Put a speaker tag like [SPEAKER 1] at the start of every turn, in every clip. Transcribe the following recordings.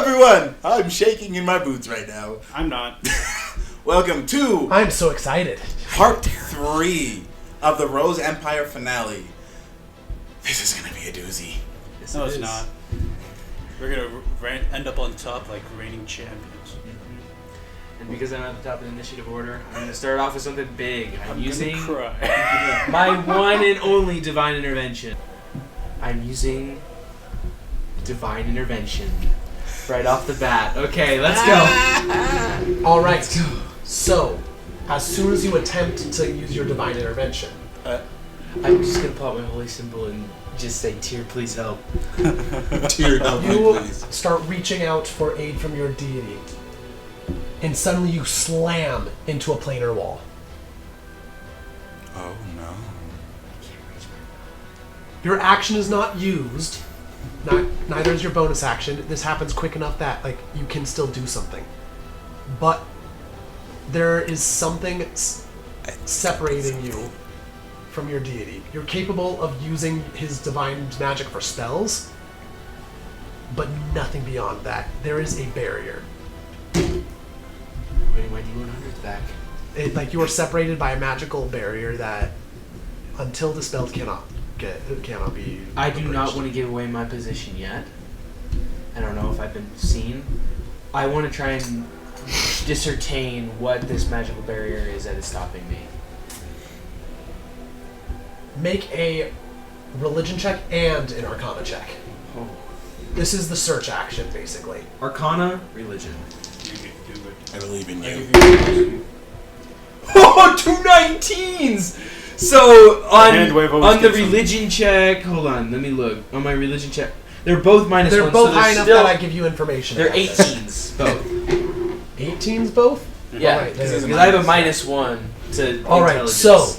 [SPEAKER 1] everyone! I'm shaking in my boots right now.
[SPEAKER 2] I'm not.
[SPEAKER 1] Welcome to
[SPEAKER 3] I'm so excited.
[SPEAKER 1] Part 3 of the Rose Empire finale. This is gonna be a doozy.
[SPEAKER 3] Yes,
[SPEAKER 2] No,
[SPEAKER 3] it
[SPEAKER 2] it's
[SPEAKER 3] is.
[SPEAKER 2] not. We're gonna end up on top like reigning champions.
[SPEAKER 4] And because I'm at the top of the initiative order, I'm going to start off with something big. I'm using
[SPEAKER 2] Cry.
[SPEAKER 4] my one and only Divine Intervention. I'm using Divine Intervention right off the bat. Okay, let's go.
[SPEAKER 3] All right. So, as soon as you attempt to use your divine intervention,
[SPEAKER 4] I'm just going to pull out my holy symbol and just say, "Tyr, please help."
[SPEAKER 1] Tyr, help me,
[SPEAKER 3] you
[SPEAKER 1] please.
[SPEAKER 3] start reaching out for aid from your deity, and suddenly you slam into a planar wall.
[SPEAKER 1] Oh no.
[SPEAKER 3] Your action is not used. Neither is your bonus action. This happens quick enough that you can still do something, but there is something separating you from your deity. You're capable of using his divine magic for spells, but nothing beyond that. There is a barrier.
[SPEAKER 4] Wait, my D100's back.
[SPEAKER 3] You are separated by a magical barrier that, until dispelled, cannot be.
[SPEAKER 4] I do not
[SPEAKER 3] breached.
[SPEAKER 4] want to give away my position yet. I don't know if I've been seen. I want to try and discern what this magical barrier is that is stopping me.
[SPEAKER 3] Make a religion check and an arcana check.
[SPEAKER 4] Oh.
[SPEAKER 3] This is the search action, basically.
[SPEAKER 4] Arcana, religion.
[SPEAKER 2] You can do it.
[SPEAKER 1] I believe in
[SPEAKER 2] I
[SPEAKER 1] you.
[SPEAKER 2] give you
[SPEAKER 4] Oh, 2 19s! So,
[SPEAKER 2] hand wave always
[SPEAKER 4] on the
[SPEAKER 2] gets them.
[SPEAKER 4] religion check, hold on, let me look. On my religion check, they're both minus
[SPEAKER 3] They're
[SPEAKER 4] 1,
[SPEAKER 3] both
[SPEAKER 4] so they're
[SPEAKER 3] high enough
[SPEAKER 4] still,
[SPEAKER 3] that I give you information.
[SPEAKER 4] they're
[SPEAKER 3] about this.
[SPEAKER 4] 18s, both.
[SPEAKER 3] 18s both?
[SPEAKER 4] Yeah,
[SPEAKER 3] Alright,
[SPEAKER 4] because
[SPEAKER 3] there's a
[SPEAKER 4] I have a minus 1 to
[SPEAKER 3] Alright,
[SPEAKER 4] intelligence.
[SPEAKER 3] so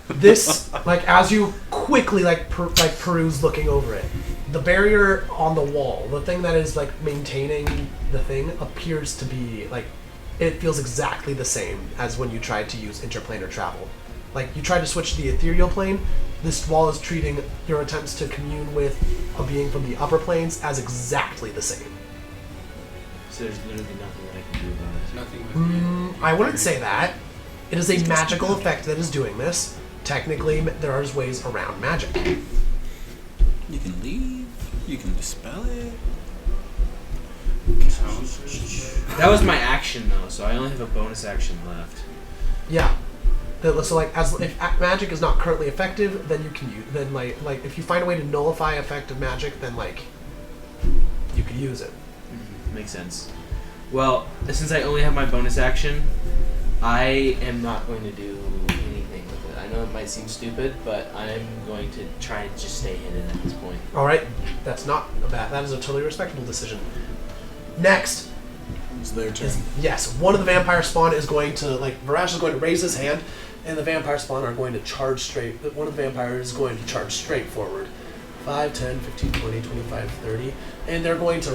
[SPEAKER 3] this, as you quickly peruse looking over it, the barrier on the wall, the thing that is maintaining the thing, appears to be it feels exactly the same as when you tried to use interplanar travel. You tried to switch to the ethereal plane. This wall is treating your attempts to commune with a being from the upper planes as exactly the same.
[SPEAKER 4] So there's literally nothing that I can do about it.
[SPEAKER 2] nothing with
[SPEAKER 3] I wouldn't say that. It is a magical effect that is doing this. Technically, there are ways around magic.
[SPEAKER 1] You can leave. You can dispel it.
[SPEAKER 4] That was my action though, so I only have a bonus action left.
[SPEAKER 3] Yeah. So if magic is not currently effective, then you can use. Then if you find a way to nullify effective magic, then you can use it.
[SPEAKER 4] Makes sense. Well, since I only have my bonus action, I am not going to do anything with it. I know it might seem stupid, but I'm going to try and just stay hidden at this point.
[SPEAKER 3] All right. That's not bad. That is a totally respectable decision. Next.
[SPEAKER 1] It's their turn.
[SPEAKER 3] Yes, one of the vampire spawn is going to, Varash is going to raise his hand, and the vampire spawn are going to charge straight. One of the vampires is going to charge straight forward. 5, 10, 15, 20, 25, 30. And they're going to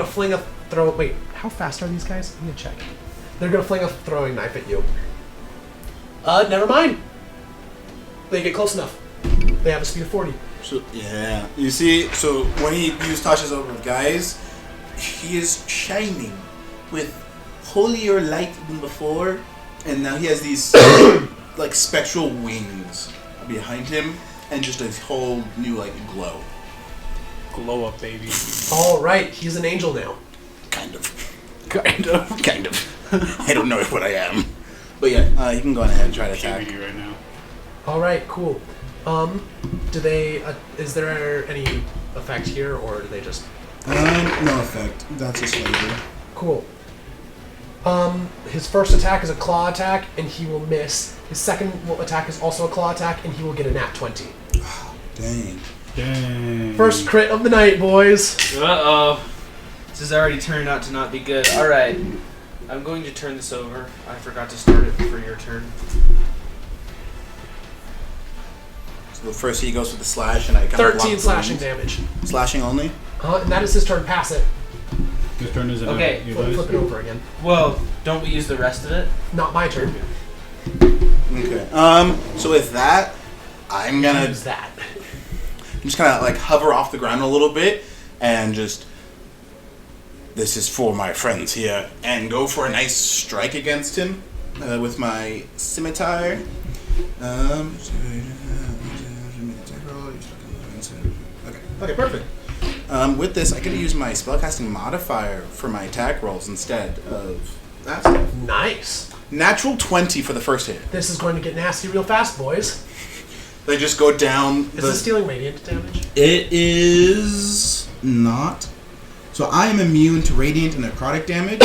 [SPEAKER 3] fling a throw. Wait, how fast are these guys? I'm going to check. They're going to fling a throwing knife at you. Never mind. They get close enough. They have a speed of 40.
[SPEAKER 1] So, yeah. You see, so when he used touches over guys, he is shining with holier light than before, and now he has these spectral wings behind him, and just a whole new glow.
[SPEAKER 2] glow up, baby.
[SPEAKER 3] All right, he's an angel now.
[SPEAKER 1] Kind of. I don't know what I am, but yeah, he can go ahead and try to attack.
[SPEAKER 2] PvD right now.
[SPEAKER 3] All right, cool. Do they? Is there any effect here, or do they just?
[SPEAKER 1] No effect. That's his flavor.
[SPEAKER 3] Cool. His first attack is a claw attack, and he will miss. His second attack is also a claw attack, and he will get a nat 20.
[SPEAKER 1] Dang.
[SPEAKER 3] First crit of the night, boys.
[SPEAKER 4] Uh-oh. This has already turned out to not be good. Alright. I'm going to turn this over. I forgot to start it for your turn.
[SPEAKER 1] So first he goes with the slash, and I kind of
[SPEAKER 3] 13
[SPEAKER 1] block the
[SPEAKER 3] slashing
[SPEAKER 1] wings.
[SPEAKER 3] damage.
[SPEAKER 1] Slashing only?
[SPEAKER 3] And that is his turn. Pass it.
[SPEAKER 2] Whose turn is it?
[SPEAKER 4] Okay.
[SPEAKER 2] You
[SPEAKER 3] Flip
[SPEAKER 2] guys?
[SPEAKER 3] it over again.
[SPEAKER 4] Well, don't we use the rest of it?
[SPEAKER 3] Not my turn.
[SPEAKER 1] Okay. So with that, I'm gonna
[SPEAKER 3] Use that.
[SPEAKER 1] I'm just gonna hover off the ground a little bit, and just, this is for my friends here, and go for a nice strike against him with my scimitar. Okay, perfect. With this, I can use my spellcasting modifier for my attack rolls instead of that stuff.
[SPEAKER 3] Nice.
[SPEAKER 1] Natural 20 for the first hit.
[SPEAKER 3] This is going to get nasty real fast, boys.
[SPEAKER 1] They just go down.
[SPEAKER 3] Is this dealing radiant damage?
[SPEAKER 1] It is not. So I am immune to radiant and necrotic damage.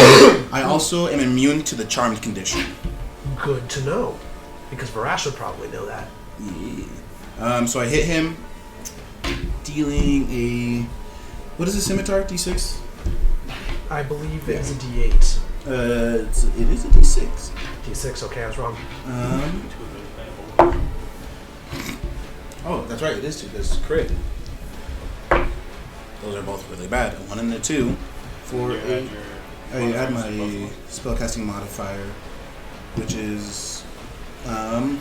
[SPEAKER 1] I also am immune to the charmed condition.
[SPEAKER 3] Good to know. Because Varash would probably know that.
[SPEAKER 1] Yeah. So I hit him, dealing a... What is a scimitar? D6?
[SPEAKER 3] I believe it is a D8.
[SPEAKER 1] It is a D6.
[SPEAKER 3] D6, okay, I was wrong.
[SPEAKER 1] Oh, that's right, it is 2. That's crit. Those are both really bad. A 1 and a 2 for a... I add my spellcasting modifier, which is... Fetch.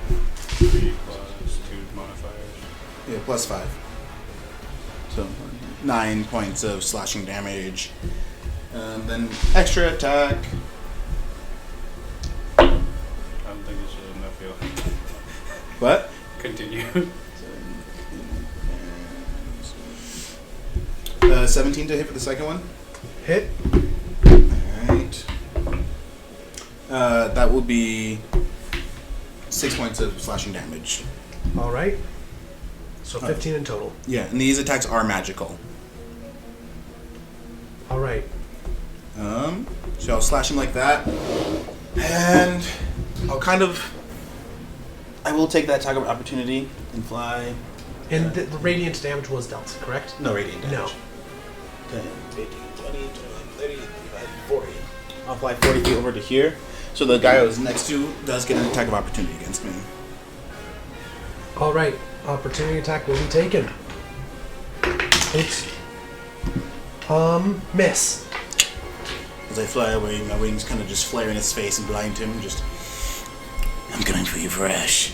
[SPEAKER 2] 3 plus 2 modifiers.
[SPEAKER 1] Yeah, plus 5. So 9 points of slashing damage. Then extra attack.
[SPEAKER 2] I don't think this is enough, yo.
[SPEAKER 1] What?
[SPEAKER 2] Continue.
[SPEAKER 1] 17 to hit for the second one.
[SPEAKER 3] Hit.
[SPEAKER 1] Alright. That will be 6 points of slashing damage.
[SPEAKER 3] Alright. So 15 in total.
[SPEAKER 1] Yeah, and these attacks are magical.
[SPEAKER 3] Alright.
[SPEAKER 1] So I'll slash him like that. And I'll I will take that attack of opportunity and fly.
[SPEAKER 3] And the radiant damage was dealt, correct?
[SPEAKER 1] No radiant damage.
[SPEAKER 3] No.
[SPEAKER 1] 10, 15, 20, 21, 30, 35, 40. I'll fly 40 feet over to here. So the guy I was next to does get an attack of opportunity against me.
[SPEAKER 3] Alright. Opportunity attack will be taken. Oops. Miss.
[SPEAKER 1] As I fly away, my wings kind of just flare in his face and blind him. I'm coming for you, Fresh.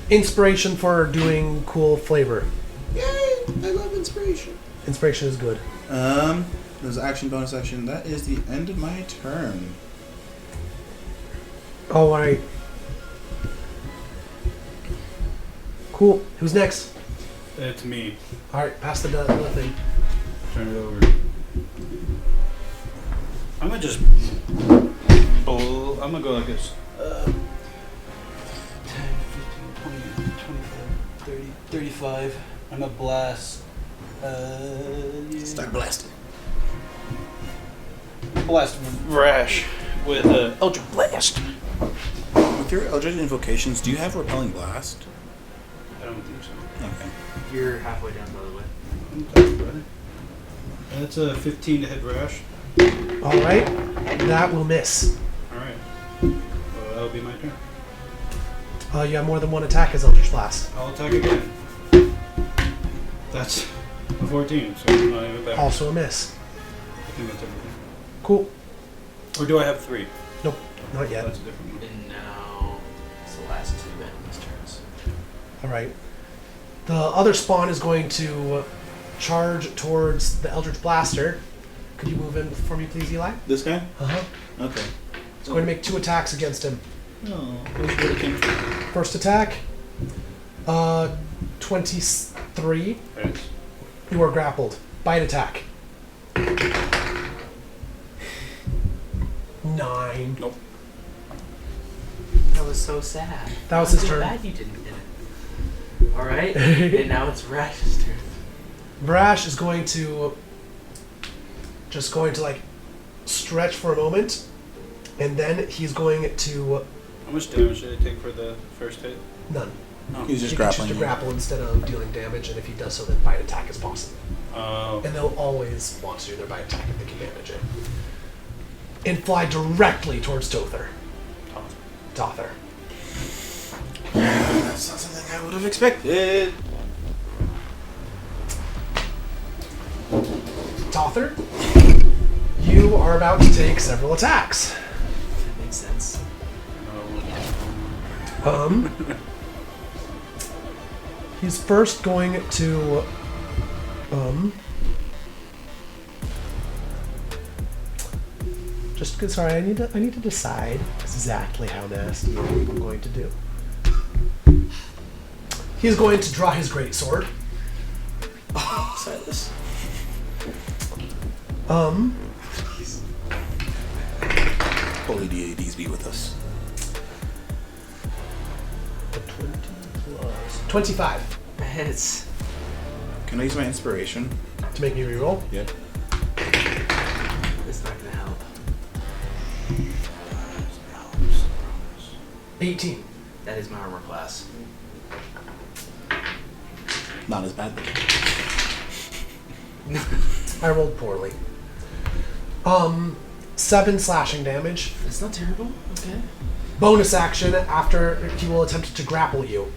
[SPEAKER 3] Inspiration for doing cool flavor.
[SPEAKER 1] Yay! I love inspiration.
[SPEAKER 3] Inspiration is good.
[SPEAKER 1] There's action, bonus action. That is the end of my turn.
[SPEAKER 3] Alright. Cool. Who's next?
[SPEAKER 2] It's me.
[SPEAKER 3] Alright, pass the thing.
[SPEAKER 2] Turn it over. I'm gonna just... I'm gonna go like this. 10, 15, 20, 25, 30, 35. I'm gonna blast...
[SPEAKER 1] Start blasting.
[SPEAKER 2] Blast Rash with Eldritch Blast.
[SPEAKER 1] With your Eldritch invocations, do you have Repelling Blast?
[SPEAKER 2] I don't think so.
[SPEAKER 1] Okay.
[SPEAKER 4] You're halfway down, by the way.
[SPEAKER 2] Thanks, brother. That's a 15 to hit Rash.
[SPEAKER 3] Alright. That will miss.
[SPEAKER 2] Alright. Well, that'll be my turn.
[SPEAKER 3] You have more than one attack as Eldritch Blast.
[SPEAKER 2] I'll attack again. That's a 14, so I'm not even better.
[SPEAKER 3] Also a miss.
[SPEAKER 2] I think that's everything.
[SPEAKER 3] Cool.
[SPEAKER 2] Or do I have 3?
[SPEAKER 3] Nope, not yet.
[SPEAKER 2] That's a different one.
[SPEAKER 4] And now it's the last 2 enemies' turns.
[SPEAKER 3] Alright. The other spawn is going to charge towards the Eldritch Blaster. Could you move in for me, please, Eli?
[SPEAKER 1] This guy?
[SPEAKER 3] Uh-huh.
[SPEAKER 1] Okay.
[SPEAKER 3] It's going to make 2 attacks against him.
[SPEAKER 1] Oh, that's where it came from.
[SPEAKER 3] First attack. 23.
[SPEAKER 2] Hits.
[SPEAKER 3] You are grappled. Bite attack. 9.
[SPEAKER 2] Nope.
[SPEAKER 4] That was so sad.
[SPEAKER 3] That was his
[SPEAKER 4] I'm
[SPEAKER 3] turn.
[SPEAKER 4] glad you didn't get it. Alright, and now it's Rash's turn.
[SPEAKER 3] Brash is going to like stretch for a moment, and then he's going to
[SPEAKER 2] How much damage did I take for the first hit?
[SPEAKER 3] none.
[SPEAKER 2] Oh.
[SPEAKER 1] He's just
[SPEAKER 3] He can choose
[SPEAKER 1] grappling
[SPEAKER 3] to
[SPEAKER 1] you.
[SPEAKER 3] grapple instead of dealing damage, and if he does so, then bite attack is possible.
[SPEAKER 2] Oh.
[SPEAKER 3] And they'll always want to do their bite attack if they can damage it. And fly directly towards Tother. Tother.
[SPEAKER 1] That's not something I would have expected.
[SPEAKER 3] Tother, you are about to take several attacks.
[SPEAKER 4] That makes sense.
[SPEAKER 3] He's first going to Just good. Sorry, I need to decide exactly how nasty I'm going to do. He's going to draw his greatsword.
[SPEAKER 1] Silas. Holy deities be with us.
[SPEAKER 3] 20 plus 25
[SPEAKER 4] It's
[SPEAKER 1] Can I use my inspiration?
[SPEAKER 3] to make me reroll.
[SPEAKER 1] Yep.
[SPEAKER 4] it's not gonna help.
[SPEAKER 3] 18.
[SPEAKER 4] That is my armor class.
[SPEAKER 1] Not as bad.
[SPEAKER 3] I rolled poorly. 7 slashing damage.
[SPEAKER 4] That's not terrible. Okay.
[SPEAKER 3] Bonus action after he will attempt to grapple you.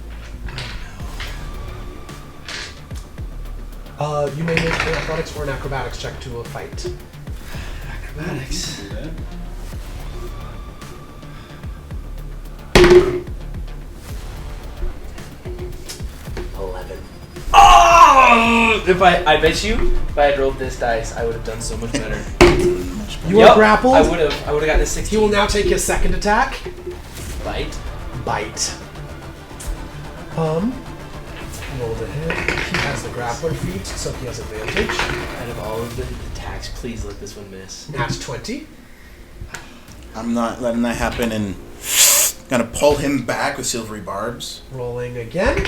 [SPEAKER 3] You may make an athletics or an acrobatics check to a fight.
[SPEAKER 4] Acrobatics.
[SPEAKER 3] 11.
[SPEAKER 4] Oh! I bet you, if I had rolled this dice, I would have done so much better.
[SPEAKER 3] You are grappled.
[SPEAKER 4] I would have gotten a 16.
[SPEAKER 3] He will now take his second attack.
[SPEAKER 4] Bite.
[SPEAKER 3] Bite. Roll to hit. He has the grappler feat, so he has advantage.
[SPEAKER 4] Out of all of the attacks, please let this one miss.
[SPEAKER 3] Nat 20.
[SPEAKER 1] I'm not letting that happen and gonna pull him back with silvery barbs.
[SPEAKER 3] Rolling again.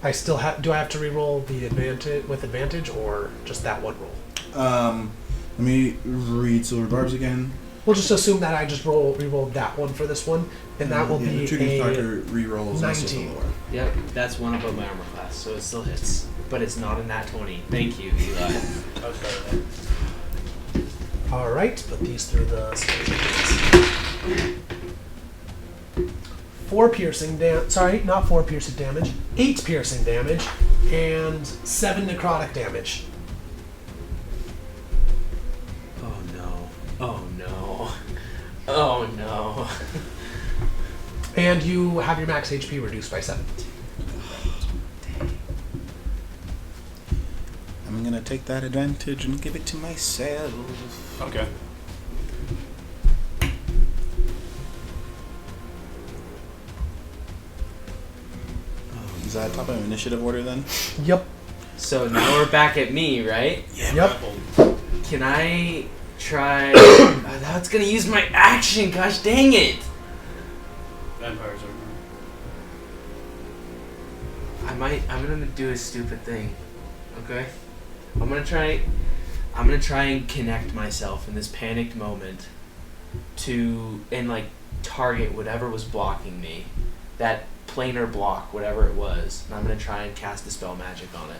[SPEAKER 3] I still have. Do I have to re-roll the advantage or just that one roll?
[SPEAKER 1] Let me read silver barbs again.
[SPEAKER 3] We'll just assume that I just re-rolled that one for this one, and that will be
[SPEAKER 1] Intriguing
[SPEAKER 3] a
[SPEAKER 1] Darker re-rolls.
[SPEAKER 3] 19.
[SPEAKER 4] Yep, that's one above my armor class, so it still hits. But it's not a nat 20. Thank you, Eli.
[SPEAKER 3] All right, put these through the. 4 piercing damage. Sorry, not 4 piercing damage. 8 piercing damage, and 7 necrotic damage.
[SPEAKER 4] Oh no. Oh no. Oh no.
[SPEAKER 3] And you have your max HP reduced by 7.
[SPEAKER 1] I'm gonna take that advantage and give it to myself.
[SPEAKER 2] Okay.
[SPEAKER 1] Is that top of initiative order then?
[SPEAKER 3] Yep.
[SPEAKER 4] So now we're back at me, right?
[SPEAKER 3] Yep.
[SPEAKER 4] Can I try... Oh, that's gonna use my action, gosh dang it!
[SPEAKER 2] Vampires are...
[SPEAKER 4] I'm gonna do a stupid thing. Okay? I'm gonna try and connect myself in this panicked moment to, and like, target whatever was blocking me. That planar block, whatever it was. And I'm gonna try and cast a spell magic on it.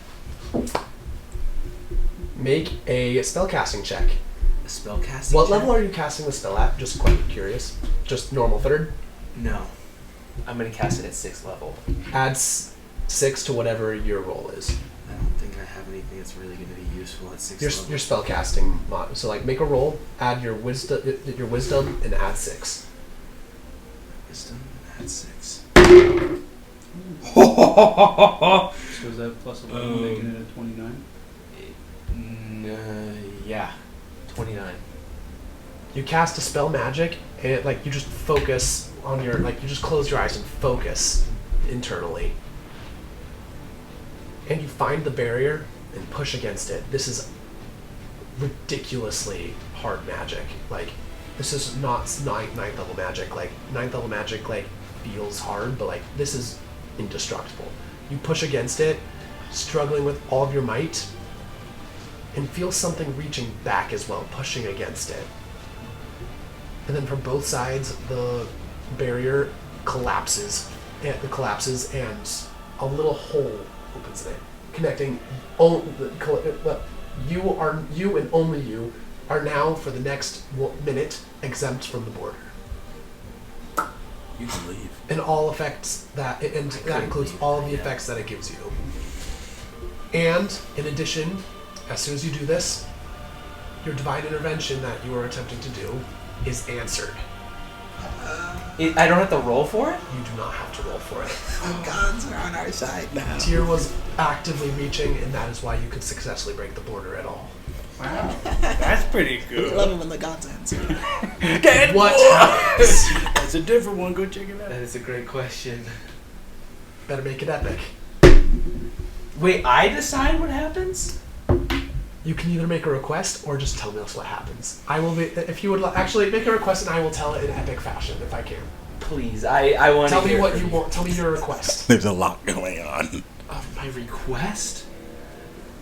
[SPEAKER 3] Make a spellcasting check.
[SPEAKER 4] A spell casting
[SPEAKER 3] What
[SPEAKER 4] check?
[SPEAKER 3] level are you casting the spell at? Just quite curious. Just normal 3rd?
[SPEAKER 4] No. I'm gonna cast it at 6th level.
[SPEAKER 3] Add 6 to whatever your roll is.
[SPEAKER 4] I don't think I have anything that's really gonna be useful at 6th level.
[SPEAKER 3] Your spellcasting mod. So like make a roll, add your wisdom, and add 6.
[SPEAKER 4] Wisdom, add 6.
[SPEAKER 2] So is that plus 11 making it a 29?
[SPEAKER 4] Yeah. 29.
[SPEAKER 3] You cast a spell magic, and like you just focus on your you just close your eyes and focus internally, and you find the barrier and push against it. This is ridiculously hard magic. Like this is not 9th level magic. Like 9th level magic feels hard, but this is indestructible. You push against it, struggling with all of your might, and feel something reaching back as well, pushing against it. And then from both sides, the barrier collapses. And a little hole opens in it, connecting. You and only you are now, for the next minute, exempt from the border.
[SPEAKER 1] You can leave.
[SPEAKER 3] And all effects that includes all of the effects that it gives you. And in addition, as soon as you do this, your divine intervention that you are attempting to do is answered.
[SPEAKER 4] I don't have to roll for it?
[SPEAKER 3] You do not have to roll for it.
[SPEAKER 1] The gods are on our side now.
[SPEAKER 3] Tyr was actively reaching, and that is why you could successfully break the border at all.
[SPEAKER 2] Wow. That's pretty
[SPEAKER 1] We
[SPEAKER 2] good.
[SPEAKER 1] love it when the gods answer.
[SPEAKER 3] What happens?
[SPEAKER 2] That's a different one. Go check it out.
[SPEAKER 4] That is a great question.
[SPEAKER 3] Better make it epic.
[SPEAKER 4] Wait, I decide what happens?
[SPEAKER 3] You can either make a request or just tell me else what happens. I will be, if you would actually make a request, and I will tell it in epic fashion if I can.
[SPEAKER 4] Please, I want to
[SPEAKER 3] Tell me
[SPEAKER 4] hear
[SPEAKER 3] what
[SPEAKER 4] from
[SPEAKER 3] you want. Tell me your request.
[SPEAKER 1] There's a lot going on.
[SPEAKER 4] My request?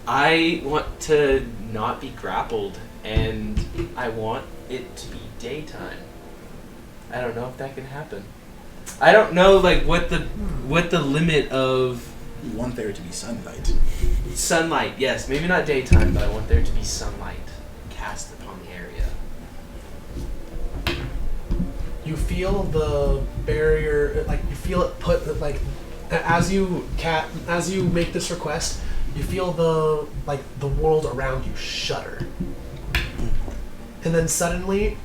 [SPEAKER 4] I want to not be grappled, and I want it to be daytime. I don't know if that can happen. I don't know, like, what the limit of
[SPEAKER 1] You want there to be sunlight.
[SPEAKER 4] sunlight. Yes, maybe not daytime, but I want there to be sunlight cast upon the area.
[SPEAKER 3] You feel the barrier, like you feel it put, like as you make this request, you feel the world around you shudder, and then suddenly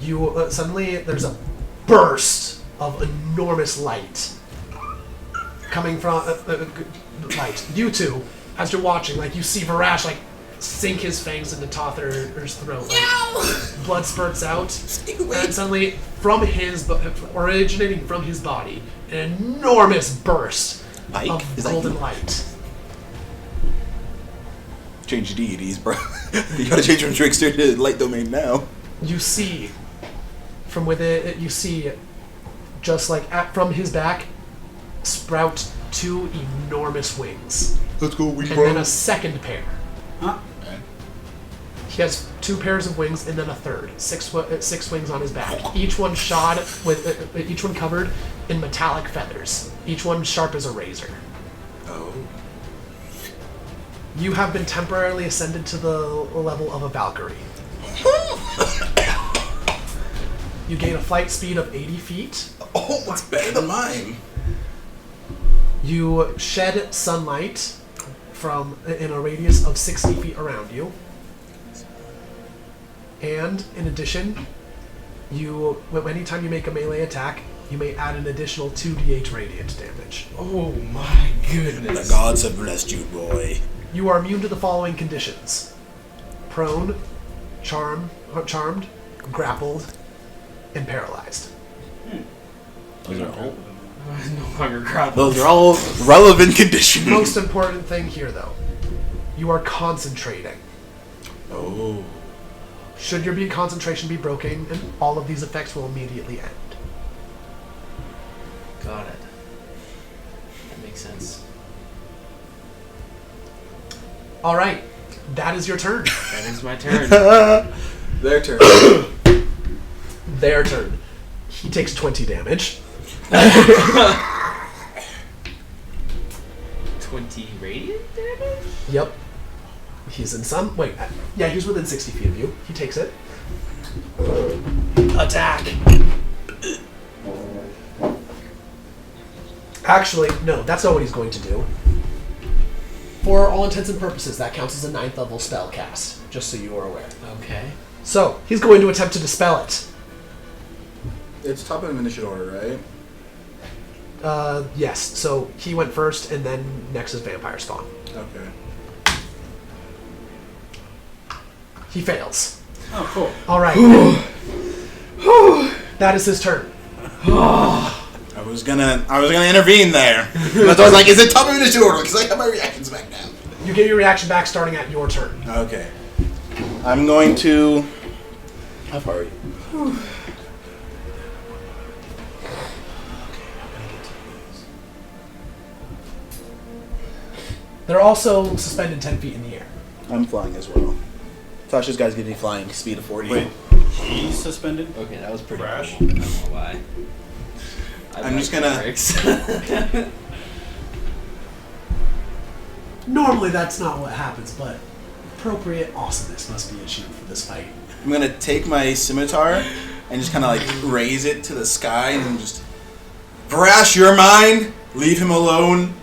[SPEAKER 3] there's a burst of enormous light coming from light. You two, as you're watching, like you see Varash like sink his fangs into Tother's throat. Like, blood spurts out, and suddenly originating from his body, an enormous burst of golden light.
[SPEAKER 1] Change deities, bro. You gotta change from trickster to light domain now.
[SPEAKER 3] You see, from within, you see, just like from his back, sprout two enormous wings.
[SPEAKER 1] Let's go, we
[SPEAKER 3] And then a second pair.
[SPEAKER 2] Huh?
[SPEAKER 3] He has two pairs of wings and then a third. Six wings on his back. Each one each one covered in metallic feathers. Each one sharp as a razor.
[SPEAKER 1] Oh.
[SPEAKER 3] You have been temporarily ascended to the level of a Valkyrie. You gain a flight speed of 80 feet.
[SPEAKER 1] Oh, that's better than mine.
[SPEAKER 3] You shed sunlight in a radius of 60 feet around you. And in addition, anytime you make a melee attack, you may add an additional 2d8 radiant damage.
[SPEAKER 4] Oh my
[SPEAKER 1] The
[SPEAKER 4] goodness.
[SPEAKER 1] gods have blessed you, boy.
[SPEAKER 3] You are immune to the following conditions: prone, charmed, grappled, and paralyzed.
[SPEAKER 1] Those are all.
[SPEAKER 4] No longer grappled.
[SPEAKER 1] Those are all relevant conditions.
[SPEAKER 3] Most important thing here, though, you are concentrating.
[SPEAKER 1] Oh.
[SPEAKER 3] Should your concentration be broken, and all of these effects will immediately end.
[SPEAKER 4] Got it. That makes sense.
[SPEAKER 3] All right, that is your turn.
[SPEAKER 4] That is my turn.
[SPEAKER 1] Their turn.
[SPEAKER 3] Their turn. He takes 20 damage.
[SPEAKER 4] 20 radiant damage?
[SPEAKER 3] Yep. He's in some. Wait. Yeah, he's within 60 feet of you. He takes it. Attack. Actually, no, that's not what he's going to do. For all intents and purposes, that counts as a 9th level spell cast, just so you are aware.
[SPEAKER 4] Okay.
[SPEAKER 3] So, he's going to attempt to dispel it.
[SPEAKER 1] It's top of initiative order, right?
[SPEAKER 3] Yes, so he went first, and then next is Vampire Spawn.
[SPEAKER 1] Okay.
[SPEAKER 3] He fails.
[SPEAKER 2] Oh, cool.
[SPEAKER 3] Alright. That is his turn.
[SPEAKER 1] I was gonna intervene there. But I was like, is it top of initiative order? Because I have my reactions back now.
[SPEAKER 3] You get your reaction back starting at your turn.
[SPEAKER 1] Okay. I'm going to. How far are you?
[SPEAKER 3] They're also suspended 10 feet in the air.
[SPEAKER 1] I'm flying as well. Tasha's guys give me flying speed of 40.
[SPEAKER 2] Wait, he's suspended?
[SPEAKER 4] Okay, that was pretty
[SPEAKER 2] Crash.
[SPEAKER 4] cool. I don't know why.
[SPEAKER 1] I'm just gonna-
[SPEAKER 3] Normally that's not what happens, but appropriate awesomeness must be achieved for this fight.
[SPEAKER 1] I'm gonna take my scimitar and just kind of like raise it to the sky and just. Varash, you're mine! Leave him alone.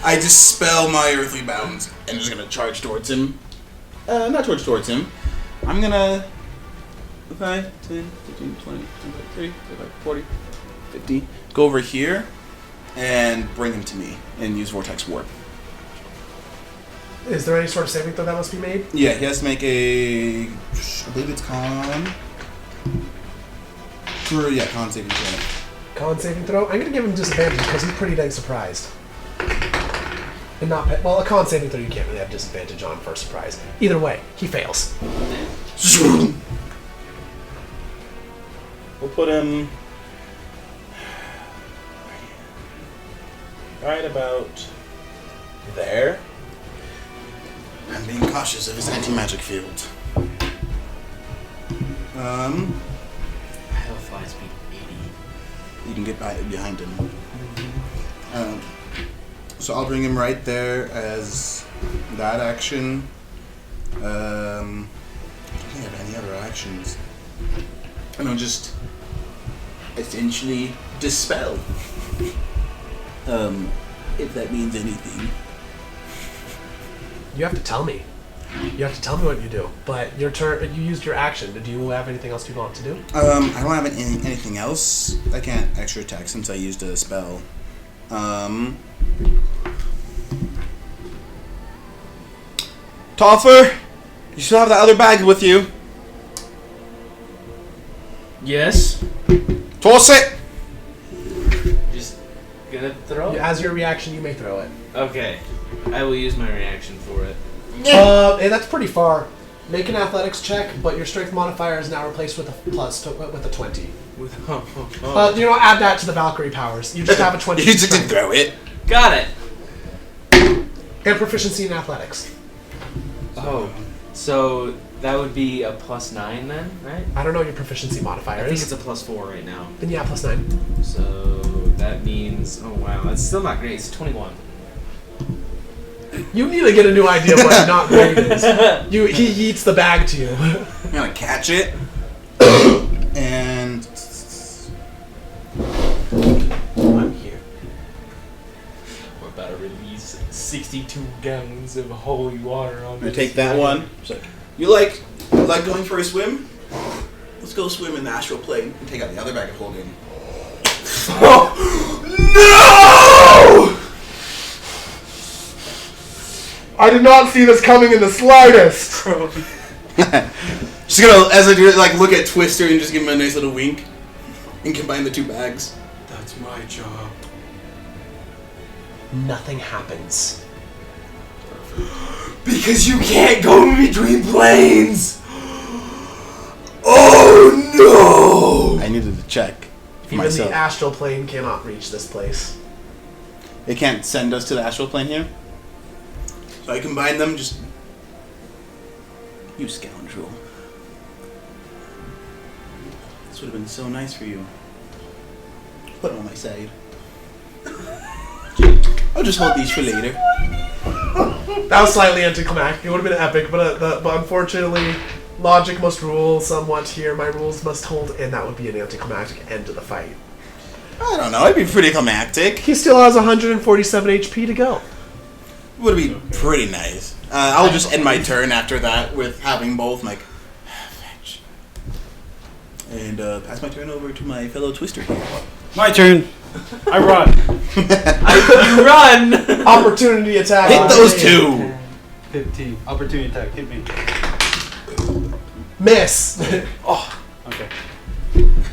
[SPEAKER 1] I dispel my earthly bounds and just gonna charge towards him. Not charge towards him. I'm gonna 5, 10, 15, 20, 25, 30, 35, 40, 50. Go over here and bring him to me and use Vortex Warp.
[SPEAKER 3] Is there any sort of saving throw that must be made?
[SPEAKER 1] Yeah, he has to make a... I believe it's con... con saving throw.
[SPEAKER 3] Con saving throw? I'm going to give him disadvantage because he's pretty dang surprised. And not... Well, a con saving throw you can't really have disadvantage on for a surprise. Either way, he fails.
[SPEAKER 1] We'll put him... right about there. I'm being cautious of his anti-magic field.
[SPEAKER 4] I have a fly speed 80.
[SPEAKER 1] You can get behind him. So I'll bring him right there as that action. I don't think I have any other actions. And I'll just essentially dispel. If that means anything.
[SPEAKER 3] You have to tell me. You have to tell me what you do. But your turn. You used your action. Do you have anything else you want to do?
[SPEAKER 1] I don't have anything else. I can't extra attack since I used a spell. Tother, you still have that other bag with you.
[SPEAKER 4] Yes.
[SPEAKER 1] Toss it.
[SPEAKER 4] Just gonna throw it?
[SPEAKER 3] As your reaction, you may throw it.
[SPEAKER 4] Okay. I will use my reaction for it.
[SPEAKER 3] And that's pretty far. Make an athletics check, but your strength modifier is now replaced with a 20.
[SPEAKER 4] With
[SPEAKER 3] You don't add that to the Valkyrie powers. You just have a 20.
[SPEAKER 1] You just didn't throw it.
[SPEAKER 4] Got it.
[SPEAKER 3] And proficiency in athletics.
[SPEAKER 4] Oh, so that would be a +9 then, right?
[SPEAKER 3] I don't know what your proficiency modifier
[SPEAKER 4] I think
[SPEAKER 3] is.
[SPEAKER 4] it's a +4 right now.
[SPEAKER 3] Then yeah, +9.
[SPEAKER 4] So that means, oh wow, that's still not great. It's 21.
[SPEAKER 3] You need to get a new idea of what not great is. He eats the bag to you.
[SPEAKER 1] I'm gonna catch it. And
[SPEAKER 4] I'm here. We're about to release 62 gallons of holy water on
[SPEAKER 1] I'm gonna
[SPEAKER 4] this.
[SPEAKER 1] take that one. It's like, you like going for a swim? Let's go swim in the astral plane and take out the other bag of holding.
[SPEAKER 3] No! I did not see this coming in the slightest.
[SPEAKER 1] Just gonna, as I do it, like look at Twister and just give him a nice little wink and combine the two bags.
[SPEAKER 2] That's my job.
[SPEAKER 3] Nothing happens.
[SPEAKER 4] Because you can't go between planes!
[SPEAKER 1] Oh no! I needed to check for
[SPEAKER 3] Even
[SPEAKER 1] myself.
[SPEAKER 3] the astral plane cannot reach this place.
[SPEAKER 1] They can't send us to the astral plane here? So I combine them, just... You scoundrel. This would have been so nice for you. Put it on my side. I'll just hold these for later.
[SPEAKER 3] That was slightly anticlimactic. It would have been epic, but unfortunately, logic must rule somewhat here. My rules must hold, and that would be an anticlimactic end to the fight.
[SPEAKER 1] I don't know, it'd be pretty climactic.
[SPEAKER 3] He still has 147 HP to go.
[SPEAKER 1] Would be pretty nice. I'll just end my turn after that with having both, like, fetch. And pass my turn over to my fellow Twister here.
[SPEAKER 2] My turn. I run.
[SPEAKER 4] You run!
[SPEAKER 3] Opportunity attack.
[SPEAKER 1] Hit those two!
[SPEAKER 2] 15. Opportunity attack. Hit me.
[SPEAKER 3] Miss.
[SPEAKER 2] Oh. Okay.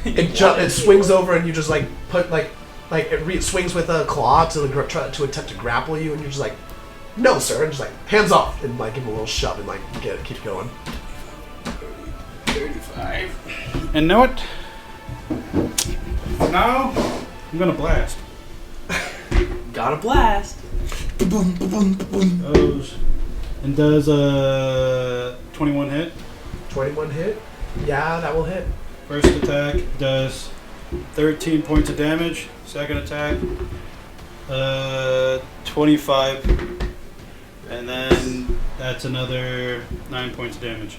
[SPEAKER 3] It swings over, and you just like put it swings with a claw to attempt to grapple you, and you're just like, no, sir, and just like hands off, and like give him a little shove, and like keep going.
[SPEAKER 1] 35.
[SPEAKER 2] And know what? Now I'm gonna blast.
[SPEAKER 4] Got a blast.
[SPEAKER 1] Boom, boom, boom.
[SPEAKER 2] Goes and does a 21 hit.
[SPEAKER 3] 21 hit. Yeah, that will hit.
[SPEAKER 2] First attack does 13 points of damage. Second attack, 25. And then that's another 9 points of damage.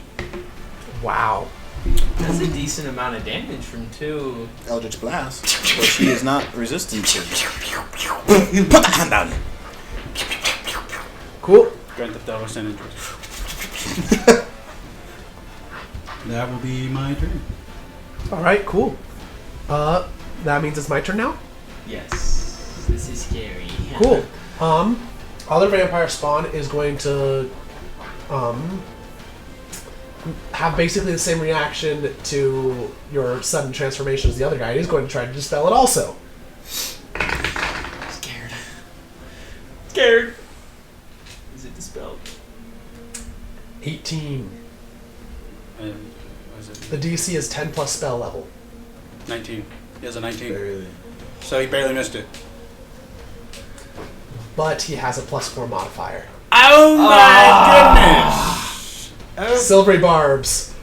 [SPEAKER 3] Wow.
[SPEAKER 4] That's a decent amount of damage from 2.
[SPEAKER 1] Eldritch Blast, but she is not resistant to. Put the hand down.
[SPEAKER 3] Cool.
[SPEAKER 2] Grand Theft Auto San Andreas. That will be my turn.
[SPEAKER 3] All right, cool. That means it's my turn now.
[SPEAKER 4] Yes. This is scary.
[SPEAKER 3] Cool. Other vampire spawn is going to have basically the same reaction to your sudden transformation as the other guy. He's going to try to dispel it also.
[SPEAKER 4] Scared. Scared. Is it dispelled?
[SPEAKER 3] 18.
[SPEAKER 2] And what is it?
[SPEAKER 3] The DC is 10 plus spell level.
[SPEAKER 2] 19. He has a 19.
[SPEAKER 1] Barely.
[SPEAKER 2] So he barely missed it.
[SPEAKER 3] But he has a +4 modifier.
[SPEAKER 2] Oh my goodness! Oh.
[SPEAKER 3] Silvery barbs.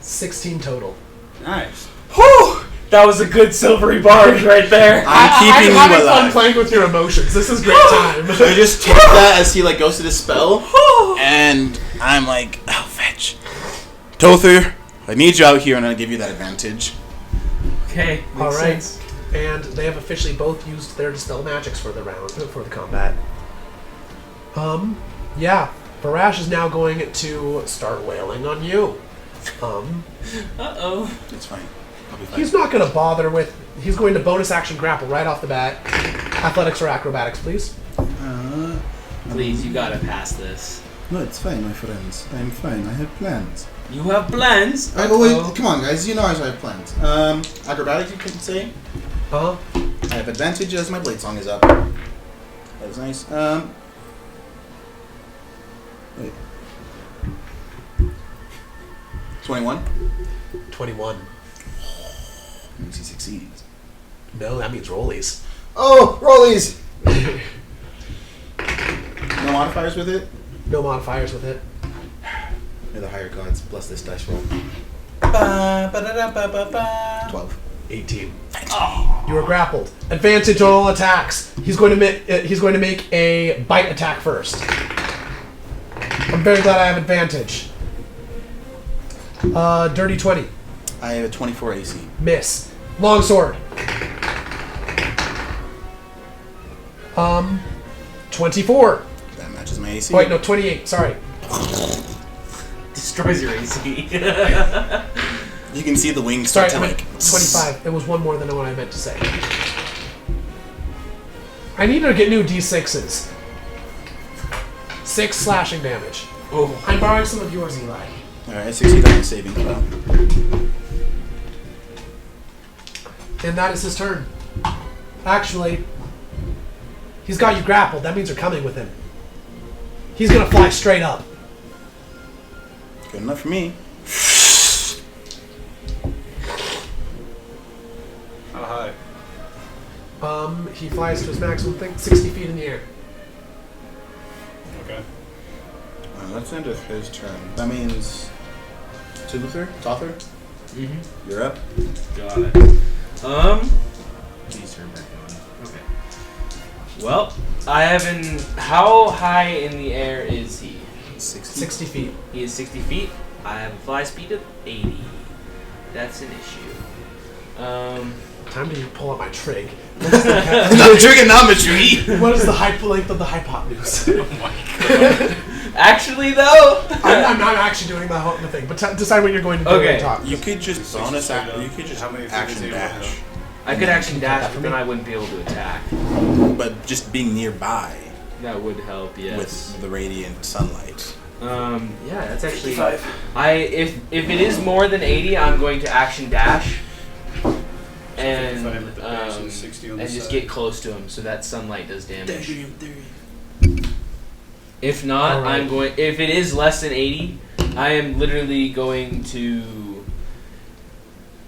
[SPEAKER 3] 16 total.
[SPEAKER 2] Nice.
[SPEAKER 4] Whew! That was a good silvery barge right there.
[SPEAKER 1] I'm keeping you
[SPEAKER 3] I'm having fun
[SPEAKER 1] alive.
[SPEAKER 3] playing with your emotions. This is great time.
[SPEAKER 1] So I just take that as he like goes to the spell, and I'm like, oh, fetch. Tother, I need you out here, and I'll give you that advantage.
[SPEAKER 4] Okay.
[SPEAKER 3] All
[SPEAKER 4] Makes
[SPEAKER 3] right.
[SPEAKER 4] sense.
[SPEAKER 3] And they have officially both used their dispel magics for the round, for the combat. Yeah. Barash is now going to start wailing on you.
[SPEAKER 4] Uh-oh.
[SPEAKER 1] It's fine. I'll be fine.
[SPEAKER 3] He's not going to bother with... He's going to bonus action grapple right off the bat. Athletics or acrobatics, please.
[SPEAKER 4] Please, you gotta pass this.
[SPEAKER 5] No, it's fine, my friends. I'm fine. I have plans.
[SPEAKER 4] You have plans?
[SPEAKER 5] Oh, wait, come on, guys. You know I have plans.
[SPEAKER 1] Acrobatics, you can say.
[SPEAKER 3] Uh-huh.
[SPEAKER 1] I have advantage as my blade song is up. That was nice. Wait. 21.
[SPEAKER 3] 21.
[SPEAKER 1] Means he succeeds.
[SPEAKER 3] No, that means rollies.
[SPEAKER 1] Oh, rollies! No modifiers with it?
[SPEAKER 3] No modifiers with it.
[SPEAKER 1] May the higher gods bless this dice roll. 12.
[SPEAKER 3] 18. You are grappled. Advantage on all attacks. He's going to make a bite attack first. I'm very glad I have advantage. Dirty 20.
[SPEAKER 1] I have a 24 AC.
[SPEAKER 3] Miss. Longsword. 24.
[SPEAKER 1] That matches my AC.
[SPEAKER 3] Wait, no, 28. Sorry.
[SPEAKER 4] Destroys your AC.
[SPEAKER 1] You can see the wings
[SPEAKER 3] Sorry,
[SPEAKER 1] start
[SPEAKER 3] I
[SPEAKER 1] to
[SPEAKER 3] meant
[SPEAKER 1] like...
[SPEAKER 3] 25. It was one more than what I meant to say. I need to get new D6s. 6 slashing damage.
[SPEAKER 4] Oh.
[SPEAKER 3] I'm borrowing some of yours, Eli.
[SPEAKER 1] Alright, I succeed on the saving throw.
[SPEAKER 3] And that is his turn. Actually, he's got you grappled. That means you're coming with him. He's gonna fly straight up.
[SPEAKER 1] Good enough for me.
[SPEAKER 2] How high?
[SPEAKER 3] He flies to his maximum thing, 60 feet in the air.
[SPEAKER 2] Okay.
[SPEAKER 1] That's the end of his turn. That means... Tother?
[SPEAKER 4] Mm-hmm.
[SPEAKER 1] You're up.
[SPEAKER 4] Got it. Please turn back on. Okay. Well, I haven't... How high in the air is he?
[SPEAKER 3] 60 feet.
[SPEAKER 4] He is 60 feet. I have a fly speed of 80. That's an issue.
[SPEAKER 3] Time to pull out my trig.
[SPEAKER 1] No trigonometry!
[SPEAKER 3] What is the length of the hypotenuse?
[SPEAKER 2] Oh my god.
[SPEAKER 4] Actually, though...
[SPEAKER 3] I'm not actually doing the whole thing, but decide what you're going to do
[SPEAKER 4] Okay.
[SPEAKER 3] and talk.
[SPEAKER 1] You could just bonus act. You could just
[SPEAKER 2] How many feet
[SPEAKER 1] action
[SPEAKER 2] is he able to
[SPEAKER 1] dash.
[SPEAKER 2] have?
[SPEAKER 4] I could action dash,
[SPEAKER 3] that for
[SPEAKER 4] but then
[SPEAKER 3] me?
[SPEAKER 4] I wouldn't be able to attack.
[SPEAKER 1] But just being nearby
[SPEAKER 4] That would help, yes.
[SPEAKER 1] with the radiant sunlight.
[SPEAKER 4] Yeah, that's actually...
[SPEAKER 1] 55.
[SPEAKER 4] If it is more than 80, I'm going to action dash. And
[SPEAKER 2] 55 with the base and 60 on the
[SPEAKER 4] and just
[SPEAKER 2] side.
[SPEAKER 4] get close to him so that sunlight does damage. If not,
[SPEAKER 3] Alright.
[SPEAKER 4] I'm going. If it is less than 80, I am literally going to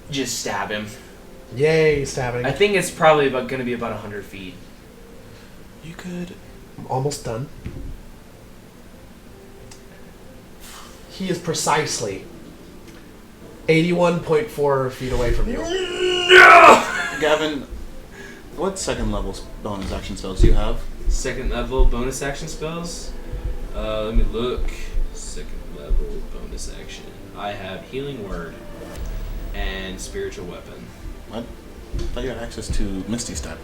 [SPEAKER 4] just stab him.
[SPEAKER 3] Yay, stabbing.
[SPEAKER 4] I think it's probably going to be about 100 feet.
[SPEAKER 1] You could...
[SPEAKER 3] I'm almost done. He is precisely 81.4 feet away from you.
[SPEAKER 1] Gavin, what second level bonus action spells do you have?
[SPEAKER 4] Second level bonus action spells. Let me look. Second level bonus action. I have Healing Word and Spiritual Weapon.
[SPEAKER 1] What? I thought you had access to Misty Step.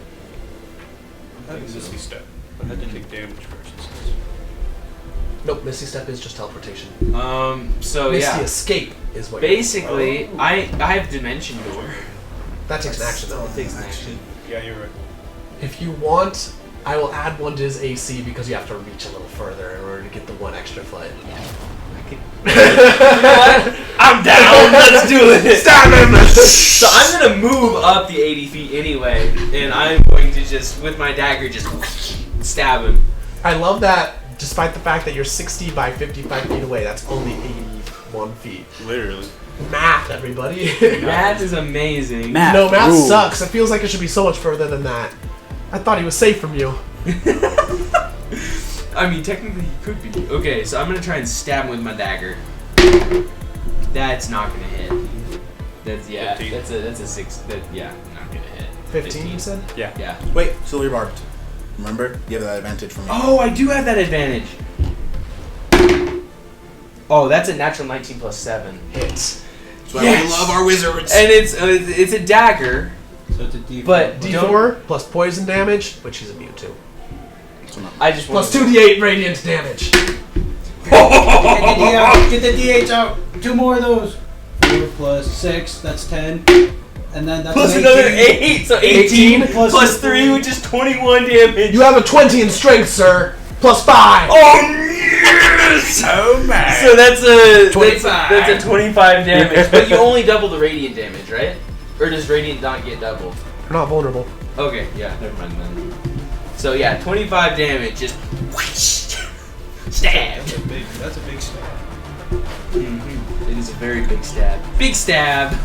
[SPEAKER 2] I had a Misty Step, but I had to take damage first. It says.
[SPEAKER 3] Nope, Misty Step is just teleportation.
[SPEAKER 4] So
[SPEAKER 3] Misty
[SPEAKER 4] yeah.
[SPEAKER 3] Escape is what
[SPEAKER 4] Basically, I have Dimension Door.
[SPEAKER 3] that takes an action though.
[SPEAKER 4] It takes an action.
[SPEAKER 2] Yeah, you're right.
[SPEAKER 3] If you want, I will add one to his AC because you have to reach a little further in order to get the one extra foot.
[SPEAKER 4] You know what? I'm down. Let's do it.
[SPEAKER 3] Stop him!
[SPEAKER 4] So I'm gonna move up the 80 feet anyway, and I'm going to just, with my dagger, just stab him.
[SPEAKER 3] I love that. Despite the fact that you're 60 by 55 feet away, that's only 81 feet.
[SPEAKER 2] Literally.
[SPEAKER 3] Math, everybody.
[SPEAKER 4] Math is amazing.
[SPEAKER 3] No, math
[SPEAKER 2] rules.
[SPEAKER 3] sucks. It feels like it should be so much further than that. I thought he was safe from you.
[SPEAKER 4] I mean, technically he could be. Okay, so I'm gonna try and stab him with my dagger. That's not gonna hit. That's
[SPEAKER 2] 15.
[SPEAKER 4] That's a 6. Not gonna hit.
[SPEAKER 3] 15, you said?
[SPEAKER 4] Yeah.
[SPEAKER 1] Wait, silver barbed. Remember? You have that advantage from me.
[SPEAKER 4] Oh, I do have that advantage. Oh, that's a natural 19 plus 7.
[SPEAKER 3] Hits.
[SPEAKER 1] That's why
[SPEAKER 4] Yes!
[SPEAKER 1] we love our wizards.
[SPEAKER 4] And it's a dagger,
[SPEAKER 2] So it's a D4.
[SPEAKER 4] but
[SPEAKER 3] D4 plus poison damage, which he's immune to.
[SPEAKER 4] I just want
[SPEAKER 3] Plus 2d8 radiant damage.
[SPEAKER 2] Get the D8s out. 2 more of those. 4 plus 6, that's 10. And then that's
[SPEAKER 4] plus
[SPEAKER 2] an
[SPEAKER 4] another
[SPEAKER 2] 18.
[SPEAKER 4] 8, so 18
[SPEAKER 2] plus
[SPEAKER 4] plus 3, which is 21 damage.
[SPEAKER 3] You have a 20 in strength, sir. Plus 5.
[SPEAKER 4] Oh yes!
[SPEAKER 2] Oh man.
[SPEAKER 4] So that's a
[SPEAKER 3] 25.
[SPEAKER 4] That's a 25 damage, but you only double the radiant damage, right? Or does radiant not get doubled?
[SPEAKER 3] You're not vulnerable.
[SPEAKER 4] Okay, yeah, never mind then. So yeah, 25 damage, just whoosh, stabbed.
[SPEAKER 2] That's a big stab.
[SPEAKER 4] Mm-hmm. It is a very big stab. Big stab.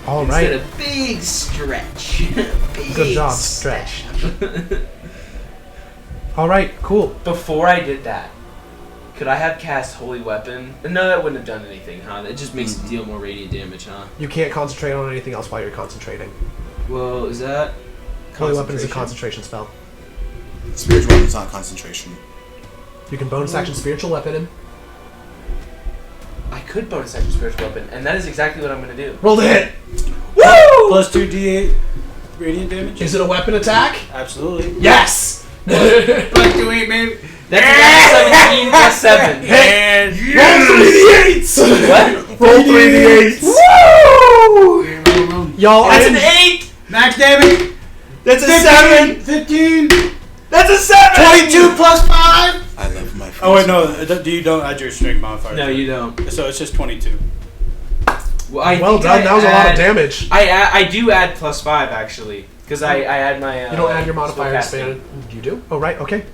[SPEAKER 3] All
[SPEAKER 4] Instead
[SPEAKER 3] right.
[SPEAKER 4] of big stretch. Big
[SPEAKER 3] Good job,
[SPEAKER 4] stab.
[SPEAKER 3] Stretch. All right, cool.
[SPEAKER 4] Before I did that, could I have cast Holy Weapon? No, that wouldn't have done anything, huh? That just makes it deal more radiant damage, huh?
[SPEAKER 3] You can't concentrate on anything else while you're concentrating.
[SPEAKER 4] Well, is that...
[SPEAKER 3] Holy Weapon is a concentration spell.
[SPEAKER 1] Spiritual weapon's not concentration.
[SPEAKER 3] You can bonus action spiritual weapon him.
[SPEAKER 4] I could bonus action Spiritual Weapon, and that is exactly what I'm going to do.
[SPEAKER 3] Roll the hit.
[SPEAKER 4] Woo!
[SPEAKER 2] Plus 2d8 radiant damage?
[SPEAKER 3] Is it a weapon attack?
[SPEAKER 2] Absolutely.
[SPEAKER 3] Yes!
[SPEAKER 2] Plus 2d8, maybe.
[SPEAKER 4] That's 17 plus 7.
[SPEAKER 3] Hit! Roll 3d8s!
[SPEAKER 4] What?
[SPEAKER 3] Roll 3d8s!
[SPEAKER 4] Woo!
[SPEAKER 3] Y'all,
[SPEAKER 4] That's an 8!
[SPEAKER 2] Max damage.
[SPEAKER 4] That's a
[SPEAKER 2] 15,
[SPEAKER 4] 7!
[SPEAKER 2] 15.
[SPEAKER 4] That's a 7!
[SPEAKER 2] 22 plus 5.
[SPEAKER 1] I love my friends.
[SPEAKER 2] Oh wait, no. You don't add your strength modifier.
[SPEAKER 4] No, you don't.
[SPEAKER 2] So it's just 22.
[SPEAKER 4] Well, I
[SPEAKER 3] well
[SPEAKER 4] think
[SPEAKER 3] done,
[SPEAKER 4] I
[SPEAKER 3] that was a lot of
[SPEAKER 4] add-
[SPEAKER 3] damage.
[SPEAKER 4] I do add plus 5, actually. Because I add my...
[SPEAKER 3] You don't add your modifier
[SPEAKER 4] spellcasting.
[SPEAKER 3] expanded. You do? Oh, right, okay.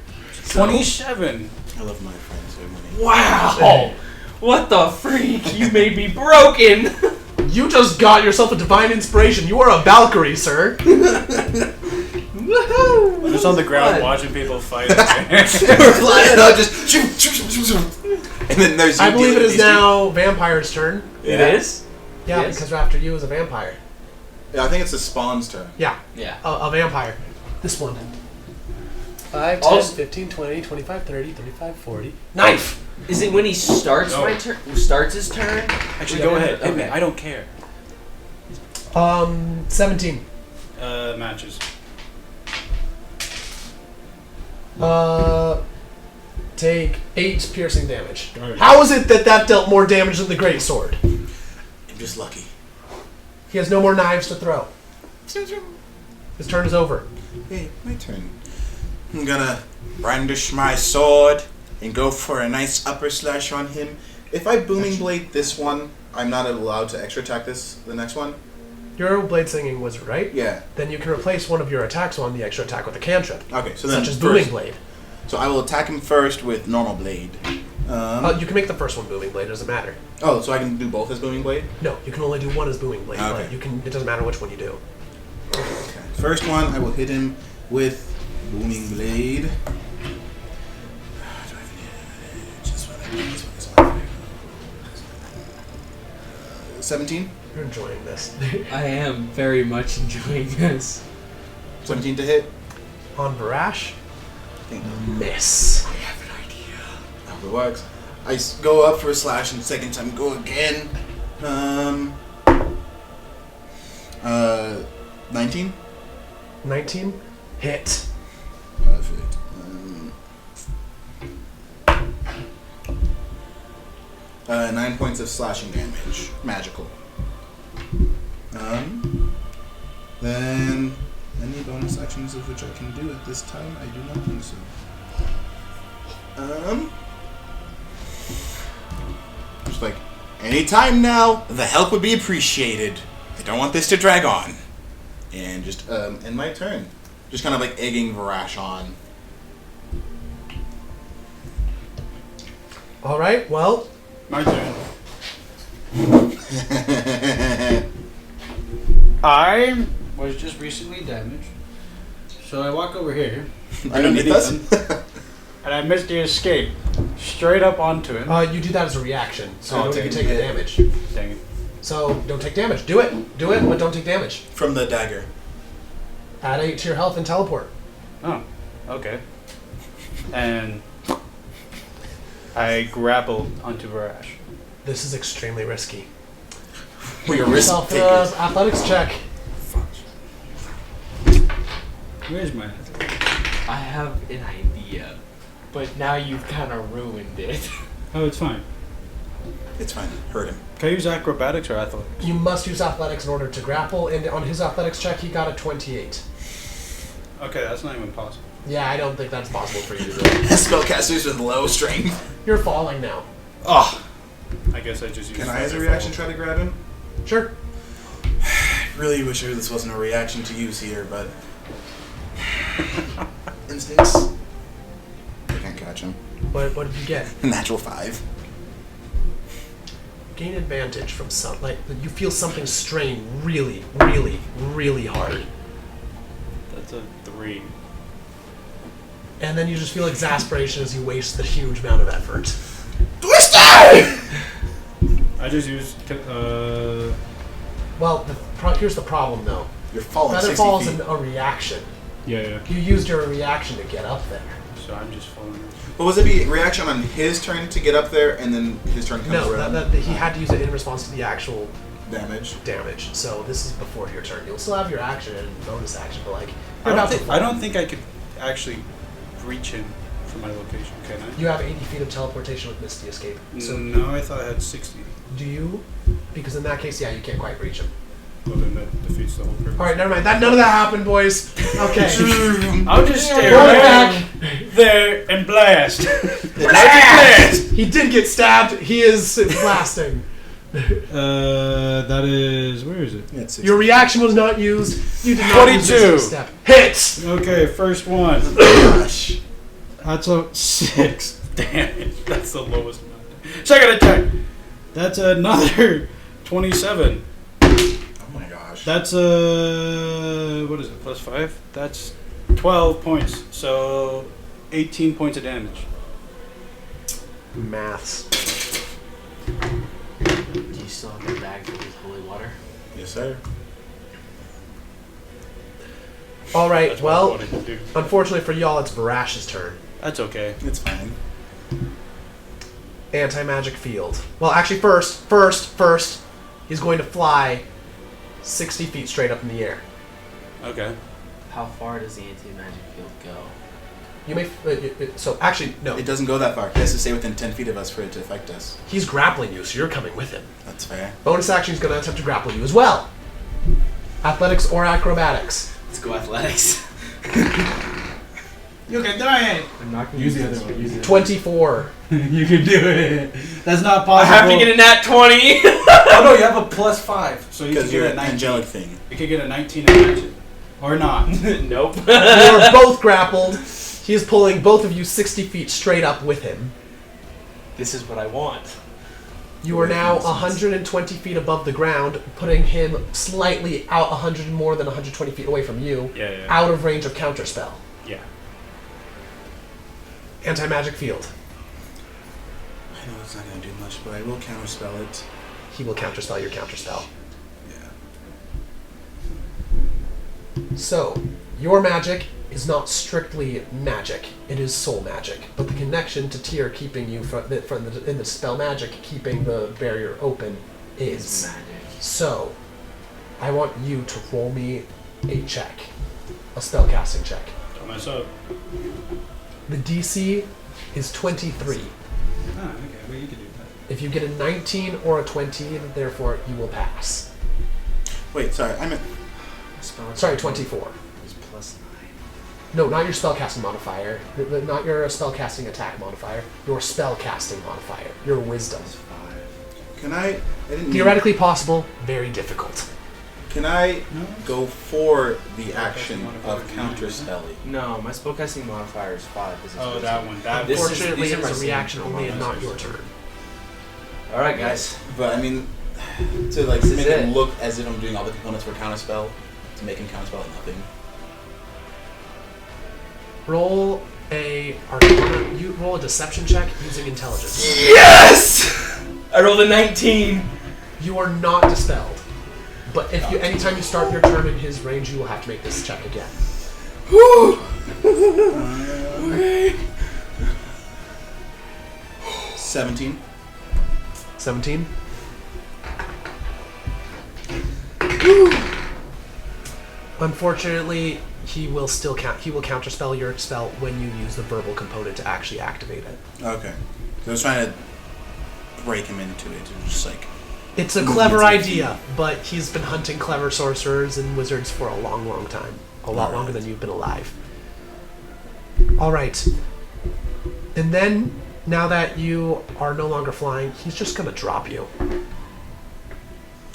[SPEAKER 2] 27.
[SPEAKER 1] I love my friends. Everybody.
[SPEAKER 4] Wow! What the freak? You made me broken!
[SPEAKER 3] You just got yourself a divine inspiration. You are a Valkyrie, sir.
[SPEAKER 4] Woohoo!
[SPEAKER 2] Just on the ground
[SPEAKER 4] Fun.
[SPEAKER 2] watching people fight.
[SPEAKER 1] We're flying out, just shoot, shoot, shoot, shoot. And then there's.
[SPEAKER 3] I
[SPEAKER 1] you
[SPEAKER 3] believe it
[SPEAKER 1] dealing
[SPEAKER 3] is
[SPEAKER 1] with these
[SPEAKER 3] now Vampire's turn.
[SPEAKER 4] It is?
[SPEAKER 3] Yeah,
[SPEAKER 4] Yes.
[SPEAKER 3] because after you is a vampire.
[SPEAKER 1] two. Yeah, I think it's the spawn's turn.
[SPEAKER 3] Yeah,
[SPEAKER 4] Yeah.
[SPEAKER 3] a vampire. This one. 5, 10,
[SPEAKER 4] Also-
[SPEAKER 3] 15, 20, 25, 30, 35, 40. Knife!
[SPEAKER 4] Is it when he starts
[SPEAKER 2] No.
[SPEAKER 4] my turn? Starts his turn?
[SPEAKER 2] Actually,
[SPEAKER 4] Yeah.
[SPEAKER 2] go ahead. Hit me.
[SPEAKER 4] Okay.
[SPEAKER 2] I don't care.
[SPEAKER 3] 17.
[SPEAKER 2] Matches.
[SPEAKER 3] Take 8 piercing damage. How is it that dealt more damage than the greatsword?
[SPEAKER 1] I'm just lucky.
[SPEAKER 3] He has no more knives to throw. His turn is over.
[SPEAKER 1] Hey, my turn. I'm gonna brandish my sword and go for a nice upper slash on him. If I booming blade this one, I'm not allowed to extra attack the next one.
[SPEAKER 3] You're a blade singing wizard, right?
[SPEAKER 1] Yeah.
[SPEAKER 3] Then you can replace one of your attacks on the extra attack with a cantrip,
[SPEAKER 1] Okay, so then
[SPEAKER 3] such as booming
[SPEAKER 1] first,
[SPEAKER 3] blade.
[SPEAKER 1] so I will attack him first with normal blade.
[SPEAKER 3] You can make the first one booming blade. It doesn't matter.
[SPEAKER 1] Oh, so I can do both as booming blade.
[SPEAKER 3] No, you can only do one as booming blade.
[SPEAKER 1] Okay.
[SPEAKER 3] But you can. It doesn't matter which one you do.
[SPEAKER 1] Okay. First one, I will hit him with booming blade. Do I have any- just what I need, this one is on fire. 17?
[SPEAKER 3] You're enjoying this.
[SPEAKER 4] I am very much enjoying this.
[SPEAKER 1] 17 to hit.
[SPEAKER 3] On Varash,
[SPEAKER 1] I think
[SPEAKER 3] miss.
[SPEAKER 1] I have an idea. I hope it works. I go up for a slash and second time go again. 19?
[SPEAKER 3] 19, hit.
[SPEAKER 1] Perfect. 9 points of slashing damage. Magical. Then any bonus actions of which I can do at this time, I do not think so. Just like, any time now, the help would be appreciated. I don't want this to drag on. And just, end my turn. Just kind of like egging Varash on.
[SPEAKER 3] Alright, well.
[SPEAKER 2] My turn. I was just recently damaged. So I walk over here.
[SPEAKER 1] Underneath us?
[SPEAKER 2] And I missed the escape. Straight up onto him.
[SPEAKER 3] You do that as a reaction, so you don't even take the damage.
[SPEAKER 2] Dang it.
[SPEAKER 3] So don't take damage. Do it, but don't take damage.
[SPEAKER 1] From the dagger.
[SPEAKER 3] Add 8 to your health and teleport.
[SPEAKER 2] Oh, okay. And I grapple onto Varash.
[SPEAKER 3] This is extremely risky.
[SPEAKER 1] We are risk
[SPEAKER 3] Yourself
[SPEAKER 1] takers.
[SPEAKER 3] athletics check.
[SPEAKER 2] Where's my athletics?
[SPEAKER 4] I have an idea, but now you've kind of ruined it.
[SPEAKER 2] Oh, it's fine.
[SPEAKER 1] It's fine. Hurt him.
[SPEAKER 2] Can I use acrobatics or athletics?
[SPEAKER 3] You must use athletics in order to grapple, and on his athletics check, he got a 28.
[SPEAKER 2] Okay, that's not even possible.
[SPEAKER 3] Yeah, I don't think that's possible for you to do.
[SPEAKER 1] Spellcasters with low strength.
[SPEAKER 3] You're falling now.
[SPEAKER 1] Oh.
[SPEAKER 2] I guess I just use.
[SPEAKER 1] Can I, as a reaction, try to grab him?
[SPEAKER 3] Sure.
[SPEAKER 1] I really wish this wasn't a reaction to use here, but instincts. I can't catch him.
[SPEAKER 3] What did you get?
[SPEAKER 1] Natural 5.
[SPEAKER 3] Gain advantage from some, like, you feel something strain really, really, really hard.
[SPEAKER 2] That's a 3.
[SPEAKER 3] And then you just feel exasperation as you waste the huge amount of effort.
[SPEAKER 1] Twister!
[SPEAKER 2] I just used.
[SPEAKER 3] Well, here's the problem, though.
[SPEAKER 1] You're falling
[SPEAKER 3] Feather
[SPEAKER 1] 60
[SPEAKER 3] fall is
[SPEAKER 1] feet.
[SPEAKER 3] a reaction.
[SPEAKER 2] Yeah.
[SPEAKER 3] You used your reaction to get up there.
[SPEAKER 2] So I'm just falling.
[SPEAKER 1] But was it be reaction on his turn to get up there, and then his turn comes
[SPEAKER 3] No,
[SPEAKER 1] around?
[SPEAKER 3] he had to use it in response to the actual
[SPEAKER 1] Damage.
[SPEAKER 3] So this is before your turn. You'll still have your action and bonus action, but like
[SPEAKER 2] I don't think I could actually reach him from my location. Can I?
[SPEAKER 3] you have 80 feet of teleportation with Misty Escape. So
[SPEAKER 2] No, I thought I had 60.
[SPEAKER 3] do you? Because in that case, yeah, you can't quite reach him.
[SPEAKER 2] Well, then that defeats the whole purpose.
[SPEAKER 3] All right, never mind. None of that happened, boys. Okay.
[SPEAKER 2] I'll just stay
[SPEAKER 3] Roll
[SPEAKER 2] right
[SPEAKER 3] back.
[SPEAKER 2] there and blast.
[SPEAKER 3] He did get stabbed. He is blasting.
[SPEAKER 2] That is. Where is it?
[SPEAKER 1] Yeah, it's 60.
[SPEAKER 3] Your reaction was not used. You did not use
[SPEAKER 2] 22.
[SPEAKER 3] this step. Hits.
[SPEAKER 2] Okay, first one.
[SPEAKER 1] Gosh.
[SPEAKER 2] That's a 6. Damn it. That's the lowest amount. Second attack. That's another 27.
[SPEAKER 1] Oh my gosh.
[SPEAKER 2] That's what is it? Plus 5. That's 12 points. So 18 points of damage.
[SPEAKER 3] Maths.
[SPEAKER 4] Do you still have the bag filled with holy water?
[SPEAKER 1] Yes, sir.
[SPEAKER 3] All right.
[SPEAKER 2] That's what I
[SPEAKER 3] Well,
[SPEAKER 2] wanted to do.
[SPEAKER 3] unfortunately for y'all, it's Barash's turn.
[SPEAKER 2] That's okay.
[SPEAKER 1] It's fine.
[SPEAKER 3] Anti-magic field. Well, actually, first, he's going to fly 60 feet straight up in the air.
[SPEAKER 2] Okay.
[SPEAKER 4] How far does the anti-magic field go?
[SPEAKER 3] You may. So actually, no.
[SPEAKER 1] It doesn't go that far. He has to stay within 10 feet of us for it to affect us.
[SPEAKER 3] He's grappling you, so you're coming with him.
[SPEAKER 1] That's fair.
[SPEAKER 3] Bonus action, he's going to attempt to grapple you as well. Athletics or acrobatics.
[SPEAKER 4] Let's go athletics.
[SPEAKER 2] You can do it.
[SPEAKER 4] I'm not going to
[SPEAKER 2] Use the other one. Use the other
[SPEAKER 3] 24.
[SPEAKER 2] You can do it. That's not
[SPEAKER 4] I
[SPEAKER 2] possible.
[SPEAKER 4] have to get a nat 20.
[SPEAKER 2] Oh no, you have a plus 5, so you can
[SPEAKER 1] Because you're
[SPEAKER 2] get a
[SPEAKER 1] an
[SPEAKER 2] 19.
[SPEAKER 1] angelic thing.
[SPEAKER 2] You can get a 19 and match it, or not.
[SPEAKER 4] Nope.
[SPEAKER 3] You are both grappled. He is pulling both of you 60 feet straight up with him.
[SPEAKER 4] This is what I want.
[SPEAKER 3] You are now 120 feet above the ground, putting him slightly out 100 more than 120 feet away from you,
[SPEAKER 2] Yeah.
[SPEAKER 3] out of range of counterspell.
[SPEAKER 2] Yeah.
[SPEAKER 3] Anti-magic field.
[SPEAKER 1] I know it's not going to do much, but I will counterspell it.
[SPEAKER 3] He will counterspell your counterspell.
[SPEAKER 1] Yeah.
[SPEAKER 3] So, your magic is not strictly magic. It is soul magic. But the connection to Tyr keeping you in the spell magic, keeping the barrier open, is.
[SPEAKER 4] Magic.
[SPEAKER 3] So, I want you to roll me a check. A spellcasting check.
[SPEAKER 2] Don't mess up.
[SPEAKER 3] The DC is 23.
[SPEAKER 2] Ah, okay. Well, you can do that.
[SPEAKER 3] If you get a 19 or a 20, therefore you will pass.
[SPEAKER 1] Wait, sorry. I meant.
[SPEAKER 3] Sorry, 24.
[SPEAKER 4] Is +9.
[SPEAKER 3] No, not your spellcasting modifier. Not your spellcasting attack modifier. Your spellcasting modifier. Your wisdom.
[SPEAKER 1] Can I didn't
[SPEAKER 3] Theoretically possible, very difficult.
[SPEAKER 1] Can I go for the action of counterspelling?
[SPEAKER 4] No, my spellcasting modifier is 5. This is
[SPEAKER 2] Oh,
[SPEAKER 4] wisdom.
[SPEAKER 2] that one. That
[SPEAKER 4] This is-
[SPEAKER 3] Unfortunately,
[SPEAKER 4] these are
[SPEAKER 3] it
[SPEAKER 4] my
[SPEAKER 3] is a reaction
[SPEAKER 4] same
[SPEAKER 3] only and not
[SPEAKER 4] modifiers.
[SPEAKER 3] your turn.
[SPEAKER 4] All right, guys.
[SPEAKER 1] But I mean, to like
[SPEAKER 4] This is
[SPEAKER 1] make it
[SPEAKER 4] it.
[SPEAKER 1] look as if I'm doing all the components for counterspell, to make him counterspell at nothing.
[SPEAKER 3] Roll a Arcana. You roll a deception check using intelligence.
[SPEAKER 4] Yes! I rolled a 19.
[SPEAKER 3] You are not dispelled, but if you anytime you start your turn in his range, you will have to make this check again.
[SPEAKER 4] Okay.
[SPEAKER 1] 17.
[SPEAKER 3] 17. Unfortunately, he will still he will counterspell your spell when you use the verbal component to actually activate it.
[SPEAKER 1] Okay. So I was trying to break him into it. It was just like.
[SPEAKER 3] It's a clever idea, but he's been hunting clever sorcerers and wizards for a long, long time. A lot longer than you've been alive. Alright. And then, now that you are no longer flying, he's just going to drop you.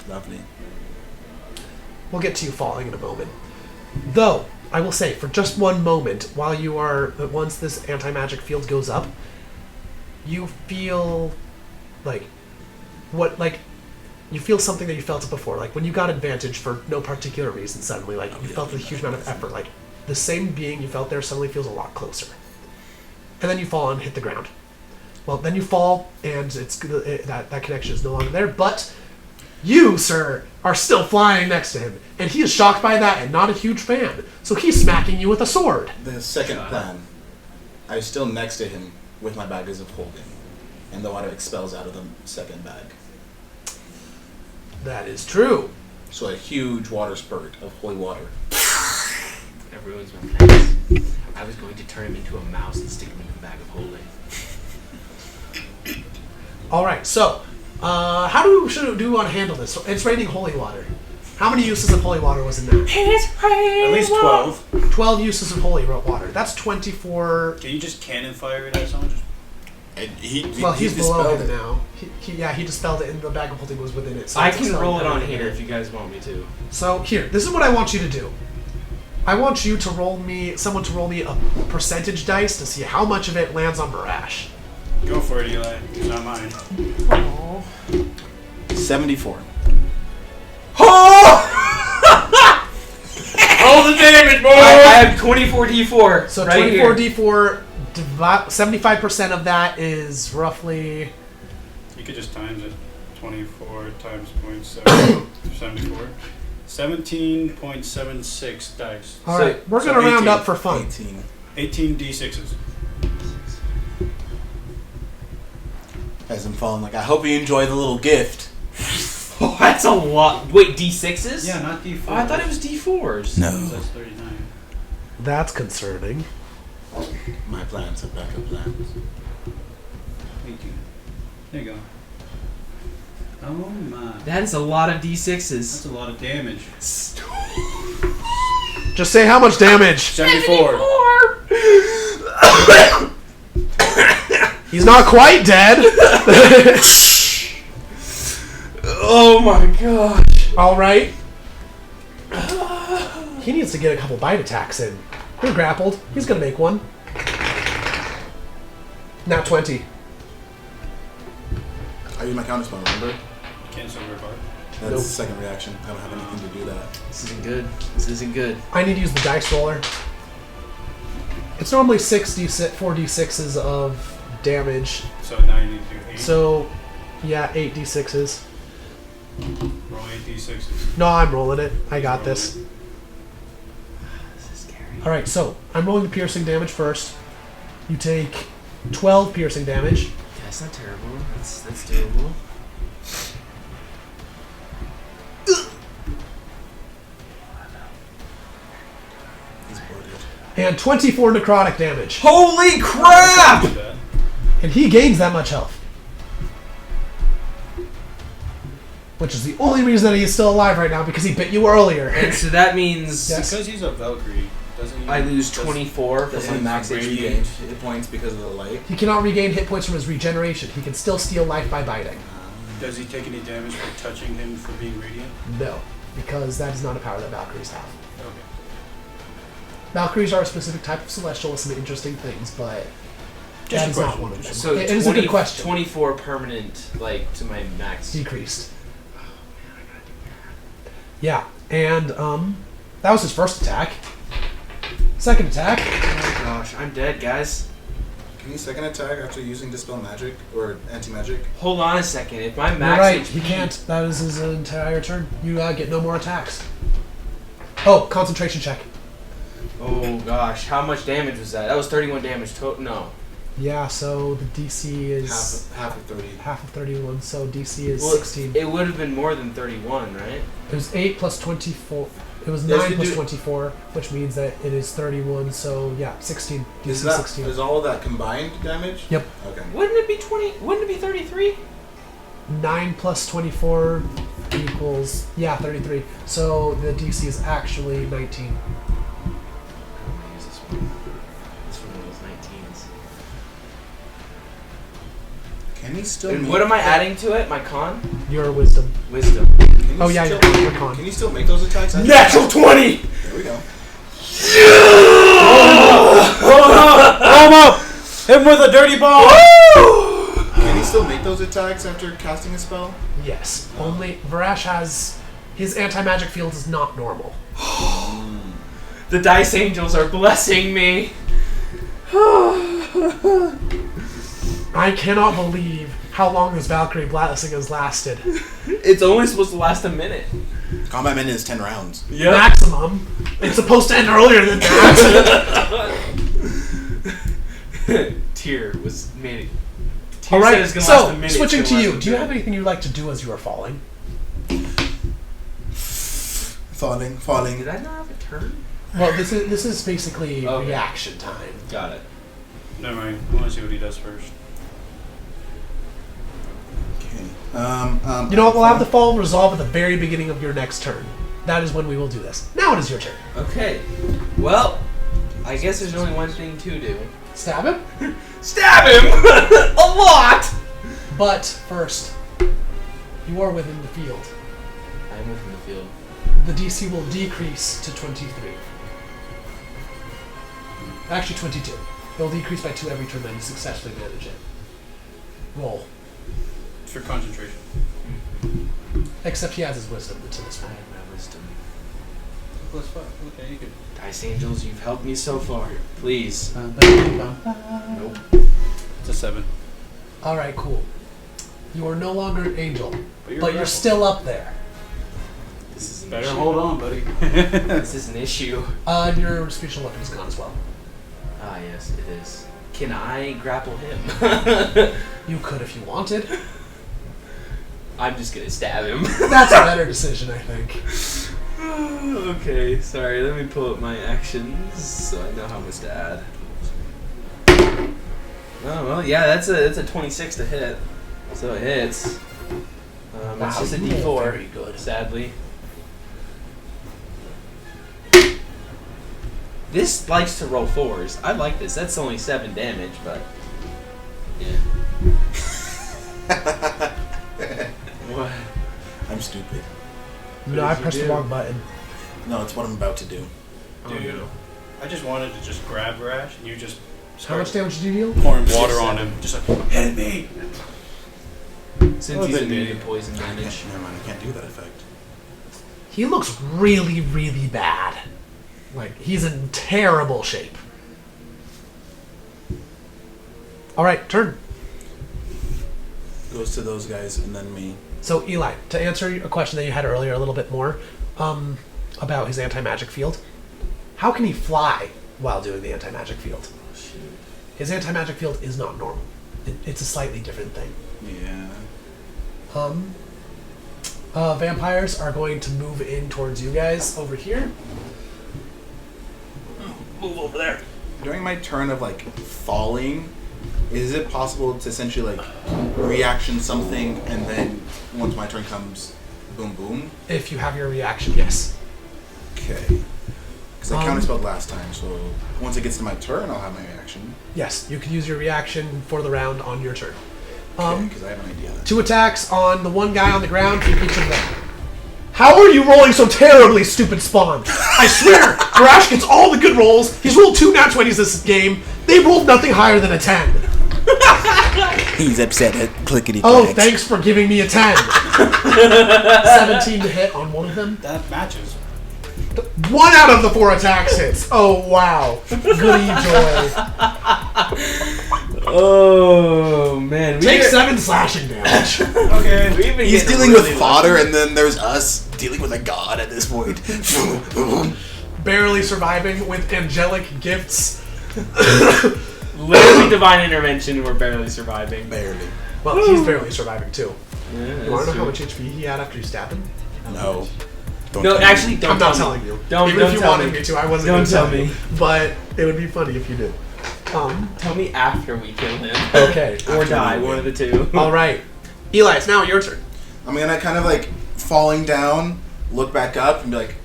[SPEAKER 1] Lovely.
[SPEAKER 3] We'll get to you falling in a moment. Though, I will say, for just one moment, while you are, once this anti-magic field goes up, you feel you feel something that you felt before, like when you got advantage for no particular reason suddenly, like you felt a huge amount of effort, like the same being you felt there suddenly feels a lot closer. And then you fall and hit the ground. Well, then you fall, and that connection is no longer there, but you, sir, are still flying next to him, and he is shocked by that and not a huge fan, so he's smacking you with a sword.
[SPEAKER 1] The second plan. I was still next to him with my baggage of holding, and the water expels out of the second bag.
[SPEAKER 3] That is true.
[SPEAKER 1] So a huge water spurt of holy water.
[SPEAKER 4] Everyone's my plans. I was going to turn him into a mouse and stick him in the bag of holding.
[SPEAKER 3] Alright, so, how should we want to handle this? So it's raining holy water. How many uses of holy water was in there?
[SPEAKER 2] At least 12.
[SPEAKER 3] 12 uses of holy water. That's 24...
[SPEAKER 2] Can you just cannon fire it at someone?
[SPEAKER 3] Well, he's below
[SPEAKER 1] dispelled
[SPEAKER 3] him
[SPEAKER 1] it.
[SPEAKER 3] now. He dispelled it and the bag of holding was within it. So
[SPEAKER 4] I
[SPEAKER 3] it's
[SPEAKER 4] can
[SPEAKER 3] still
[SPEAKER 4] roll it on
[SPEAKER 3] everything
[SPEAKER 4] here
[SPEAKER 3] there.
[SPEAKER 4] if you guys want me to.
[SPEAKER 3] So here, this is what I want you to do. I want you to someone to roll me a percentage dice to see how much of it lands on Marash.
[SPEAKER 2] Go for it, Eli. It's not mine.
[SPEAKER 3] Oh.
[SPEAKER 1] 74.
[SPEAKER 4] Roll the damage, boy! I have 24 d4.
[SPEAKER 3] So
[SPEAKER 4] right
[SPEAKER 3] 24
[SPEAKER 4] here.
[SPEAKER 3] d4, 75% of that is roughly...
[SPEAKER 2] You could just times it. 24 times 0.7. 74. 17.76 dice.
[SPEAKER 3] Alright, we're going to round up for fun.
[SPEAKER 1] 18.
[SPEAKER 2] 18 d6s.
[SPEAKER 1] As I'm falling, like, I hope you enjoy the little gift.
[SPEAKER 4] Oh, that's a lot. Wait, d6s?
[SPEAKER 2] Yeah, not d4.
[SPEAKER 4] Oh, I thought it was d4s.
[SPEAKER 1] No.
[SPEAKER 2] That's 39.
[SPEAKER 3] That's concerning.
[SPEAKER 1] My plans are backup plans.
[SPEAKER 2] 18. There you go. Oh my.
[SPEAKER 4] That is a lot of
[SPEAKER 2] That's
[SPEAKER 4] d6s.
[SPEAKER 2] a lot of damage.
[SPEAKER 3] Just say how much damage.
[SPEAKER 2] 74.
[SPEAKER 3] He's not quite dead.
[SPEAKER 4] Oh my gosh.
[SPEAKER 3] Alright. He needs to get a couple bite attacks in. You're grappled. He's going to make one. Nat 20.
[SPEAKER 1] I use my counterspell, remember?
[SPEAKER 2] Cancel your part.
[SPEAKER 1] That's
[SPEAKER 3] Nope.
[SPEAKER 1] the second reaction. I don't have anything to do that.
[SPEAKER 4] This isn't good. This isn't good.
[SPEAKER 3] I need to use the dice roller. It's normally 4d6s of damage.
[SPEAKER 2] So now you need to do 8.
[SPEAKER 3] So, yeah, 8d6s.
[SPEAKER 2] Roll 8 d6s.
[SPEAKER 3] No, I'm rolling it. I got this.
[SPEAKER 4] This is scary.
[SPEAKER 3] Alright, so I'm rolling the piercing damage first. You take 12 piercing damage.
[SPEAKER 4] Yeah, that's not terrible. That's doable.
[SPEAKER 1] He's bloated.
[SPEAKER 3] And 24 necrotic damage.
[SPEAKER 4] Holy crap!
[SPEAKER 2] Do that.
[SPEAKER 3] And he gains that much health. which is the only reason that he is still alive right now because he bit you earlier.
[SPEAKER 4] And so that means
[SPEAKER 3] Yes.
[SPEAKER 2] Because he's a Valkyrie, doesn't he?
[SPEAKER 4] I lose 24
[SPEAKER 1] Does
[SPEAKER 4] from
[SPEAKER 1] he
[SPEAKER 4] my max
[SPEAKER 1] regain
[SPEAKER 4] HP.
[SPEAKER 1] hit points because of the light?
[SPEAKER 3] He cannot regain hit points from his regeneration. He can still steal life by biting.
[SPEAKER 2] Does he take any damage for touching him for being radiant?
[SPEAKER 3] No, because that is not a power that Valkyries have.
[SPEAKER 2] Okay.
[SPEAKER 3] Valkyries are a specific type of celestial with some interesting things, but
[SPEAKER 2] Just
[SPEAKER 3] that
[SPEAKER 2] a
[SPEAKER 3] is not
[SPEAKER 2] question,
[SPEAKER 3] one of them.
[SPEAKER 4] So
[SPEAKER 3] It is a good question.
[SPEAKER 4] 24 permanent, like, to my max.
[SPEAKER 3] Decreased. Yeah, and that was his first attack. Second attack.
[SPEAKER 4] Oh gosh, I'm dead, guys.
[SPEAKER 1] Can you second attack after using Dispel Magic or Anti-Magic?
[SPEAKER 4] Hold on a second. If my
[SPEAKER 3] You're
[SPEAKER 4] max
[SPEAKER 3] right,
[SPEAKER 4] HP...
[SPEAKER 3] he can't. That is his entire turn. You get no more attacks. Oh, concentration check.
[SPEAKER 4] Oh gosh, how much damage was that? That was 31 damage total. No.
[SPEAKER 3] Yeah, so the DC is
[SPEAKER 1] Half of 30.
[SPEAKER 3] half of 31, so DC is
[SPEAKER 4] Well,
[SPEAKER 3] 16.
[SPEAKER 4] It would have been more than 31, right?
[SPEAKER 3] It was 8 plus 24. It was
[SPEAKER 1] Yes,
[SPEAKER 3] 9
[SPEAKER 1] you
[SPEAKER 3] plus
[SPEAKER 1] do.
[SPEAKER 3] 24, which means that it is 31, so yeah, 16. DC
[SPEAKER 1] Is that
[SPEAKER 3] 16.
[SPEAKER 1] is all of that combined damage?
[SPEAKER 3] Yep.
[SPEAKER 1] Okay.
[SPEAKER 4] Wouldn't it be 20? Wouldn't it be 33?
[SPEAKER 3] 9 plus 24 equals, yeah, 33. So the DC is actually 19.
[SPEAKER 4] Use this one. This one was 19s.
[SPEAKER 1] Can he still?
[SPEAKER 4] And
[SPEAKER 1] make
[SPEAKER 4] what am I
[SPEAKER 1] that-
[SPEAKER 4] adding to it? My con?
[SPEAKER 3] Your wisdom.
[SPEAKER 4] Wisdom.
[SPEAKER 1] Can you
[SPEAKER 3] Oh, yeah,
[SPEAKER 1] still,
[SPEAKER 3] your con.
[SPEAKER 1] Can you still make those attacks?
[SPEAKER 4] Natural 20!
[SPEAKER 1] There we go.
[SPEAKER 2] Hit him with a dirty ball!
[SPEAKER 1] Can he still make those attacks after casting a spell?
[SPEAKER 3] Yes. Only Varash has. His anti magic field is not normal.
[SPEAKER 4] The dice angels are blessing me.
[SPEAKER 3] I cannot believe how long this Valkyrie blessing has lasted.
[SPEAKER 4] It's only supposed to last a minute.
[SPEAKER 1] Combat minute is 10 rounds.
[SPEAKER 4] Yep.
[SPEAKER 3] Maximum. It's supposed to end earlier than that.
[SPEAKER 4] Tier was made. Tier
[SPEAKER 3] All
[SPEAKER 4] said
[SPEAKER 3] right.
[SPEAKER 4] it's gonna last a
[SPEAKER 3] So
[SPEAKER 4] minute.
[SPEAKER 3] switching
[SPEAKER 4] it's
[SPEAKER 3] to
[SPEAKER 4] gonna
[SPEAKER 3] you,
[SPEAKER 4] last a
[SPEAKER 3] do you have
[SPEAKER 4] minute.
[SPEAKER 3] anything you'd like to do as you are falling?
[SPEAKER 1] Falling.
[SPEAKER 4] Did I not have a turn?
[SPEAKER 3] Well, this is basically
[SPEAKER 4] Okay.
[SPEAKER 3] reaction time.
[SPEAKER 4] Got it.
[SPEAKER 2] Never mind. I want to see what he does first.
[SPEAKER 1] Okay.
[SPEAKER 3] You know what? We'll have the fall resolve at the very beginning of your next turn. That is when we will do this. Now it is your turn.
[SPEAKER 4] Okay. Well, I guess there's only one thing to do.
[SPEAKER 3] Stab him.
[SPEAKER 4] Stab him a lot.
[SPEAKER 3] But first, you are within the field.
[SPEAKER 4] I'm within the field.
[SPEAKER 3] The DC will decrease to 23. Actually, 22. It will decrease by 2 every turn that you successfully manage it. Roll.
[SPEAKER 2] It's for concentration.
[SPEAKER 3] Except he has his wisdom to this
[SPEAKER 4] I
[SPEAKER 3] one.
[SPEAKER 4] have my wisdom.
[SPEAKER 2] Plus 5. Okay, you could.
[SPEAKER 4] Dice angels, you've helped me so far. Please. Nope.
[SPEAKER 2] It's a 7.
[SPEAKER 3] Alright, cool. You are no longer an angel, but you're
[SPEAKER 2] grappled.
[SPEAKER 3] still up there.
[SPEAKER 4] This is an
[SPEAKER 2] Better
[SPEAKER 4] issue.
[SPEAKER 2] hold on, buddy.
[SPEAKER 4] This is an issue.
[SPEAKER 3] And your spiritual weapon is gone as well.
[SPEAKER 4] Ah, yes, it is. Can I grapple him?
[SPEAKER 3] You could if you wanted.
[SPEAKER 4] I'm just gonna stab him.
[SPEAKER 3] That's a better decision, I think.
[SPEAKER 4] Okay, sorry. Let me pull up my actions so I know how much to add. Oh well, yeah, that's a 26 to hit, so it hits. It's
[SPEAKER 3] Wow,
[SPEAKER 4] just a
[SPEAKER 3] you roll
[SPEAKER 4] D4.
[SPEAKER 3] very good.
[SPEAKER 4] Sadly. This likes to roll 4s. I like this. That's only 7 damage, but yeah. What?
[SPEAKER 1] I'm stupid.
[SPEAKER 3] No, I
[SPEAKER 4] did you
[SPEAKER 3] pressed the
[SPEAKER 4] do?
[SPEAKER 3] wrong button.
[SPEAKER 1] No, it's what I'm about to do.
[SPEAKER 2] Dude,
[SPEAKER 4] no.
[SPEAKER 2] I just wanted to just grab Rash and you just
[SPEAKER 3] How much damage did you deal?
[SPEAKER 2] pouring water on him. Just like, hit me!
[SPEAKER 4] Since
[SPEAKER 2] Oh,
[SPEAKER 4] he's
[SPEAKER 2] but
[SPEAKER 4] immune to
[SPEAKER 2] dude.
[SPEAKER 4] poison
[SPEAKER 1] I can't,
[SPEAKER 4] damage.
[SPEAKER 1] never mind, I can't do that effect.
[SPEAKER 3] He looks really, really bad. Like, he's in terrible shape. Alright, turn.
[SPEAKER 1] Goes to those guys and then me.
[SPEAKER 3] So, Eli, to answer a question that you had earlier a little bit more about his anti-magic field, how can he fly while doing the anti-magic field?
[SPEAKER 4] Oh, shoot.
[SPEAKER 3] His anti-magic field is not normal. It's a slightly different thing.
[SPEAKER 1] Yeah.
[SPEAKER 3] Vampires are going to move in towards you guys over here.
[SPEAKER 4] Move over there.
[SPEAKER 1] During my turn of like falling, is it possible to essentially like reaction something and then once my turn comes boom boom?
[SPEAKER 3] If you have your reaction, yes.
[SPEAKER 1] Okay. Because I counterspelled last time, so once it gets to my turn, I'll have my reaction.
[SPEAKER 3] Yes, you can use your reaction for the round on your turn.
[SPEAKER 1] Okay, because I have an idea.
[SPEAKER 3] 2 attacks on the one guy on the ground for each of them. How are you rolling so terribly, stupid spawn? I swear, Brash gets all the good rolls. He's rolled 2 nat 20s this game. They've rolled nothing higher than a 10.
[SPEAKER 1] He's upset at clickety.
[SPEAKER 3] Oh, thanks for giving me a 10. 17 to hit on one of them.
[SPEAKER 2] That matches.
[SPEAKER 3] 1 out of the 4 attacks hits. Oh, wow. Goody joy.
[SPEAKER 4] Oh man,
[SPEAKER 3] Take 7 slashing damage.
[SPEAKER 2] Okay.
[SPEAKER 1] He's dealing with fodder, and then there's us dealing with a god at this point.
[SPEAKER 3] Barely surviving with angelic gifts.
[SPEAKER 4] Literally divine intervention, and we're barely surviving.
[SPEAKER 1] Barely.
[SPEAKER 3] Well, he's barely surviving too.
[SPEAKER 4] Yeah,
[SPEAKER 3] You want to know how much HP he had after you stabbed him?
[SPEAKER 1] No. Don't
[SPEAKER 4] No,
[SPEAKER 1] tell me.
[SPEAKER 4] actually, don't.
[SPEAKER 3] I'm not
[SPEAKER 4] tell
[SPEAKER 3] telling
[SPEAKER 4] me.
[SPEAKER 3] you.
[SPEAKER 4] Don't.
[SPEAKER 3] Even
[SPEAKER 4] Don't
[SPEAKER 3] if you
[SPEAKER 4] tell
[SPEAKER 3] wanted
[SPEAKER 4] me.
[SPEAKER 3] me to, I wasn't
[SPEAKER 4] Don't
[SPEAKER 3] going to
[SPEAKER 4] tell me.
[SPEAKER 3] But it would be funny if you did.
[SPEAKER 4] Tell me after we kill him.
[SPEAKER 3] Okay.
[SPEAKER 4] Or
[SPEAKER 1] After
[SPEAKER 4] die.
[SPEAKER 1] we
[SPEAKER 4] One of the two.
[SPEAKER 3] All right. Eli, it's now your turn.
[SPEAKER 1] I'm gonna kind of like falling down, look back up, and be like,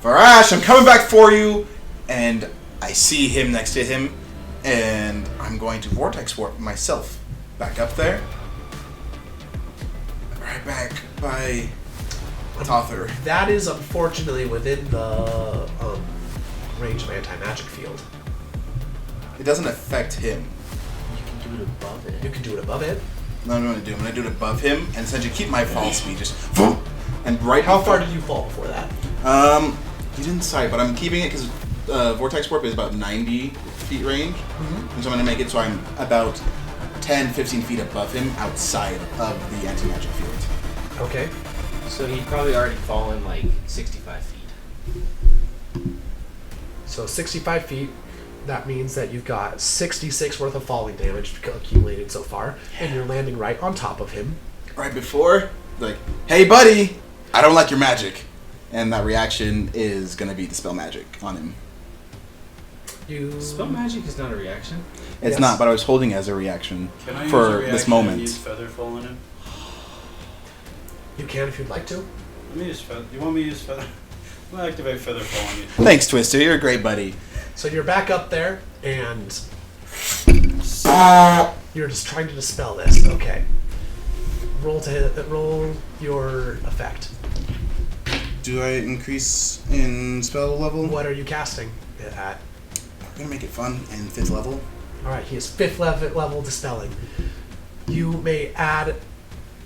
[SPEAKER 1] Varash, I'm coming back for you. And I see him next to him, and I'm going to vortex warp myself back up there. Right back by Tother.
[SPEAKER 3] That is unfortunately within the range of anti-magic field.
[SPEAKER 1] It doesn't affect him.
[SPEAKER 4] You can do it above it.
[SPEAKER 3] You can do it above it.
[SPEAKER 1] No, I'm gonna do it above him, and essentially keep my fall speed just. Boom, and right.
[SPEAKER 3] How
[SPEAKER 1] before-
[SPEAKER 3] far did you fall before that?
[SPEAKER 1] You didn't decide, but I'm keeping it because vortex warp is about 90 feet range, and so I'm gonna make it so I'm about 10, 15 feet above him, outside of the anti-magic field.
[SPEAKER 3] Okay.
[SPEAKER 4] So he'd probably already fallen like 65 feet.
[SPEAKER 3] So 65 feet. That means that you've got 66 worth of falling damage accumulated so far, and you're landing right on top of him.
[SPEAKER 1] Right before, like, hey buddy, I don't like your magic, and that reaction is gonna be dispel magic on him.
[SPEAKER 3] You
[SPEAKER 4] Spell magic is not a reaction.
[SPEAKER 1] It's
[SPEAKER 3] Yes.
[SPEAKER 1] not, but I was holding it as a reaction
[SPEAKER 2] Can I use a
[SPEAKER 1] for
[SPEAKER 2] reaction
[SPEAKER 1] this
[SPEAKER 2] and
[SPEAKER 1] moment.
[SPEAKER 2] use feather fall on him?
[SPEAKER 3] You can if you'd like to.
[SPEAKER 2] Let me use feather. You want me to use feather? I'm gonna activate feather fall on you.
[SPEAKER 1] Thanks, Twister. You're a great buddy.
[SPEAKER 3] So you're back up there, and you're just trying to dispel this. Okay. Roll your effect.
[SPEAKER 1] Do I increase in spell level?
[SPEAKER 3] What are you casting it at?
[SPEAKER 1] I'm gonna make it fun and 5th level.
[SPEAKER 3] All right, he is 5th level dispelling. You may add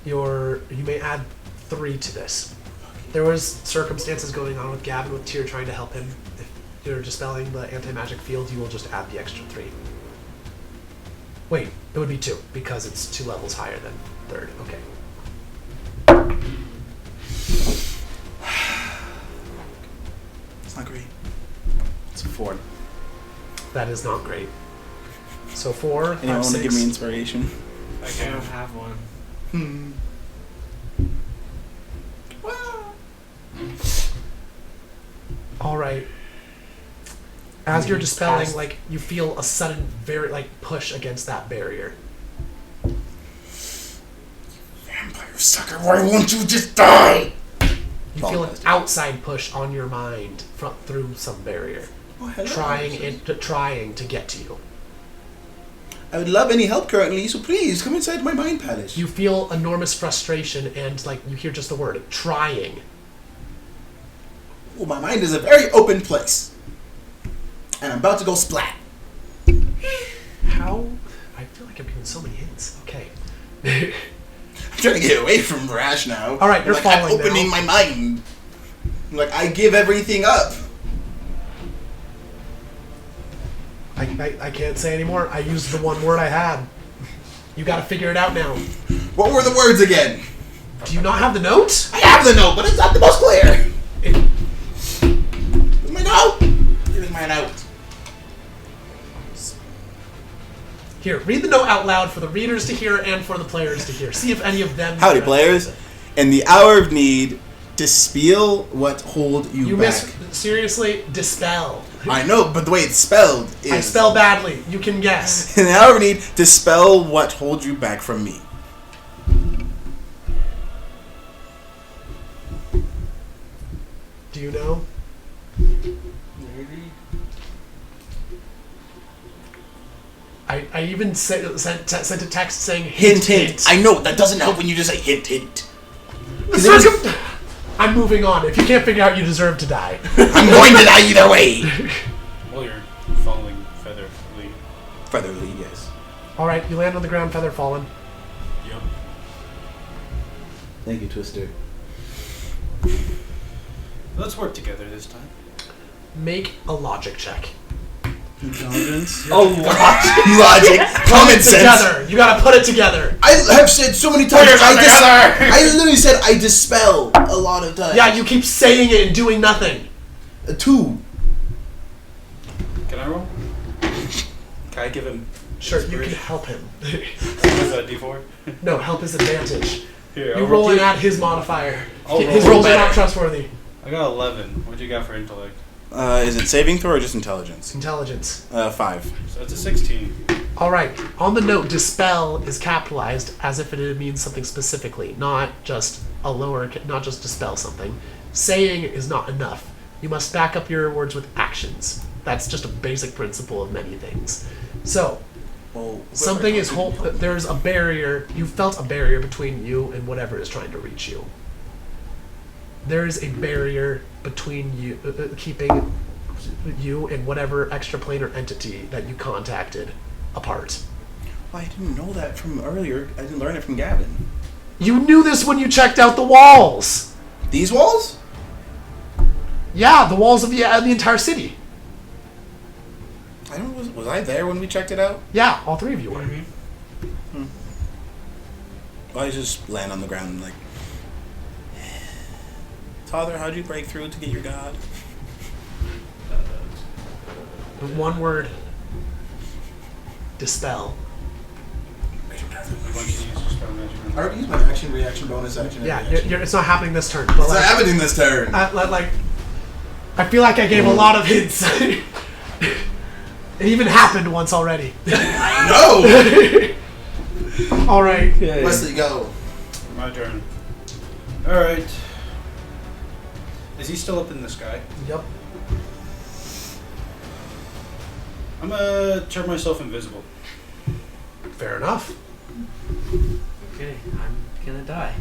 [SPEAKER 3] 3 to this. There was circumstances going on with Gavin with Tyr trying to help him. If you're dispelling the anti-magic field, you will just add the extra 3. Wait, it would be 2 because it's 2 levels higher than 3rd. Okay.
[SPEAKER 1] It's not great. It's a 4.
[SPEAKER 3] That is not great. So 4, 5,
[SPEAKER 1] Anyone want to
[SPEAKER 3] 6.
[SPEAKER 1] give me inspiration?
[SPEAKER 2] I
[SPEAKER 4] I
[SPEAKER 2] can't.
[SPEAKER 4] don't have one.
[SPEAKER 3] All right. As you're dispelling, like you feel a sudden, very push against that barrier.
[SPEAKER 1] Vampire sucker, why won't you just die?
[SPEAKER 3] You feel an outside push on your mind through some barrier, trying to get to you.
[SPEAKER 1] I would love any help currently, so please come inside my mind palace.
[SPEAKER 3] You feel enormous frustration, and you hear just the word "trying."
[SPEAKER 1] Well, my mind is a very open place, and I'm about to go splat.
[SPEAKER 3] How? I feel like I'm giving so many hints. Okay.
[SPEAKER 1] I'm trying to get away from Rash now.
[SPEAKER 3] All right, you're
[SPEAKER 1] I'm
[SPEAKER 3] falling
[SPEAKER 1] opening
[SPEAKER 3] now.
[SPEAKER 1] my mind. I give everything up.
[SPEAKER 3] I can't say anymore. I used the one word I had. You got to figure it out now.
[SPEAKER 1] What were the words again?
[SPEAKER 3] Do you not have the note?
[SPEAKER 1] I have the note, but it's not the most clear. Where's my note? Here's my note.
[SPEAKER 3] Here, read the note out loud for the readers to hear and for the players to hear. See if any of them.
[SPEAKER 1] Howdy, players. In the hour of need, dispel what hold you back.
[SPEAKER 3] Seriously, dispel.
[SPEAKER 1] I know, but the way it's spelled is...
[SPEAKER 3] I spell badly. You can guess.
[SPEAKER 1] In the hour of need, dispel what holds you back from me.
[SPEAKER 3] Do you know?
[SPEAKER 2] Maybe.
[SPEAKER 3] I even sent a text saying
[SPEAKER 1] Hint. I know that doesn't help when you just say hint.
[SPEAKER 3] I'm moving on. If you can't figure out, you deserve to die.
[SPEAKER 1] I'm going to die either way.
[SPEAKER 2] Well, you're following Featherly.
[SPEAKER 1] Featherly, yes.
[SPEAKER 3] All right, you land on the ground, feather fallen.
[SPEAKER 2] Yep.
[SPEAKER 1] Thank you, Twister.
[SPEAKER 2] Let's work together this time.
[SPEAKER 3] Make a logic check.
[SPEAKER 5] Intelligence.
[SPEAKER 1] Logic. Common sense.
[SPEAKER 3] Together. You gotta put it together.
[SPEAKER 5] I have said so many times. I literally said I dispel a lot of times.
[SPEAKER 3] Yeah, you keep saying it and doing nothing.
[SPEAKER 5] A 2.
[SPEAKER 2] Can I roll? Can I give him?
[SPEAKER 3] Sure, you can help him.
[SPEAKER 2] What's that, D4?
[SPEAKER 3] No, help is advantage.
[SPEAKER 2] Here,
[SPEAKER 3] You roll it at his modifier.
[SPEAKER 2] I'll
[SPEAKER 3] His
[SPEAKER 2] roll
[SPEAKER 3] rolls are
[SPEAKER 1] better.
[SPEAKER 3] not trustworthy.
[SPEAKER 2] I got 11. What'd you got for intellect?
[SPEAKER 1] Is it saving throw or just intelligence?
[SPEAKER 3] Intelligence.
[SPEAKER 1] 5.
[SPEAKER 2] So that's a 16.
[SPEAKER 3] Alright, on the note, dispel is capitalized as if it means something specifically, not just not just dispel something. Saying is not enough. You must back up your words with actions. That's just a basic principle of many things. So, something is there's a barrier. You felt a barrier between you and whatever is trying to reach you. There is a barrier between you, keeping you and whatever extraplanar entity that you contacted apart.
[SPEAKER 1] Well, I didn't know that from earlier. I didn't learn it from Gavin.
[SPEAKER 3] You knew this when you checked out the walls.
[SPEAKER 1] These walls?
[SPEAKER 3] Yeah, the walls of the entire city.
[SPEAKER 1] I don't. Was I there when we checked it out?
[SPEAKER 3] Yeah, all three of you were.
[SPEAKER 1] Well, I just land on the ground and like. Tother, how'd you break through to get your god?
[SPEAKER 3] One word. Dispel.
[SPEAKER 5] I already used my action, reaction, bonus action.
[SPEAKER 3] Yeah,
[SPEAKER 5] reaction.
[SPEAKER 3] it's not happening this turn. But
[SPEAKER 5] It's not happening this turn.
[SPEAKER 3] I feel like I gave a lot of hints. It even happened once already.
[SPEAKER 5] No!
[SPEAKER 3] All right.
[SPEAKER 1] Okay.
[SPEAKER 5] Wesley, go.
[SPEAKER 2] My turn. Alright. Is he still up in the sky?
[SPEAKER 3] Yep.
[SPEAKER 2] I'm gonna turn myself invisible.
[SPEAKER 3] Fair enough.
[SPEAKER 4] Okay, I'm gonna die.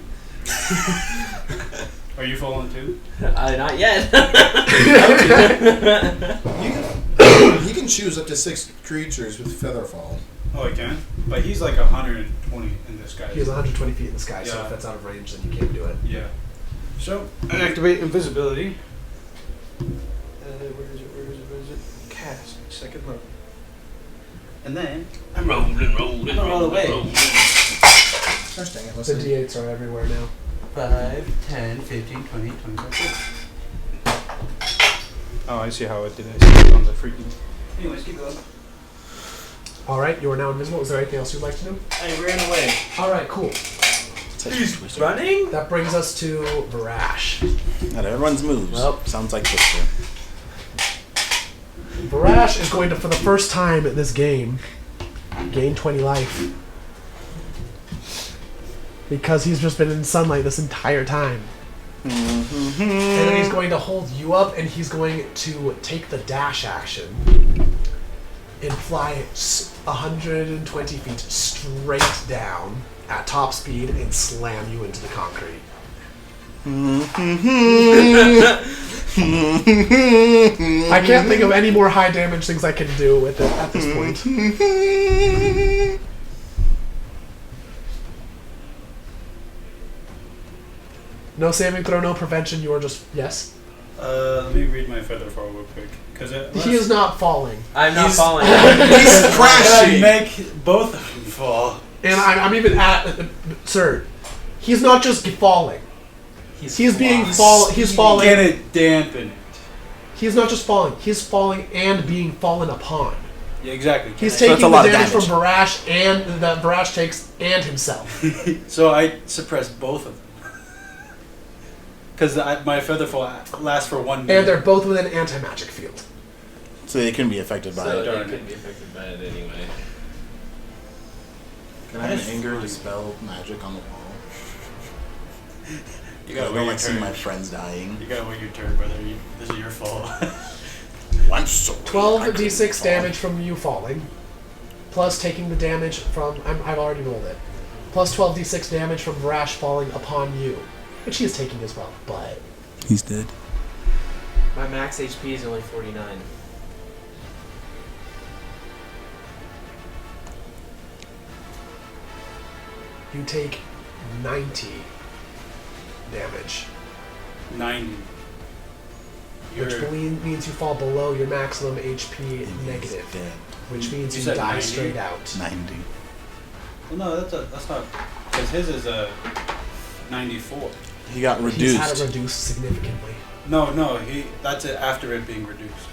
[SPEAKER 2] Are you falling too?
[SPEAKER 4] Not yet.
[SPEAKER 5] He can choose up to 6 creatures with Featherfall.
[SPEAKER 2] Oh, I can? But he's like 120 in the sky.
[SPEAKER 3] He was 120 feet in the sky, so
[SPEAKER 2] Yeah.
[SPEAKER 3] if that's out of range, then you can't do it.
[SPEAKER 2] Yeah. So, I activate invisibility. Where is it? Cast. Second level. And then, I'm rolling all the way.
[SPEAKER 5] Gosh dang it,
[SPEAKER 3] The
[SPEAKER 5] Wesley.
[SPEAKER 3] D8s are everywhere now.
[SPEAKER 2] 5, 10, 15, 20, 25, 30. Oh, I see how it did. I see it on the freaking... Anyways, keep going.
[SPEAKER 3] All right, you are now invisible. Is there anything else you'd like to do?
[SPEAKER 4] I ran away.
[SPEAKER 3] All right, cool.
[SPEAKER 4] He's running?
[SPEAKER 3] That brings us to Varash.
[SPEAKER 1] Not everyone's moves.
[SPEAKER 4] Well.
[SPEAKER 1] Sounds like Twister.
[SPEAKER 3] Varash is going to, for the first time in this game, gain 20 life. Because he's just been in sunlight this entire time. And then he's going to hold you up, and he's going to take the dash action and fly 120 feet straight down at top speed and slam you into the concrete. I can't think of any more high damage things I can do with it at this point. No saving throw, no prevention, you are just... Yes?
[SPEAKER 2] Let me read my feather fall real quick. Cause
[SPEAKER 3] He is not falling.
[SPEAKER 4] I'm not falling.
[SPEAKER 5] He's crashing!
[SPEAKER 2] Make both of them fall.
[SPEAKER 3] And I'm even at... Sir, he's not just falling. He's falling.
[SPEAKER 2] Get it dampen it.
[SPEAKER 3] He's not just falling. He's falling and being fallen upon.
[SPEAKER 2] Yeah, exactly.
[SPEAKER 3] He's
[SPEAKER 1] So that's
[SPEAKER 3] taking
[SPEAKER 1] a
[SPEAKER 3] the
[SPEAKER 1] lot of
[SPEAKER 3] damage from
[SPEAKER 1] damage.
[SPEAKER 3] Varash and that Varash takes and himself.
[SPEAKER 2] So I suppress both of them. Because my feather fall lasts for 1 minute.
[SPEAKER 3] And they're both within anti-magic field.
[SPEAKER 1] So they couldn't be affected by
[SPEAKER 4] So
[SPEAKER 1] it.
[SPEAKER 4] they
[SPEAKER 2] darn
[SPEAKER 4] couldn't
[SPEAKER 2] it.
[SPEAKER 4] be affected by it anyway.
[SPEAKER 5] Can I have an anger dispel magic on the wall?
[SPEAKER 2] You
[SPEAKER 1] I
[SPEAKER 2] gotta
[SPEAKER 1] don't
[SPEAKER 2] wait your
[SPEAKER 1] like seeing
[SPEAKER 2] turn.
[SPEAKER 1] my friends dying.
[SPEAKER 2] You gotta wait your turn, brother. This is your fault.
[SPEAKER 1] I'm sorry.
[SPEAKER 3] 12d6 damage from you falling, plus taking the damage from... I've already rolled it. Plus 12d6 damage from Vrash falling upon you, which he is taking as well, but...
[SPEAKER 1] He's dead.
[SPEAKER 4] My max HP is only 49.
[SPEAKER 3] You take 90 damage,
[SPEAKER 2] 90.
[SPEAKER 3] which means you fall below your maximum HP negative,
[SPEAKER 1] Dead.
[SPEAKER 3] which means
[SPEAKER 2] You
[SPEAKER 3] you
[SPEAKER 2] said
[SPEAKER 3] die
[SPEAKER 2] 90?
[SPEAKER 3] straight out.
[SPEAKER 1] 90.
[SPEAKER 2] Well, no, that's not. Because his is a 94.
[SPEAKER 1] He got
[SPEAKER 3] He's
[SPEAKER 1] reduced.
[SPEAKER 3] had it reduced significantly.
[SPEAKER 2] No, that's it after it being reduced.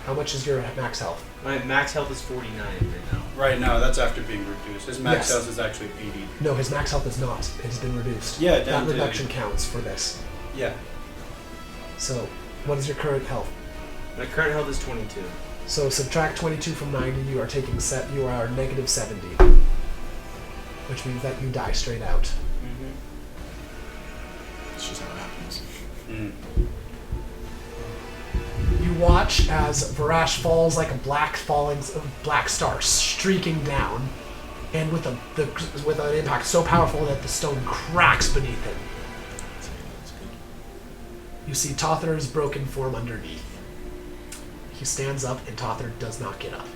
[SPEAKER 3] How much is your max health?
[SPEAKER 4] My max health is 49 right now.
[SPEAKER 2] Right now, that's after being reduced. His max
[SPEAKER 3] Yes.
[SPEAKER 2] health is actually 80.
[SPEAKER 3] No, his max health is not. It's been reduced.
[SPEAKER 2] Yeah,
[SPEAKER 3] That
[SPEAKER 2] down to-
[SPEAKER 3] reduction counts for this.
[SPEAKER 2] Yeah.
[SPEAKER 3] So, what is your current health?
[SPEAKER 4] My current health is 22.
[SPEAKER 3] So subtract 22 from 90. You are taking you are negative 70, which means that you die straight out.
[SPEAKER 4] Mm-hmm.
[SPEAKER 1] It's just how it happens.
[SPEAKER 2] Mm.
[SPEAKER 3] You watch as Varash falls like a black star streaking down, and with an impact so powerful that the stone cracks beneath him.
[SPEAKER 1] That's good.
[SPEAKER 3] You see Tother's broken form underneath. He stands up, and Tother does not get up.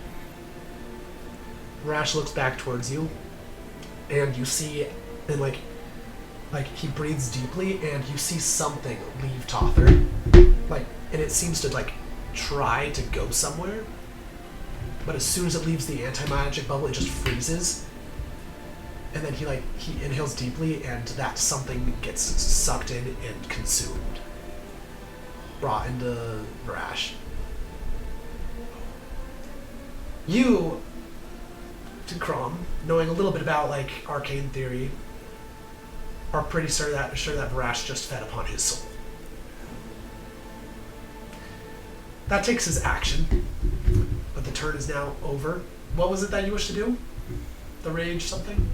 [SPEAKER 3] Varash looks back towards you, and you see, and like he breathes deeply, and you see something leave Tother, and it seems to try to go somewhere, but as soon as it leaves the anti-magic bubble, it just freezes, and then he inhales deeply, and that something gets sucked in and consumed, brought into Varash. You, to Crom, knowing a little bit about arcane theory, are pretty sure that Varash just fed upon his soul. That takes his action, but the turn is now over. What was it that you wished to do? The rage something?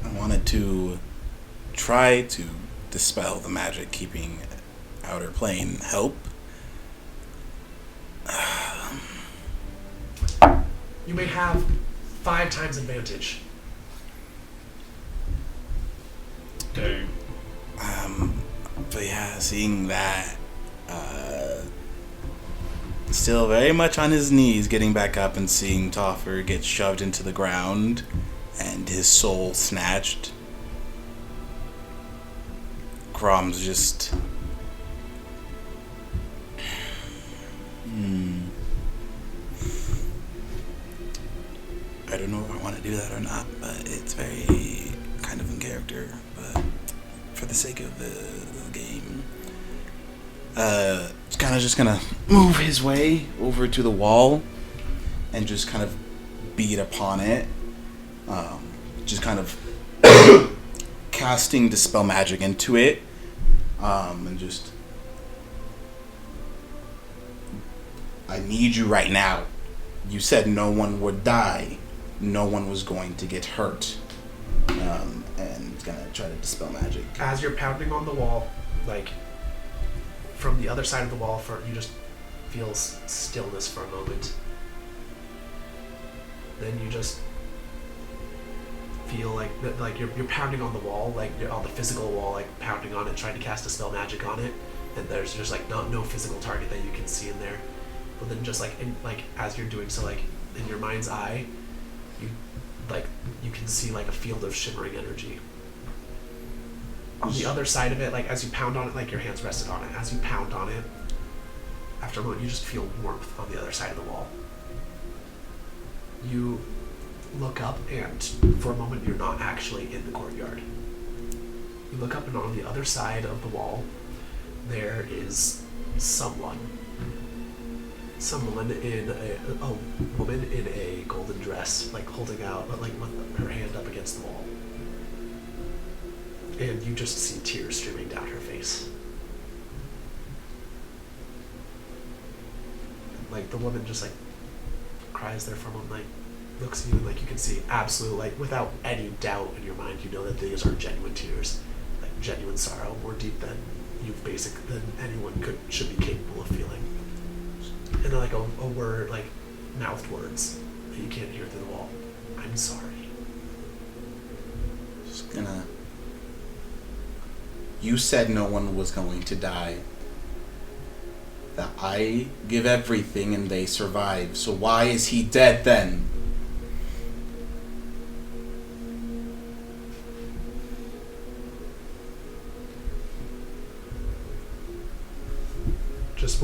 [SPEAKER 1] I wanted to try to dispel the magic keeping outer plane help.
[SPEAKER 3] You may have 5 times advantage.
[SPEAKER 2] Dang.
[SPEAKER 1] But yeah, seeing that, still very much on his knees, getting back up and seeing Toffer get shoved into the ground and his soul snatched. Crom's just... I don't know if I want to do that or not, but it's very kind of in character, but for the sake of the game. It's kind of just gonna move his way over to the wall and just kind of beat upon it. Just kind of casting Dispel Magic into it. And just... I need you right now. You said no one would die. No one was going to get hurt. And it's gonna try to Dispel Magic.
[SPEAKER 3] As you're pounding on the wall, from the other side of the wall, you just feel stillness for a moment. Then you just feel like you're pounding on the wall, you're on the physical wall, pounding on it, trying to cast Dispel Magic on it, and there's just no physical target that you can see in there. But then just as you're doing so, in your mind's eye, you can see a field of shimmering energy. On the other side of it, as you pound on it, your hands rested on it. As you pound on it, after a moment, you just feel warmth on the other side of the wall. You look up, and for a moment, you're not actually in the courtyard. You look up, and on the other side of the wall, there is someone. Someone in a woman in a golden dress, holding out, but with her hand up against the wall. And you just see tears streaming down her face. The woman just cries there for a moment, looks at you, you can see absolute, without any doubt in your mind, you know that these are genuine tears. genuine sorrow, more deep than than anyone should be capable of feeling. And then like a word, like mouthed words that you can't hear through the wall. I'm sorry.
[SPEAKER 1] Just gonna. You said no one was going to die. That I give everything and they survive. So why is he dead then?
[SPEAKER 3] Just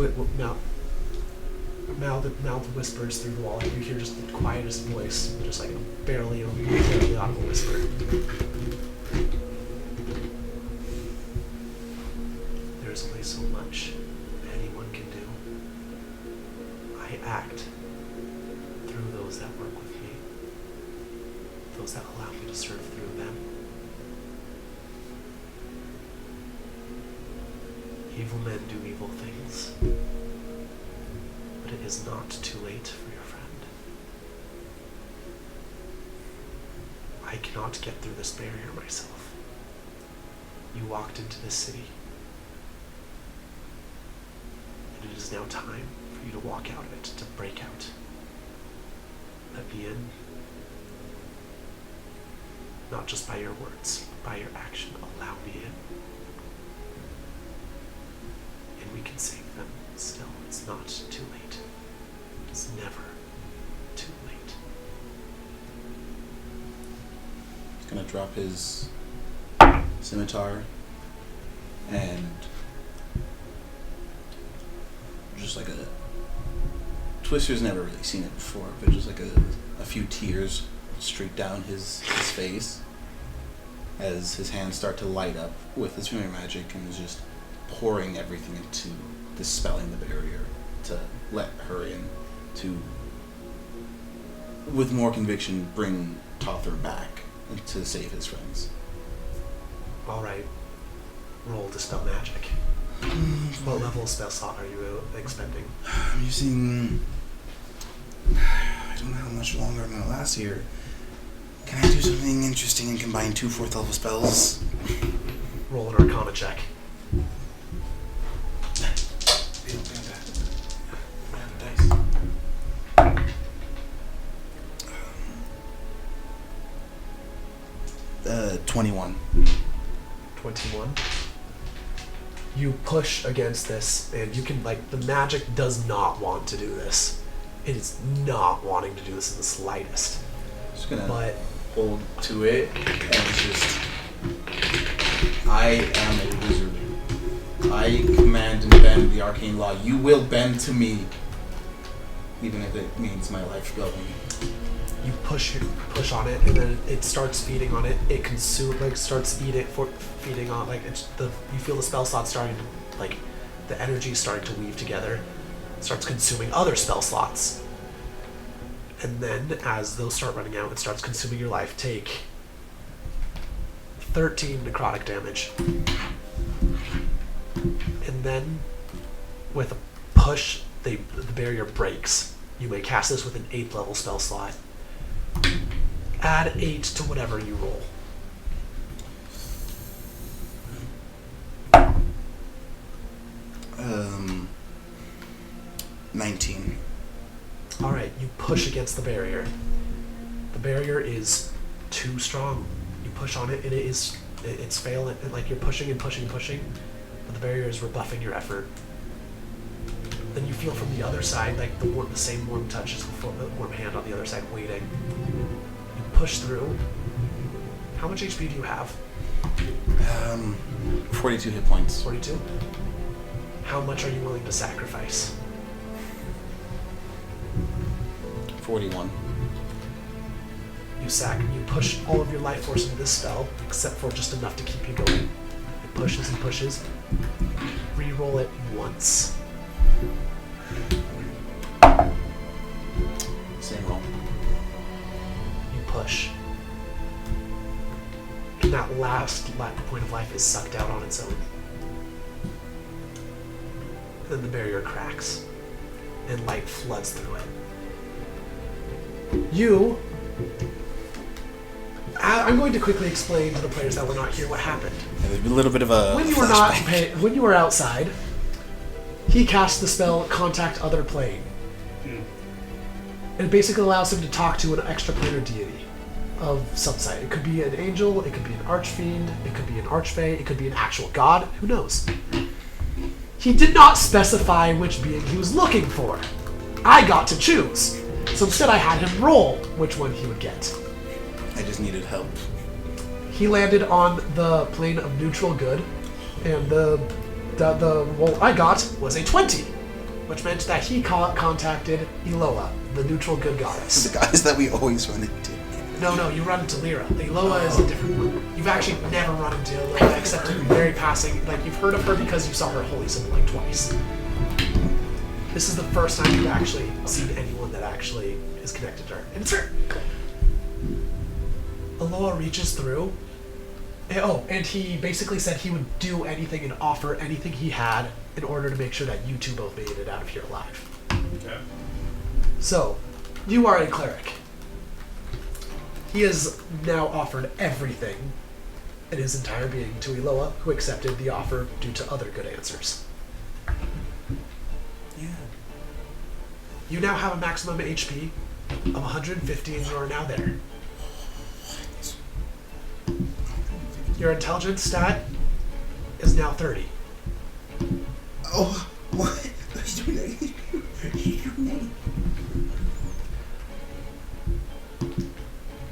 [SPEAKER 3] mouth whispers through the wall. You hear just the quietest voice, just like a barely audible whisper. There's only so much anyone can do. I act through those that work with me, those that allow me to serve through them. Evil men do evil things, but it is not too late for your friend. I cannot get through this barrier myself. You walked into this city, and it is now time for you to walk out of it, to break out. Let me in, not just by your words, but by your action. Allow me in. And we can save them still. It's not too late. It's never too late.
[SPEAKER 1] He's gonna drop his scimitar and just like a Twister's never really seen it before, but just like a few tears streak down his face as his hands start to light up with his familiar magic and is just pouring everything into dispelling the barrier to let her in, to, with more conviction, bring Tother back and to save his friends.
[SPEAKER 3] Alright. Roll Dispel Magic. What level of spell slot are you expending?
[SPEAKER 1] I'm using... I don't know how much longer I'm going to last here. Can I do something interesting and combine 2 4th level spells?
[SPEAKER 3] Roll an Arcana check.
[SPEAKER 5] 21.
[SPEAKER 3] 21. You push against this, and you can, like, the magic does not want to do this. It is not wanting to do this in the slightest.
[SPEAKER 1] Just gonna
[SPEAKER 3] But
[SPEAKER 1] hold to it and just... I am a wizard. I command and bend the arcane law. You will bend to me, even if it means my life going.
[SPEAKER 3] you push on it, and then it starts feeding on it. It starts feeding on, like, you feel the spell slot starting to, like, the energy is starting to weave together. It starts consuming other spell slots. And then, as those start running out, it starts consuming your life. Take 13 necrotic damage. And then, with a push, the barrier breaks. You may cast this with an 8th level spell slot. Add 8 to whatever you roll.
[SPEAKER 5] Um, 19.
[SPEAKER 3] Alright, you push against the barrier. The barrier is too strong. You push on it, and it's failing. Like, you're pushing and pushing and pushing, but the barrier is rebuffing your effort. Then you feel from the other side, like, the same warm touch as before, the warm hand on the other side waiting. You push through. How much HP do you have?
[SPEAKER 1] 42 hit points.
[SPEAKER 3] 42? How much are you willing to sacrifice?
[SPEAKER 1] 41.
[SPEAKER 3] You push all of your life force into this spell, except for just enough to keep you going. It pushes and pushes. Reroll it once.
[SPEAKER 1] Same roll.
[SPEAKER 3] You push. And that last point of life is sucked out on its own. Then the barrier cracks, and light floods through it. You, I'm going to quickly explain to the players that were not here what happened.
[SPEAKER 1] Yeah, there's a little bit of a
[SPEAKER 3] When you were when you were outside, he cast the spell Contact Other Plane. It basically allows him to talk to an extraplanar deity of some site. It could be an angel, it could be an archfiend, it could be an archfey, it could be an actual god. Who knows? He did not specify which being he was looking for. I got to choose. So instead I had him roll which one he would get.
[SPEAKER 1] I just needed help.
[SPEAKER 3] He landed on the plane of neutral good, and the roll I got was a 20, which meant that he contacted Eloa, the neutral good goddess.
[SPEAKER 1] The goddess that we always run into.
[SPEAKER 3] No, you run into Lyra. Eloa is a different one. You've actually never run into Eloa except in very passing. Like, you've heard of her because you saw her holy symbol like twice. This is the first time you've actually seen anyone that actually is connected to her. And it's her. Eloa reaches through. And he basically said he would do anything and offer anything he had in order to make sure that you two both made it out of here alive.
[SPEAKER 2] Okay.
[SPEAKER 3] So, you are a cleric. He has now offered everything in his entire being to Eloa, who accepted the offer due to other good answers.
[SPEAKER 1] Yeah.
[SPEAKER 3] You now have a maximum HP of 150 and you are now there. Your intelligence stat is now 30.
[SPEAKER 1] Oh, what? He's doing that.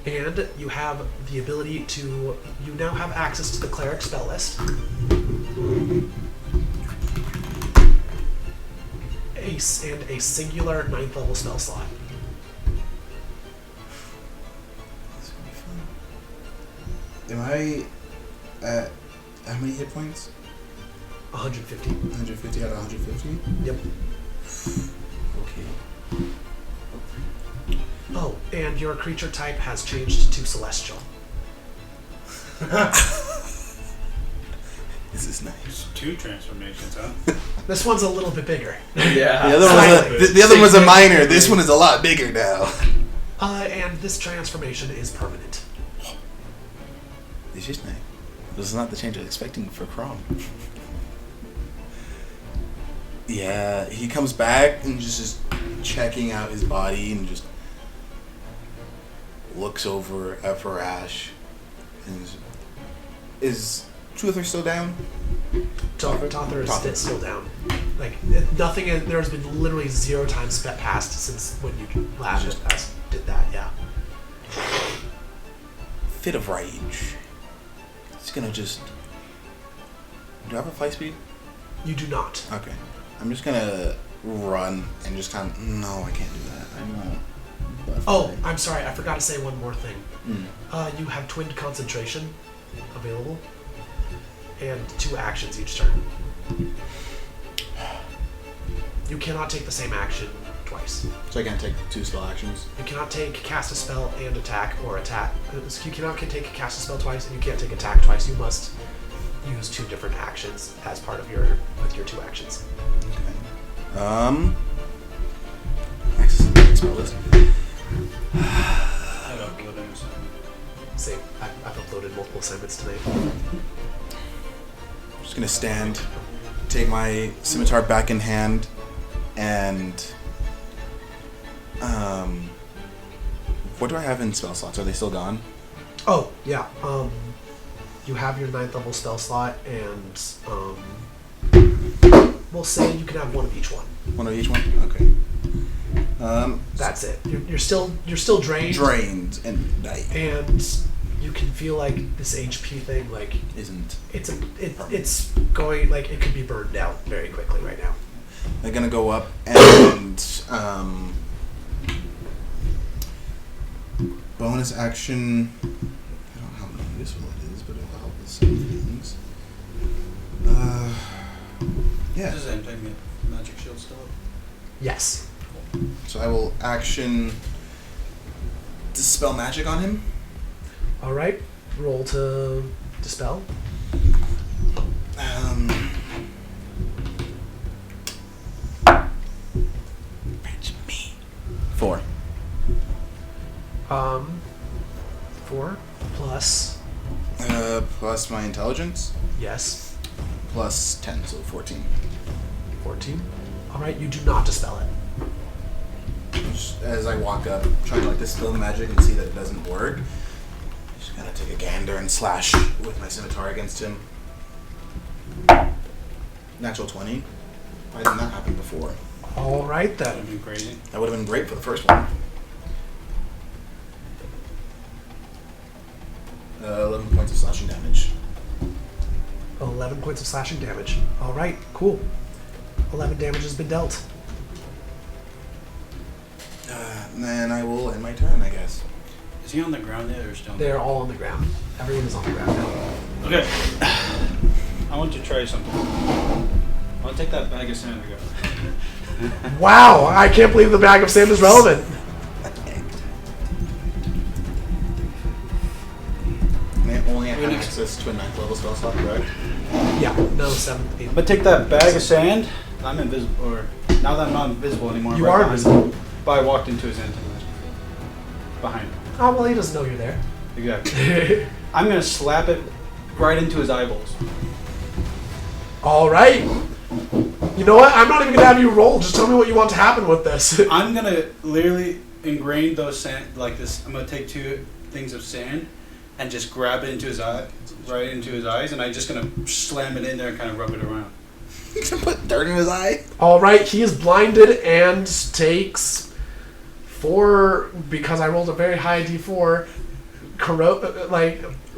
[SPEAKER 3] And you have the ability to... You now have access to the cleric spell list. Ace and a singular 9th level spell slot.
[SPEAKER 1] Am I at how many hit points?
[SPEAKER 3] 150.
[SPEAKER 1] 150 out of 150?
[SPEAKER 3] Yep.
[SPEAKER 1] Okay.
[SPEAKER 3] Oh, and your creature type has changed to celestial.
[SPEAKER 1] This is nice.
[SPEAKER 2] 2 transformations, huh?
[SPEAKER 3] This one's a little bit bigger.
[SPEAKER 4] Yeah.
[SPEAKER 1] The other one was a minor. This one is a lot bigger now.
[SPEAKER 3] And this transformation is permanent.
[SPEAKER 1] It's just nice. This is not the change I was expecting for Crom. Yeah, he comes back and just checking out his body and just looks over at Farash. And is Tother still down?
[SPEAKER 3] Tother is still down. Like, nothing, there's been literally 0 time spent past since when you last did that, yeah.
[SPEAKER 1] Fit of rage. He's gonna just... Do I have a flight speed?
[SPEAKER 3] You do not.
[SPEAKER 1] Okay. I'm just gonna run and just kind of... No, I can't do that. I won't.
[SPEAKER 3] Oh, I'm sorry, I forgot to say one more thing.
[SPEAKER 1] Mm.
[SPEAKER 3] You have twinned concentration available, and 2 actions each turn. You cannot take the same action twice.
[SPEAKER 1] So I can't take 2 spell actions?
[SPEAKER 3] You cannot take cast a spell and attack, or attack. You cannot take cast a spell twice, and you can't take attack twice. You must use 2 different actions as part of your 2 actions.
[SPEAKER 1] Okay. Access spell list.
[SPEAKER 2] I don't believe in this.
[SPEAKER 3] Same. I've uploaded multiple assignments tonight.
[SPEAKER 1] I'm just gonna stand, take my scimitar back in hand, and what do I have in spell slots? Are they still gone?
[SPEAKER 3] Oh, yeah. You have your 9th level spell slot, and we'll say you can have 1 of each one.
[SPEAKER 1] 1 of each one? Okay.
[SPEAKER 3] That's it. You're still drained.
[SPEAKER 1] Drained and night.
[SPEAKER 3] And you can feel like this HP thing, like
[SPEAKER 1] Isn't.
[SPEAKER 3] it's going, like, it could be burned out very quickly right now.
[SPEAKER 1] They're gonna go up and bonus action. I don't know how useful it is, but it'll help with some things. Yeah.
[SPEAKER 2] Does anything get magic shield still up?
[SPEAKER 3] Yes.
[SPEAKER 1] So I will action dispel magic on him.
[SPEAKER 3] All right. Roll to dispel.
[SPEAKER 1] Four.
[SPEAKER 3] 4 plus.
[SPEAKER 5] Plus my intelligence.
[SPEAKER 3] Yes.
[SPEAKER 5] Plus 10, so 14.
[SPEAKER 3] 14. Alright, you do not dispel it.
[SPEAKER 5] Just as I walk up, trying to like dispel magic and see that it doesn't work, just gotta take a gander and slash with my scimitar against him. Natural 20. Why didn't that happen before?
[SPEAKER 3] Alright
[SPEAKER 2] That would
[SPEAKER 3] then.
[SPEAKER 2] have been crazy.
[SPEAKER 5] That would have been great for the first one. 11 points of slashing damage.
[SPEAKER 3] 11 points of slashing damage. Alright, cool. 11 damage has been dealt.
[SPEAKER 5] And then I will end my turn, I guess.
[SPEAKER 2] Is he on the ground yet or still?
[SPEAKER 3] They're all on the ground. Everyone is on the ground now.
[SPEAKER 2] Okay. I want to try something. I want to take that bag of sand and go.
[SPEAKER 3] Wow, I can't believe the bag of sand is relevant.
[SPEAKER 5] I only have access to a 9th level spell slot, correct?
[SPEAKER 3] Yeah, no, 7th, 8th.
[SPEAKER 2] I'm gonna take that bag of sand. I'm invisible, or now that I'm not invisible anymore.
[SPEAKER 3] You
[SPEAKER 2] right
[SPEAKER 3] are
[SPEAKER 2] behind
[SPEAKER 3] invisible.
[SPEAKER 2] him. But I walked into his end. Behind him.
[SPEAKER 3] Oh, well, he doesn't know you're there.
[SPEAKER 2] Exactly. I'm gonna slap it right into his eyeballs.
[SPEAKER 3] Alright. You know what? I'm not even going to have you roll. Just tell me what you want to happen with this.
[SPEAKER 2] I'm gonna literally ingrain those sand like this. I'm gonna take 2 things of sand and just grab it into his eye, right into his eyes, and I'm just gonna slam it in there and kind of rub it around.
[SPEAKER 5] You can put dirt in his eye?
[SPEAKER 3] Alright, he is blinded and takes 4, because I rolled a very high d4,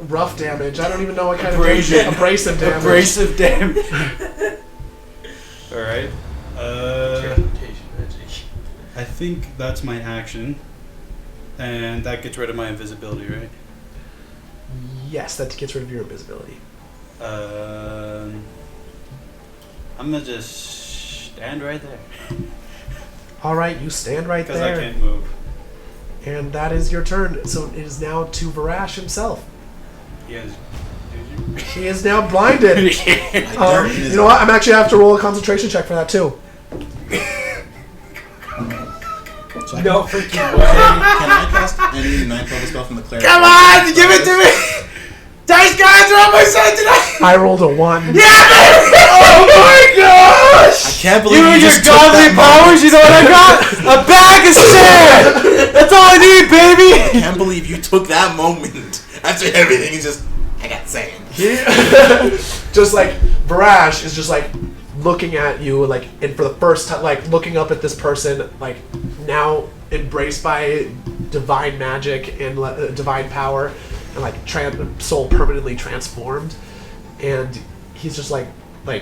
[SPEAKER 3] rough damage. I don't even know what kind
[SPEAKER 2] Abrasion.
[SPEAKER 3] of abrasive damage.
[SPEAKER 2] Abrasive damage. All right.
[SPEAKER 4] Transmutation magic.
[SPEAKER 2] I think that's my action, and that gets rid of my invisibility, right?
[SPEAKER 3] Yes, that gets rid of your invisibility.
[SPEAKER 2] I'm gonna just stand right there
[SPEAKER 3] Alright, you stand right
[SPEAKER 2] because I
[SPEAKER 3] there.
[SPEAKER 2] can't move.
[SPEAKER 3] And that is your turn. So it is now to Varash himself.
[SPEAKER 2] Yes.
[SPEAKER 3] He is now blinded.
[SPEAKER 5] Dirt in his
[SPEAKER 3] You know what? I'm actually going to have to roll a concentration check for that too.
[SPEAKER 5] So I
[SPEAKER 2] No
[SPEAKER 5] can,
[SPEAKER 2] freaking
[SPEAKER 5] can
[SPEAKER 2] way.
[SPEAKER 5] I cast any 9th level spell from the cleric?
[SPEAKER 2] Come on, give it to me. Dice gods are on my side tonight.
[SPEAKER 3] I rolled a 1.
[SPEAKER 2] Yeah, baby! Oh my gosh!
[SPEAKER 5] I can't believe
[SPEAKER 2] You and your
[SPEAKER 5] just took
[SPEAKER 2] godly
[SPEAKER 5] that
[SPEAKER 2] powers, you know what I got? A bag of sand! That's all I need, baby!
[SPEAKER 5] I can't believe you took that moment after everything and just, I got sand.
[SPEAKER 3] Just like Varash is just like looking at you, like, and for the first time, like looking up at this person, like now embraced by divine magic and divine power, and like soul permanently transformed, and he's just like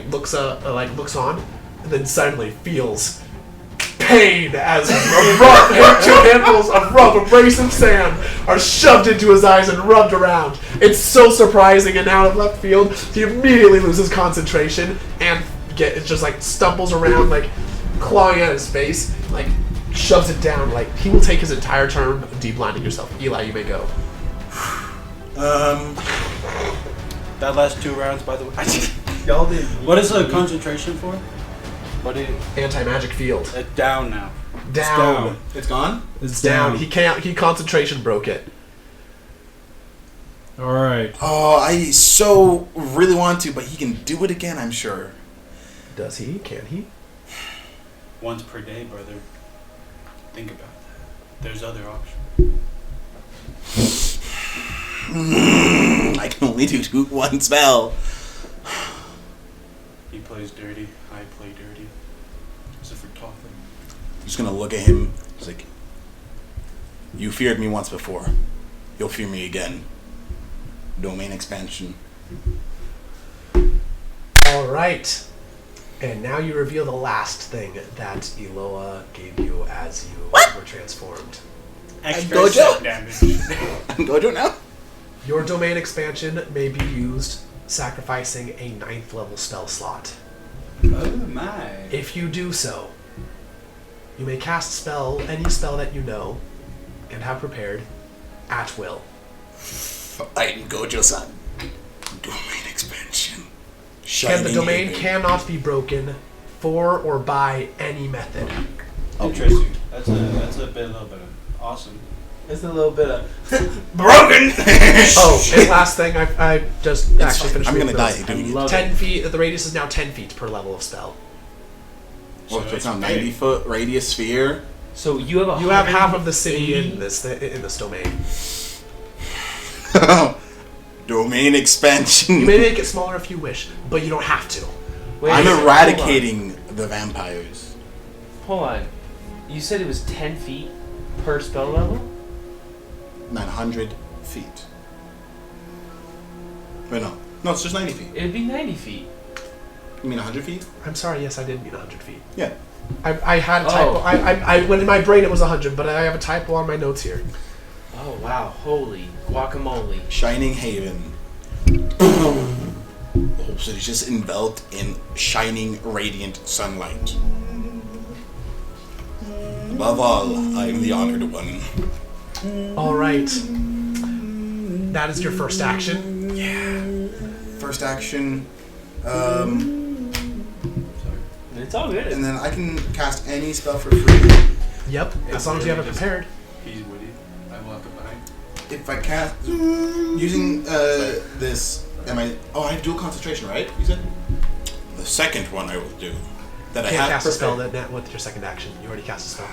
[SPEAKER 3] looks on, and then suddenly feels pain as 2 handfuls of rough abrasive sand are shoved into his eyes and rubbed around. It's so surprising, and out of left field, he immediately loses concentration and just like stumbles around, like clawing at his face, like shoves it down. Like he will take his entire turn of de-blinding yourself. Eli, you may go.
[SPEAKER 2] That last 2 rounds, by the way.
[SPEAKER 3] Y'all did.
[SPEAKER 2] What is the concentration for? What is
[SPEAKER 3] Anti-magic field.
[SPEAKER 2] it? Down now.
[SPEAKER 3] Down.
[SPEAKER 5] It's gone?
[SPEAKER 3] It's down. He can't. He concentration broke it.
[SPEAKER 2] All right.
[SPEAKER 5] Oh, I so really want to, but he can do it again, I'm sure.
[SPEAKER 3] Does he? Can he?
[SPEAKER 2] Once per day, brother. Think about that. There's other options.
[SPEAKER 5] I can only do 1 spell.
[SPEAKER 2] He plays dirty. I play dirty. Except for Tother.
[SPEAKER 5] I'm just gonna look at him. He's like, you feared me once before. You'll fear me again. Domain expansion.
[SPEAKER 3] All right. And now you reveal the last thing that Eloa gave you as you were transformed.
[SPEAKER 2] Extra
[SPEAKER 5] Gojo.
[SPEAKER 2] set damage.
[SPEAKER 5] I'm going to do it now.
[SPEAKER 3] Your domain expansion may be used sacrificing a 9th level spell slot.
[SPEAKER 2] Oh my.
[SPEAKER 3] If you do so, you may cast any spell that you know and have prepared at will.
[SPEAKER 5] I'm Gojo-san. Domain expansion.
[SPEAKER 3] And the
[SPEAKER 5] Shining
[SPEAKER 3] domain
[SPEAKER 5] haven.
[SPEAKER 3] cannot be broken for or by any method.
[SPEAKER 2] Interesting. That's a little bit awesome.
[SPEAKER 4] There's a little bit of
[SPEAKER 5] Broken!
[SPEAKER 3] Oh, and last thing, I just actually finished
[SPEAKER 5] I'm gonna
[SPEAKER 3] reading
[SPEAKER 5] die
[SPEAKER 3] those.
[SPEAKER 5] doing it.
[SPEAKER 4] love
[SPEAKER 3] 10 feet, the radius is now 10 feet per level of spell.
[SPEAKER 5] Well, so it's now 90-foot radius sphere.
[SPEAKER 4] So you have
[SPEAKER 3] You have half of the city in this domain.
[SPEAKER 5] Domain expansion.
[SPEAKER 3] You may make it smaller if you wish, but you don't have to.
[SPEAKER 4] Wait,
[SPEAKER 5] I'm
[SPEAKER 4] hold on.
[SPEAKER 5] eradicating the vampires.
[SPEAKER 4] Hold on. You said it was 10 feet per spell level?
[SPEAKER 5] 900 feet. Wait, no. No, it's just 90 feet.
[SPEAKER 4] It'd be 90 feet.
[SPEAKER 5] You mean 100 feet?
[SPEAKER 3] I'm sorry, yes, I did mean 100 feet.
[SPEAKER 5] Yeah.
[SPEAKER 3] I had a typo. I when in my brain it was 100, but I have a typo on my notes here.
[SPEAKER 4] Oh, wow. Holy guacamole.
[SPEAKER 5] Shining Haven. The whole city's just enveloped in shining, radiant sunlight. Above all, I am the honored one.
[SPEAKER 3] All right. That is your first action.
[SPEAKER 5] Yeah. First action.
[SPEAKER 4] It's all good.
[SPEAKER 5] And then I can cast any spell for free.
[SPEAKER 3] Yep, as long as you have it prepared.
[SPEAKER 2] He's with you. I walk up behind.
[SPEAKER 5] If I cast using this, am I? Oh, I have dual concentration, right? You said the second one I will do. That
[SPEAKER 3] You
[SPEAKER 5] I
[SPEAKER 3] can't
[SPEAKER 5] have
[SPEAKER 3] cast a spell
[SPEAKER 5] prepared.
[SPEAKER 3] with your second action. You already cast a spell.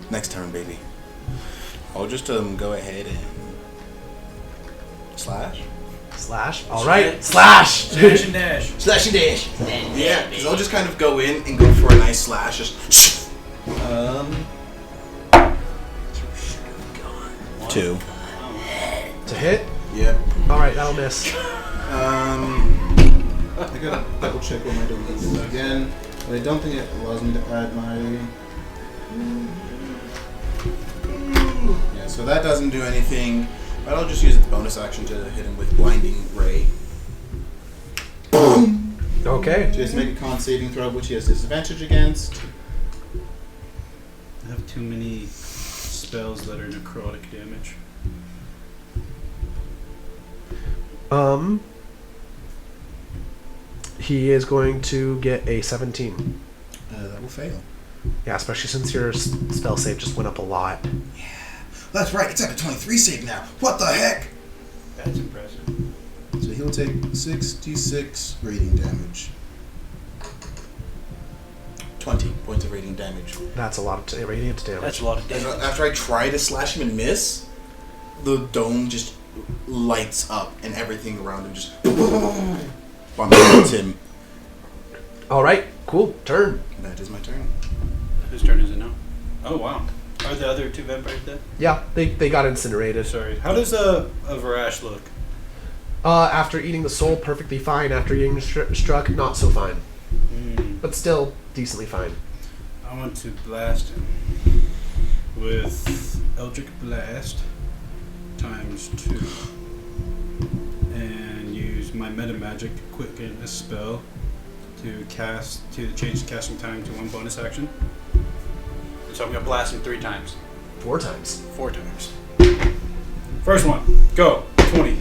[SPEAKER 5] Next turn, baby. I'll just go ahead and slash.
[SPEAKER 3] Slash. All right. Slash.
[SPEAKER 2] Slash and dash.
[SPEAKER 3] Slash and dash.
[SPEAKER 5] Yeah, because I'll just kind of go in and go for a nice slash. Just 2.
[SPEAKER 3] To hit.
[SPEAKER 5] Yep.
[SPEAKER 3] All right, that'll miss.
[SPEAKER 5] I gotta double check what my doing is again, but I don't think it allows me to add my. Yeah, so that doesn't do anything. But I'll just use its bonus action to hit him with blinding ray.
[SPEAKER 3] Okay.
[SPEAKER 5] Just make a con saving throw, which he has disadvantage against.
[SPEAKER 2] I have too many spells that are necrotic damage.
[SPEAKER 3] He is going to get a 17.
[SPEAKER 5] That will fail.
[SPEAKER 3] Yeah, especially since your spell save just went up a lot.
[SPEAKER 5] That's right, it's at a 23 save now. What the heck?
[SPEAKER 2] That's impressive.
[SPEAKER 5] So he'll take 66 radiant damage. 20 points of radiant damage.
[SPEAKER 3] That's a lot of radiant damage.
[SPEAKER 2] That's a lot of
[SPEAKER 5] And
[SPEAKER 2] damage.
[SPEAKER 5] after I try to slash him and miss, the dome just lights up and everything around him just bombs him.
[SPEAKER 3] All right, cool. Turn.
[SPEAKER 5] That is my turn.
[SPEAKER 2] Whose turn is it now? Oh, wow. Are the other two vampires dead?
[SPEAKER 3] Yeah, they got incinerated.
[SPEAKER 2] Sorry. How does a Varash look?
[SPEAKER 3] After eating the soul, perfectly fine. After eating struck, not so fine. But still decently fine.
[SPEAKER 2] I want to blast him with Eldritch Blast times 2 and use my meta magic quicken a spell to change the casting time to 1 bonus action. So I'm gonna blast him 3 times.
[SPEAKER 3] 4 times.
[SPEAKER 2] 4 times. First one, go. 20.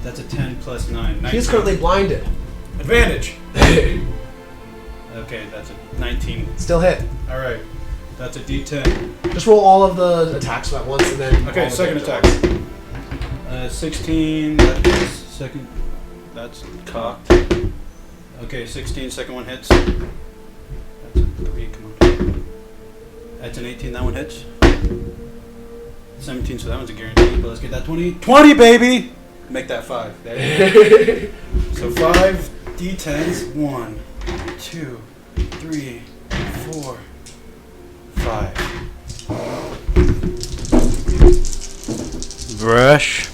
[SPEAKER 2] That's a 10 plus 9. 19.
[SPEAKER 3] He is currently blinded.
[SPEAKER 2] Advantage. Okay, that's a 19.
[SPEAKER 3] Still hit.
[SPEAKER 2] All right, that's a D10.
[SPEAKER 3] Just roll all of the attacks at once and then.
[SPEAKER 2] Okay,
[SPEAKER 3] all of
[SPEAKER 2] second
[SPEAKER 3] them.
[SPEAKER 2] attack. 16. That's second. That's cocked. Okay, 16. Second one hits. That's a 3. Come on. That's an 18. That one hits. 17. So that one's a guarantee. But let's get that 20. 20, baby. Make that 5. There you go. So 5 D10s. 1, 2, 3, 4, 5. Brush.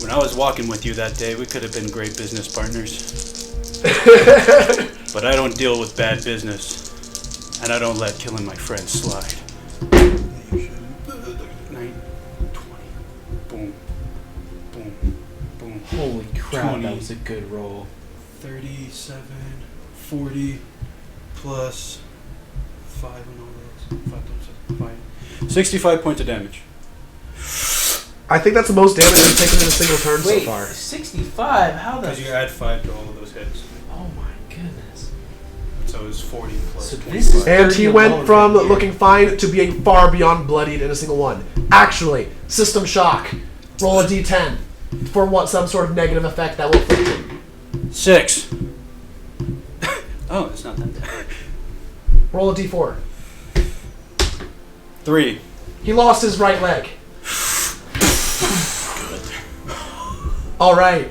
[SPEAKER 2] When I was walking with you that day, we could have been great business partners. But I don't deal with bad business. And I don't let killing my friends slide. 9, 20. Boom. Boom. Boom.
[SPEAKER 4] Holy crap,
[SPEAKER 2] 20.
[SPEAKER 4] that was a good roll.
[SPEAKER 2] 37, 40, plus 5 on all those. 5 times 5. 65 points of damage.
[SPEAKER 3] I think that's the most damage I've taken in a single turn
[SPEAKER 4] Wait,
[SPEAKER 3] so far.
[SPEAKER 4] 65? How the...
[SPEAKER 2] Because you add 5 to all of those hits.
[SPEAKER 4] Oh my goodness.
[SPEAKER 2] So it was 40 plus
[SPEAKER 4] So
[SPEAKER 2] 25.
[SPEAKER 4] this is-
[SPEAKER 3] And he
[SPEAKER 4] 30
[SPEAKER 3] went
[SPEAKER 4] alone
[SPEAKER 3] from
[SPEAKER 4] right here.
[SPEAKER 3] looking fine to being far beyond bloodied in a single one. Actually, system shock. Roll a d10 for what some sort of negative effect that will afflict him.
[SPEAKER 2] 6. Oh, it's not that bad.
[SPEAKER 3] Roll a d4.
[SPEAKER 2] 3.
[SPEAKER 3] He lost his right leg. Alright.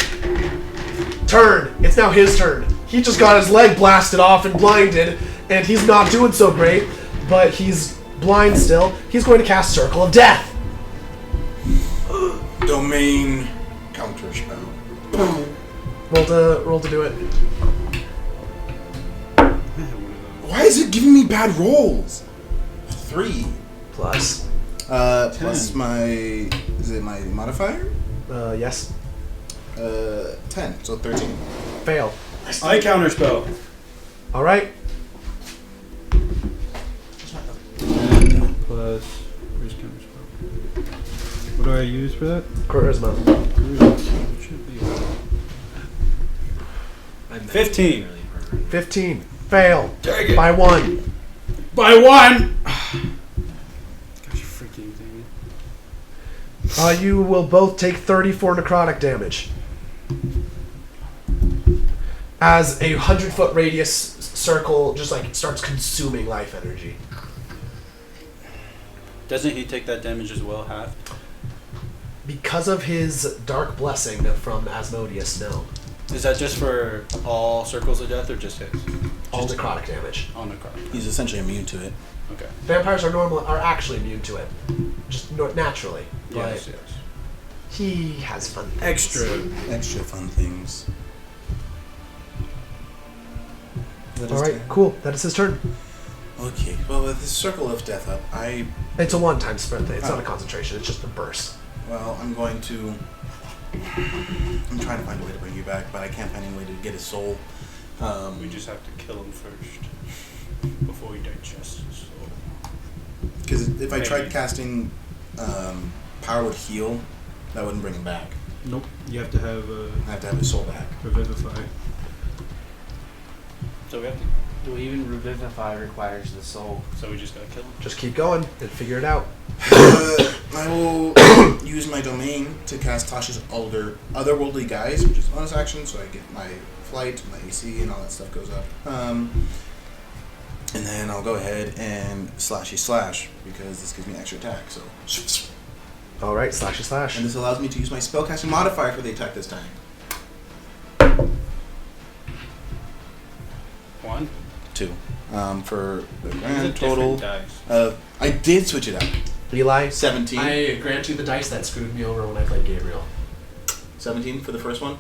[SPEAKER 3] Turn. It's now his turn. He just got his leg blasted off and blinded, and he's not doing so great, but he's blind still. He's going to cast Circle of Death.
[SPEAKER 5] Domain counter spell.
[SPEAKER 3] Roll to do it.
[SPEAKER 5] Why is it giving me bad rolls? 3.
[SPEAKER 3] Plus.
[SPEAKER 5] Plus my... Is it my modifier?
[SPEAKER 3] Yes.
[SPEAKER 5] 10, so 13.
[SPEAKER 3] Fail.
[SPEAKER 2] I counterspell.
[SPEAKER 3] Alright.
[SPEAKER 2] Plus. Where's counterspell? What do I use for that?
[SPEAKER 3] Charisma.
[SPEAKER 2] It should be.
[SPEAKER 4] I meant
[SPEAKER 2] 15.
[SPEAKER 4] really hard.
[SPEAKER 3] 15. Fail.
[SPEAKER 2] Dang it.
[SPEAKER 3] By 1.
[SPEAKER 2] By 1! Gosh, freaking thing.
[SPEAKER 3] You will both take 34 necrotic damage. As a 100-foot radius circle just like starts consuming life energy.
[SPEAKER 2] Doesn't he take that damage as well, half?
[SPEAKER 3] Because of his dark blessing from Asmodeus, no.
[SPEAKER 2] Is that just for all circles of death or just his?
[SPEAKER 3] All necrotic damage.
[SPEAKER 2] On the card.
[SPEAKER 5] He's essentially immune to it.
[SPEAKER 2] Okay.
[SPEAKER 3] Vampires are actually immune to it. Just naturally. But
[SPEAKER 2] Yes, yes.
[SPEAKER 3] he has fun things.
[SPEAKER 5] Extra fun things.
[SPEAKER 3] Alright, cool. That is his turn.
[SPEAKER 5] Okay, well with this circle of death up,
[SPEAKER 3] It's a one-time sprint thing. It's not
[SPEAKER 5] Oh.
[SPEAKER 3] a concentration. It's just a burst.
[SPEAKER 5] I'm going to... I'm trying to find a way to bring you back, but I can't find any way to get his soul.
[SPEAKER 2] We just have to kill him first. Before he digests his soul.
[SPEAKER 5] Because if I tried
[SPEAKER 2] Maybe.
[SPEAKER 5] casting Power would Heal, that wouldn't bring him back.
[SPEAKER 2] Nope. You have to have
[SPEAKER 5] I have to have his soul back.
[SPEAKER 2] Revivify. So we have to.
[SPEAKER 4] Well, even Revivify requires the soul.
[SPEAKER 2] So we just gotta kill him.
[SPEAKER 3] Just keep going and figure it out.
[SPEAKER 5] I will use my domain to cast Tasha's Otherworldly Guise, which is a bonus action, so I get my flight, my AC, and all that stuff goes up. And then I'll go ahead and slashy slash, because this gives me extra attack, so...
[SPEAKER 3] Alright, slashy slash.
[SPEAKER 5] And this allows me to use my spellcasting modifier for the attack this time.
[SPEAKER 2] 1.
[SPEAKER 5] 2. For the
[SPEAKER 2] These are
[SPEAKER 5] grand total...
[SPEAKER 2] different dice.
[SPEAKER 5] I did switch it up.
[SPEAKER 3] Eli,
[SPEAKER 5] 17.
[SPEAKER 3] I grant you the dice that screwed me over when I played Gabriel.
[SPEAKER 5] 17 for the first one.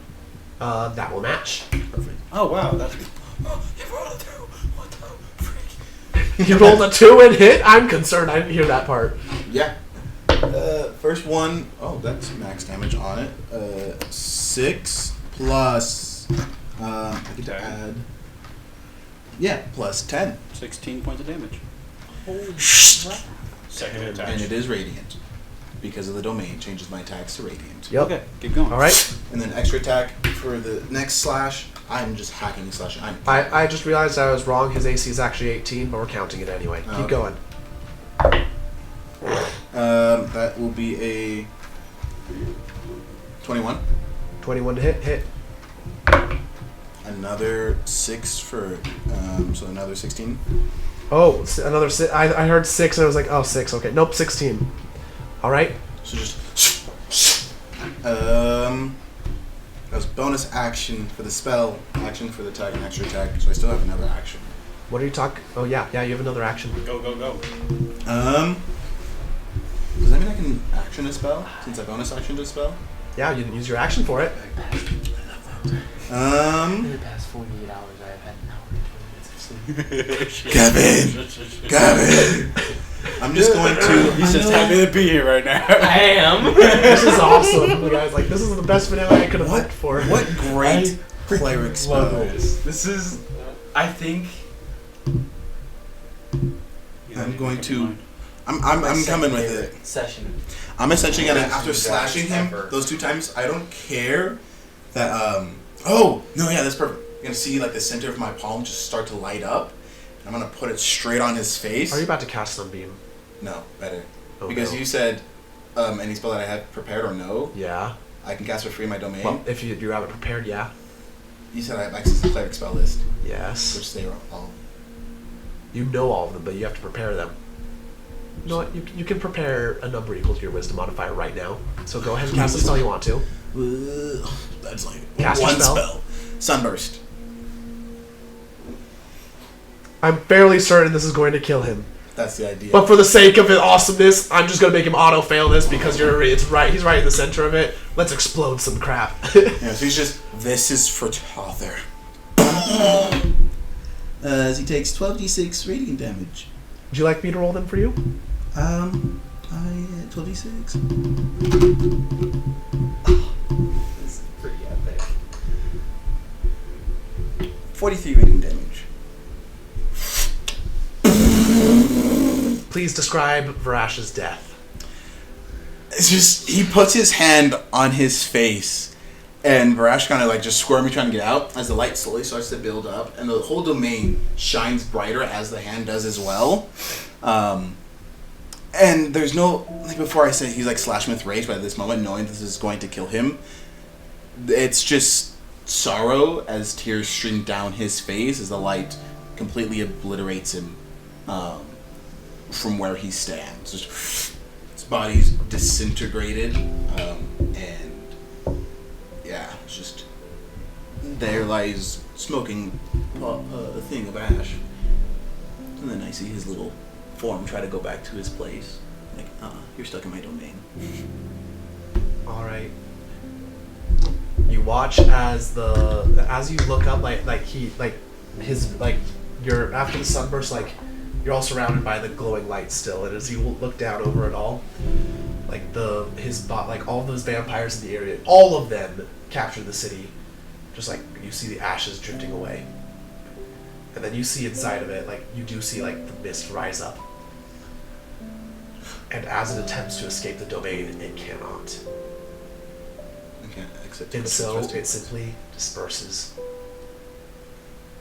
[SPEAKER 3] That will match.
[SPEAKER 5] Perfect.
[SPEAKER 2] Oh wow, that's good. Oh, you rolled a 2. What the freak?
[SPEAKER 3] You rolled a 2 and hit? I'm concerned. I didn't hear that part.
[SPEAKER 5] Yeah. First one, oh, that's max damage on it. 6 plus, I get to
[SPEAKER 2] 10.
[SPEAKER 5] add, yeah, plus 10.
[SPEAKER 2] 16 points of damage. Second attack.
[SPEAKER 5] And it is radiant. Because of the domain, changes my attacks to radiant.
[SPEAKER 3] Yep.
[SPEAKER 2] Okay, keep going.
[SPEAKER 3] Alright.
[SPEAKER 5] And then extra attack for the next slash, I'm just hacking and slashing.
[SPEAKER 3] I just realized I was wrong. His AC is actually 18, but we're counting it anyway. Keep
[SPEAKER 5] Okay.
[SPEAKER 3] going.
[SPEAKER 5] That will be a 21.
[SPEAKER 3] 21 to hit.
[SPEAKER 5] Another 6 for, so another 16.
[SPEAKER 3] Oh, another 6. I heard 6 and I was like, oh, 6. Okay. Nope, 16. Alright.
[SPEAKER 5] So just that was bonus action for the spell, action for the attack, and extra attack. So I still have another action.
[SPEAKER 3] What are you talking? Oh, yeah. Yeah, you have another action.
[SPEAKER 2] Go, go, go.
[SPEAKER 5] Does that mean I can action a spell since I bonus actioned a spell?
[SPEAKER 3] Yeah, you didn't use your action for it.
[SPEAKER 4] In the past 48 hours, I have had an hour and 20 minutes of sleep.
[SPEAKER 5] Kevin! I'm just going to.
[SPEAKER 2] He's just happy to be here right now.
[SPEAKER 4] I am.
[SPEAKER 3] This is awesome. The guy's like, this is the best finale I could have hoped for.
[SPEAKER 5] What great cleric spell.
[SPEAKER 4] Love this. This is, I think.
[SPEAKER 5] I'm going to. I'm coming with it.
[SPEAKER 4] Session.
[SPEAKER 5] I'm essentially gonna, after
[SPEAKER 4] Best
[SPEAKER 5] slashing him
[SPEAKER 4] ever.
[SPEAKER 5] those 2 times, I don't care that oh no, yeah, that's perfect. You're gonna see like the center of my palm just start to light up, I'm gonna put it straight on his face.
[SPEAKER 3] Are you about to cast Sunbeam?
[SPEAKER 5] No, better.
[SPEAKER 3] Oh,
[SPEAKER 5] because
[SPEAKER 3] no.
[SPEAKER 5] you said any spell that I had prepared or no,
[SPEAKER 3] Yeah.
[SPEAKER 5] I can cast for free in my domain.
[SPEAKER 3] Well, if you have it prepared, yeah.
[SPEAKER 5] You said I have access to the cleric spell list,
[SPEAKER 3] Yes.
[SPEAKER 5] which they are all.
[SPEAKER 3] You know all of them, but you have to prepare them. You know what? You can prepare a number equal to your wisdom modifier right now. So go ahead and cast the spell you want to.
[SPEAKER 5] That's like
[SPEAKER 3] Cast your
[SPEAKER 5] one
[SPEAKER 3] spell.
[SPEAKER 5] spell. Sunburst.
[SPEAKER 3] I'm fairly certain this is going to kill him.
[SPEAKER 5] That's the idea.
[SPEAKER 3] But for the sake of the awesomeness, I'm just gonna make him auto fail this because it's right. He's right in the center of it. Let's explode some crap.
[SPEAKER 5] Yeah, so he's just. This is for Tother.
[SPEAKER 1] As he takes 12d6 radiant damage.
[SPEAKER 3] Would you like me to roll them for you?
[SPEAKER 1] 12d6.
[SPEAKER 3] This is pretty epic.
[SPEAKER 5] 43 radiant damage.
[SPEAKER 3] Please describe Varash's death.
[SPEAKER 5] It's just he puts his hand on his face, and Varash kind of like just squirming trying to get out as the light slowly starts to build up, and the whole domain shines brighter as the hand does as well. And there's no like before I say he's like slashing with rage, but at this moment, knowing this is going to kill him, it's just sorrow as tears stream down his face as the light completely obliterates him from where he stands. Just, his body's disintegrated, and yeah, it's just there lies smoking a thing of ash, and then I see his little form try to go back to his place. Like, you're stuck in my domain.
[SPEAKER 3] All right. You watch as you look up, you're after the sunburst, like you're all surrounded by the glowing light still, and as you look down over it all, like all those vampires in the area, all of them capture the city. Just like you see the ashes drifting away, and then you see inside of it, like you do see like the mist rise up, and as it attempts to escape the domain, it cannot.
[SPEAKER 5] I can't exit.
[SPEAKER 3] And so it simply disperses.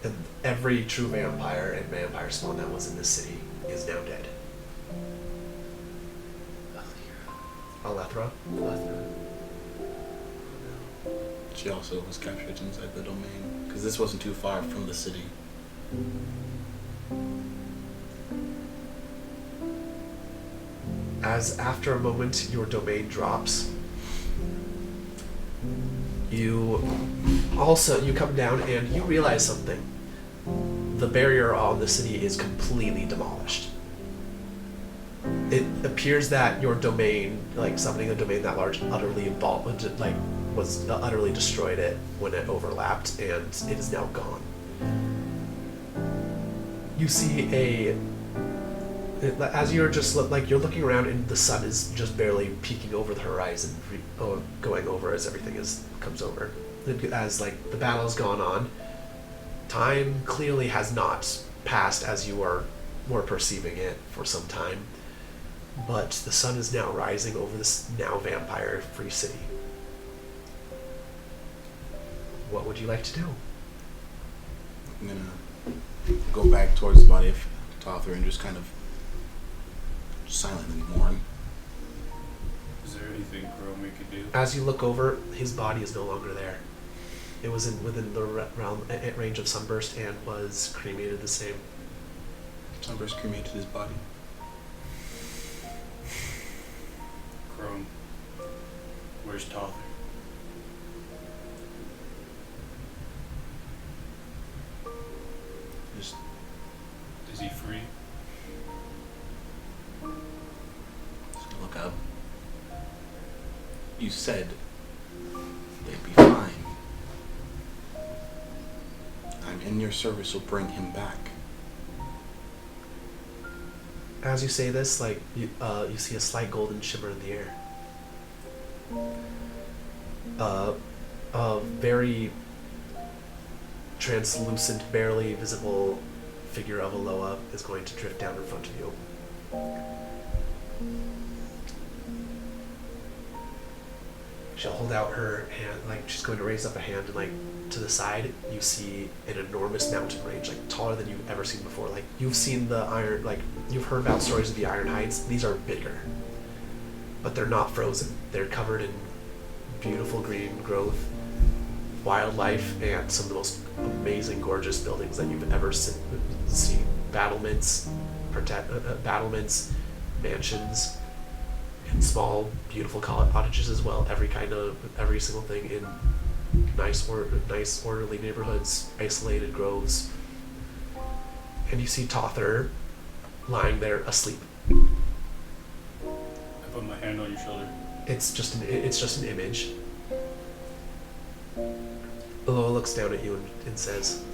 [SPEAKER 3] And every true vampire and vampire spawn that was in this city is now dead. Alethra?
[SPEAKER 5] She also was captured inside the domain, because this wasn't too far from the city.
[SPEAKER 3] As after a moment your domain drops, you come down and you realize something. The barrier on the city is completely demolished. It appears that your domain, like summoning a domain that large, was utterly destroyed it when it overlapped, and it is now gone. You see as you're just you're looking around, and the sun is just barely peeking over the horizon, going over as everything comes over. As the battle's gone on, time clearly has not passed as you were perceiving it for some time, but the sun is now rising over this now vampire-free city. What would you like to do?
[SPEAKER 5] I'm gonna go back towards the body of Tother and just kind of silently mourn.
[SPEAKER 2] Is there anything Chrome could do?
[SPEAKER 3] As you look over, his body is no longer there. It was within the range of Sunburst and was cremated the same.
[SPEAKER 5] Sunburst cremated his body.
[SPEAKER 2] Chrome, where's Tother?
[SPEAKER 5] Just
[SPEAKER 2] Is he free?
[SPEAKER 5] look up. You said they'd be fine. I'm in your service, will bring him back.
[SPEAKER 3] As you say this, you see a slight golden shimmer in the air. A very translucent, barely visible figure of Aloa is going to drift down in front of you. She'll hold out her hand, like she's going to raise up a hand, and like to the side, you see an enormous mountain range, like taller than you've ever seen before. Like you've seen the iron, like you've heard about stories of the Iron Heights. These are bigger, but they're not frozen. They're covered in beautiful green growth, wildlife, and some of the most amazing, gorgeous buildings that you've ever seen. Battlements, battlements, mansions, and small, beautiful cottages as well. Every single thing in nice, orderly neighborhoods, isolated groves. And you see Tother lying there asleep.
[SPEAKER 2] I put my hand on your shoulder.
[SPEAKER 3] It's just an image. Alola looks down at you and says,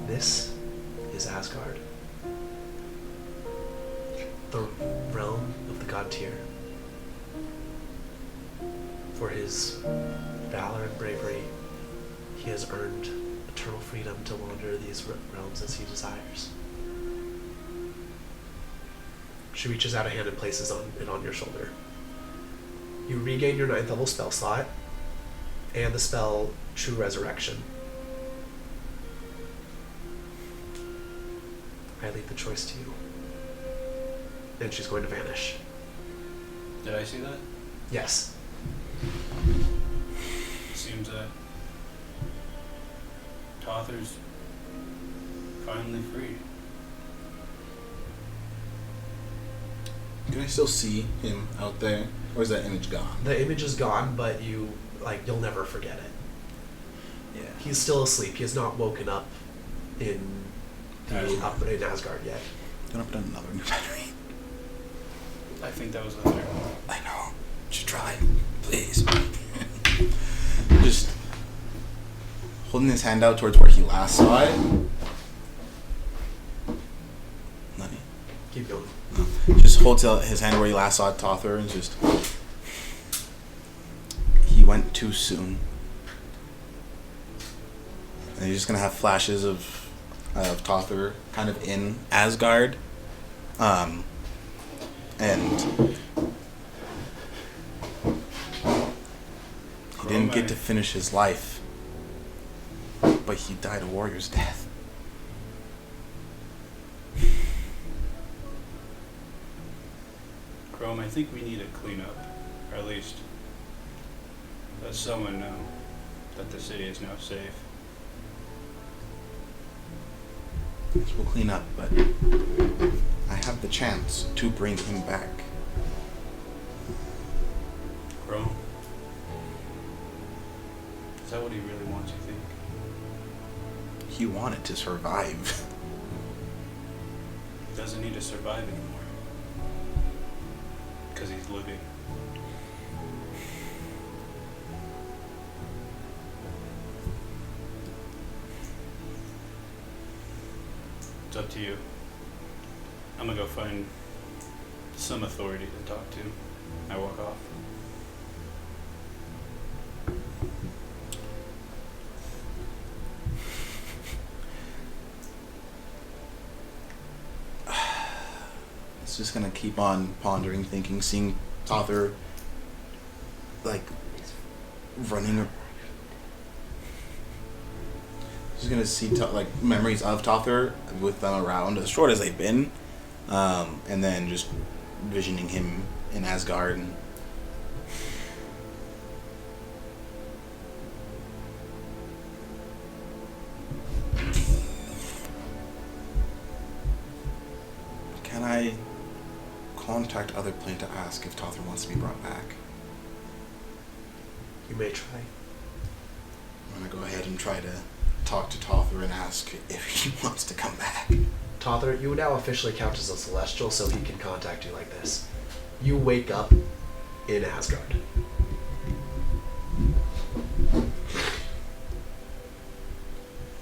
[SPEAKER 3] "This is Asgard, the realm of the god Tyr. For his valor and bravery, he has earned eternal freedom to wander these realms as he desires." She reaches out a hand and places it on your shoulder. You regain your 9th level spell slot and the spell True Resurrection. I leave the choice to you. And she's going to vanish.
[SPEAKER 2] Did I see that?
[SPEAKER 3] Yes.
[SPEAKER 2] It seems that Tother's finally free.
[SPEAKER 5] Can I still see him out there, or is that image gone?
[SPEAKER 3] The image is gone, but you'll never forget it.
[SPEAKER 5] Yeah.
[SPEAKER 3] He's still asleep. He has not woken up in Asgard yet.
[SPEAKER 5] Gonna put on another new battery.
[SPEAKER 2] I think that was the third one.
[SPEAKER 5] I know. Just try, please. Just holding his hand out towards where he last saw it. Nothing.
[SPEAKER 3] Keep going.
[SPEAKER 5] Just holds out his hand where he last saw Tother and just. He went too soon. And you're just gonna have flashes of Tother kind of in Asgard. And he didn't get to finish his life, but he died a warrior's death.
[SPEAKER 2] Chrome, I think we need a cleanup, or at least let someone know that the city is now safe.
[SPEAKER 5] Yes, we'll clean up, but I have the chance to bring him back.
[SPEAKER 2] Chrome? Is that what he really wants, you think?
[SPEAKER 5] He wanted to survive.
[SPEAKER 2] He doesn't need to survive anymore. Because he's living. It's up to you. I'm gonna go find some authority to talk to. I walk off.
[SPEAKER 5] It's just gonna keep on pondering, thinking, seeing Tother like running. Just gonna see like memories of Tother with them around, as short as they've been, and then just visioning him in Asgard. And can I contact Other Plane to ask if Tother wants to be brought back?
[SPEAKER 3] You may try.
[SPEAKER 5] I'm gonna go ahead and try to talk to Tother and ask if he wants to come back.
[SPEAKER 3] Tother, you now officially count as a Celestial, so he can contact you like this. You wake up in Asgard.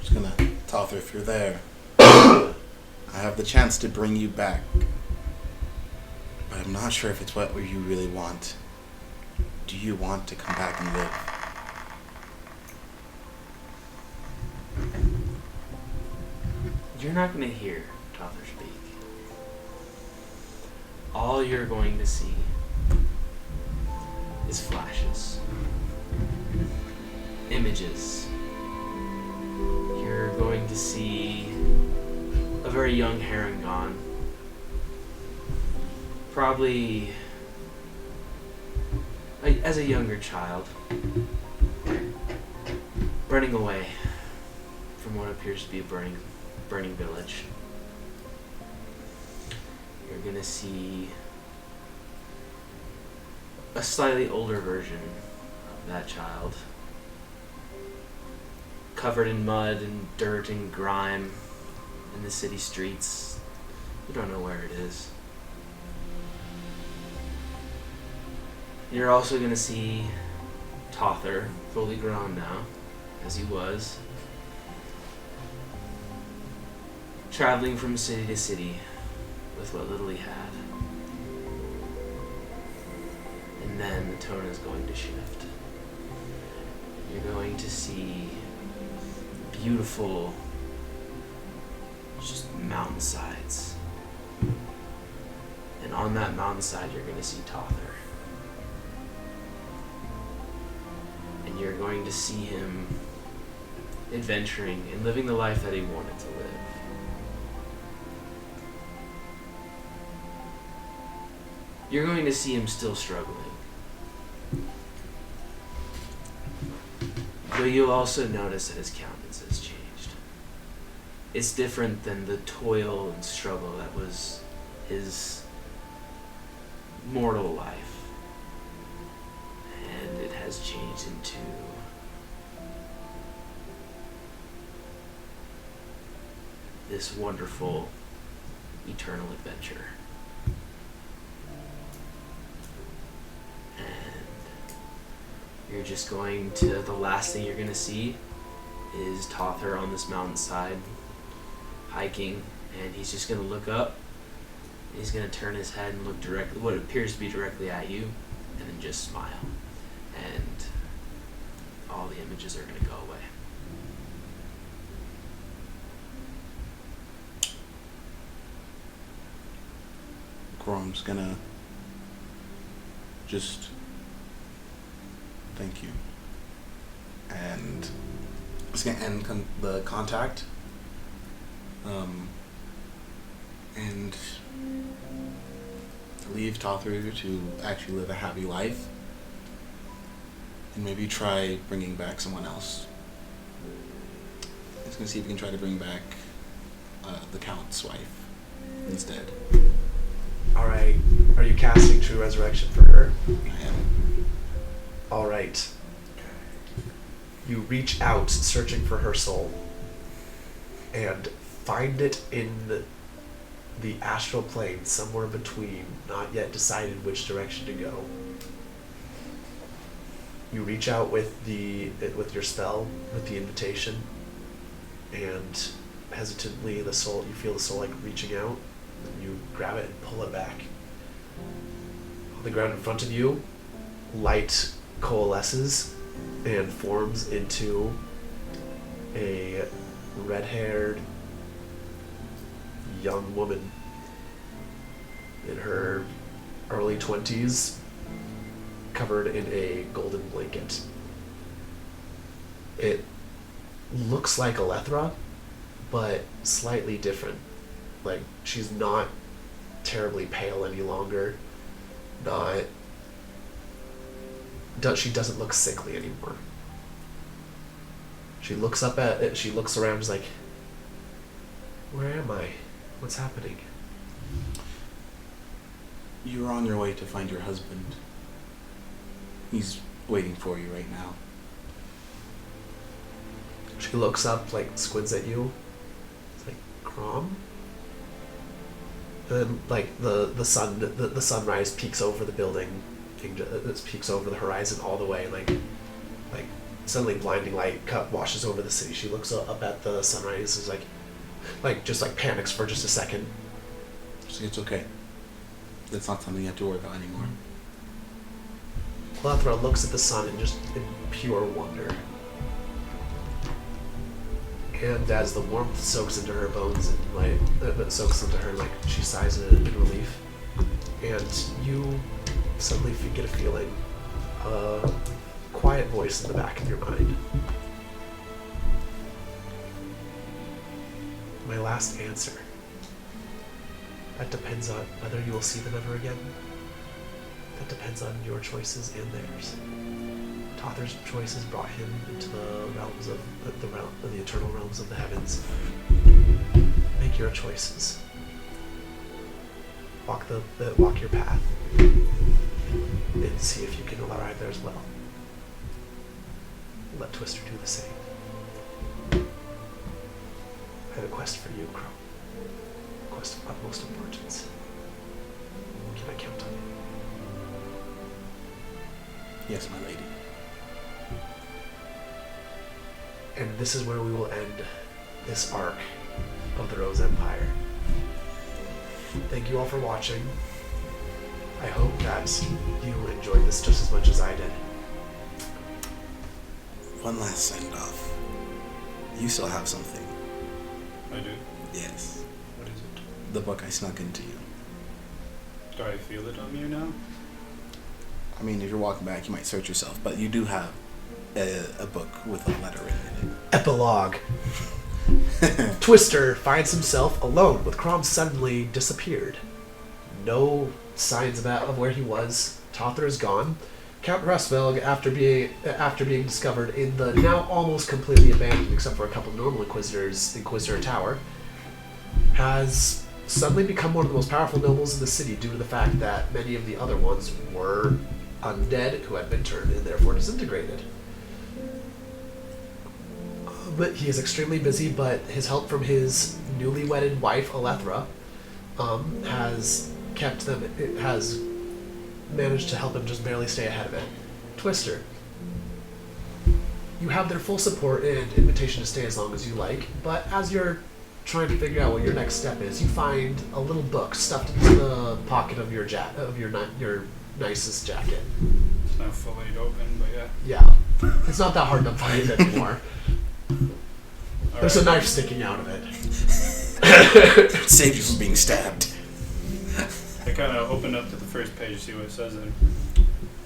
[SPEAKER 5] Just gonna, Tother, if you're there, I have the chance to bring you back, but I'm not sure if it's what you really want. Do you want to come back and live?
[SPEAKER 4] You're not going to hear Tother speak. All you're going to see is flashes. Images. You're going to see a very young Harangon. Probably as a younger child. Running away from what appears to be a burning village. You're gonna see a slightly older version of that child, covered in mud and dirt and grime in the city streets. You don't know where it is. You're also gonna see Tother, fully grown now, as he was, traveling from city to city with what little he had. And then the tone is going to shift. You're going to see beautiful, just mountainsides. And on that mountainside, you're going to see Tother. And you're going to see him adventuring and living the life that he wanted to live. You're going to see him still struggling. But you'll also notice that his countenance has changed. It's different than the toil and struggle that was his mortal life. And it has changed into this wonderful eternal adventure. You're just going to, the last thing you're going to see is Tother on this mountainside, hiking, and he's just going to look up, and he's going to turn his head and look directly, what appears to be directly at you, and then just smile. And all the images are going to go away.
[SPEAKER 5] Grom's gonna just thank you. And it's gonna end the contact. And leave Tother to actually live a happy life. And maybe try bringing back someone else. He's gonna see if he can try to bring back the Count's wife instead.
[SPEAKER 3] Alright, are you casting True Resurrection for her?
[SPEAKER 5] I am.
[SPEAKER 3] Alright. You reach out searching for her soul and find it in the astral plane somewhere between, not yet decided which direction to go. You reach out with your spell, with the invitation, and hesitantly you feel the soul like reaching out, and you grab it and pull it back. On the ground in front of you, light coalesces and forms into a red-haired young woman in her early 20s, covered in a golden blanket. It looks like Alethra, but slightly different. Like, she's not terribly pale any longer. She doesn't look sickly anymore. She looks up at it, she looks around, she's like, where am I? What's happening?
[SPEAKER 5] You're on your way to find your husband. He's waiting for you right now.
[SPEAKER 3] She looks up, like, squints at you. It's like, Crom? And then, like, the sunrise peeks over the building. It peeks over the horizon all the way, and like suddenly blinding light washes over the city. She looks up at the sunrise, is like panics for just a second.
[SPEAKER 5] It's okay. That's not something you have to worry about anymore.
[SPEAKER 3] Alethra looks at the sun in pure wonder. And as the warmth soaks into her bones and soaks into her, like, she sighs in relief. And you suddenly get a feeling a quiet voice in the back of your mind. My last answer. That depends on whether you will see them ever again. That depends on your choices and theirs. Tother's choices brought him into the realms of the eternal realms of the heavens. Make your choices. Walk your path, and see if you can arrive there as well. Let Twister do the same. I have a quest for you, Crow. A quest of utmost importance. Can I count on you?
[SPEAKER 5] Yes, my lady.
[SPEAKER 3] And this is where we will end this arc of the Rose Empire. Thank you all for watching. I hope that you enjoyed this just as much as I did.
[SPEAKER 5] One last send off. You still have something.
[SPEAKER 2] I do.
[SPEAKER 5] Yes.
[SPEAKER 2] What is it?
[SPEAKER 5] The book I snuck into you.
[SPEAKER 2] Do I feel it on you now?
[SPEAKER 5] I mean, if you're walking back, you might search yourself, but you do have a book with a letter in
[SPEAKER 3] Epilogue. Twister finds himself alone with Crom suddenly disappeared. No signs of where he was. Tother is gone. Count Rasvelg, after being discovered in the now almost completely abandoned, except for a couple normal Inquisitors, Inquisitor Tower, has suddenly become one of the most powerful nobles in the city due to the fact that many of the other ones were undead who had been turned and therefore disintegrated. But he is extremely busy, but his help from his newly wedded wife, Alethra, has managed to help him just barely stay ahead of it. Twister, you have their full support and invitation to stay as long as you like, but as you're trying to figure out what your next step is, you find a little book stuffed into the pocket of your your nicest jacket.
[SPEAKER 2] It's not fully open, but yeah.
[SPEAKER 3] Yeah, it's not that hard to find anymore. There's a knife sticking out of it.
[SPEAKER 5] it. Saved you from being stabbed.
[SPEAKER 2] I kind of open up to the first page to see what it says there.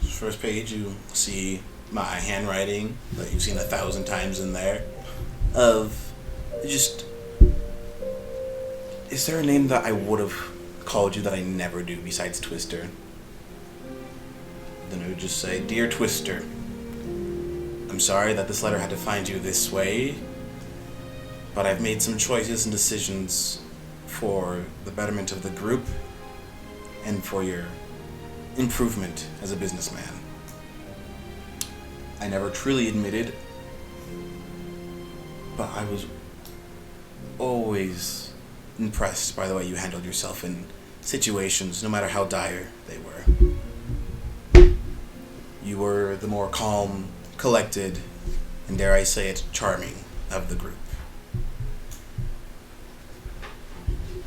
[SPEAKER 5] First page, you see my handwriting that you've seen 1,000 times in there. Of just, is there a name that I would have called you that I never do besides Twister? Then it would just say, Dear Twister, I'm sorry that this letter had to find you this way, but I've made some choices and decisions for the betterment of the group and for your improvement as a businessman. I never truly admitted, but I was always impressed by the way you handled yourself in situations, no matter how dire they were. You were the more calm, collected, and dare I say it, charming of the group.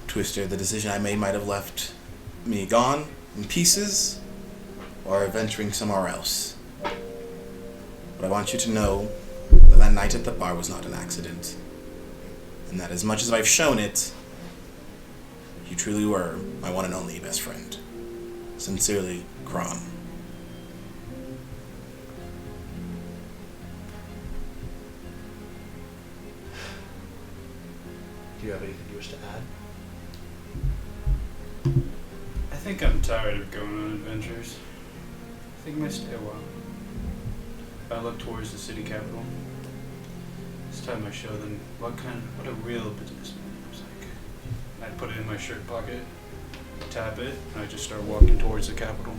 [SPEAKER 5] Twister, the decision I made might have left me gone in pieces or venturing somewhere else. But I want you to know that that night at the bar was not an accident. And that as much as I've shown it, you truly were my one and only best friend. Sincerely, Crom.
[SPEAKER 3] Do you have anything you wish to add?
[SPEAKER 2] I think I'm tired of going on adventures. I think I might stay a while. I look towards the city capital. This time I show them what a real businessman looks like. I put it in my shirt pocket, tap it, and I just start walking towards the capital.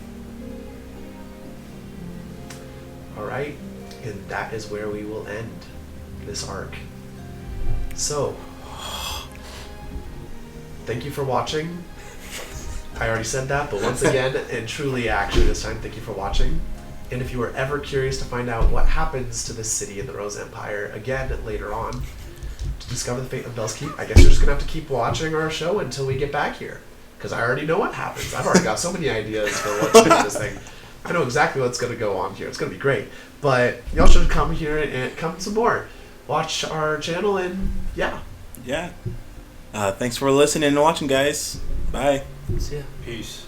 [SPEAKER 3] Alright, and that is where we will end this arc. So, thank you for watching. I already said that, but once again, and truly actually this time, thank you for watching. And if you were ever curious to find out what happens to this city in the Rose Empire, again, later on, to discover the fate of Bell's Keep, I guess you're just going to have to keep watching our show until we get back here. Because I already know what happens. I've already got so many ideas for what's in this thing. I know exactly what's going to go on here. It's going to be great. But y'all should come here and come some more. Watch our channel and yeah.
[SPEAKER 5] Yeah. Thanks for listening and watching, guys. Bye.
[SPEAKER 3] See ya.
[SPEAKER 2] Peace.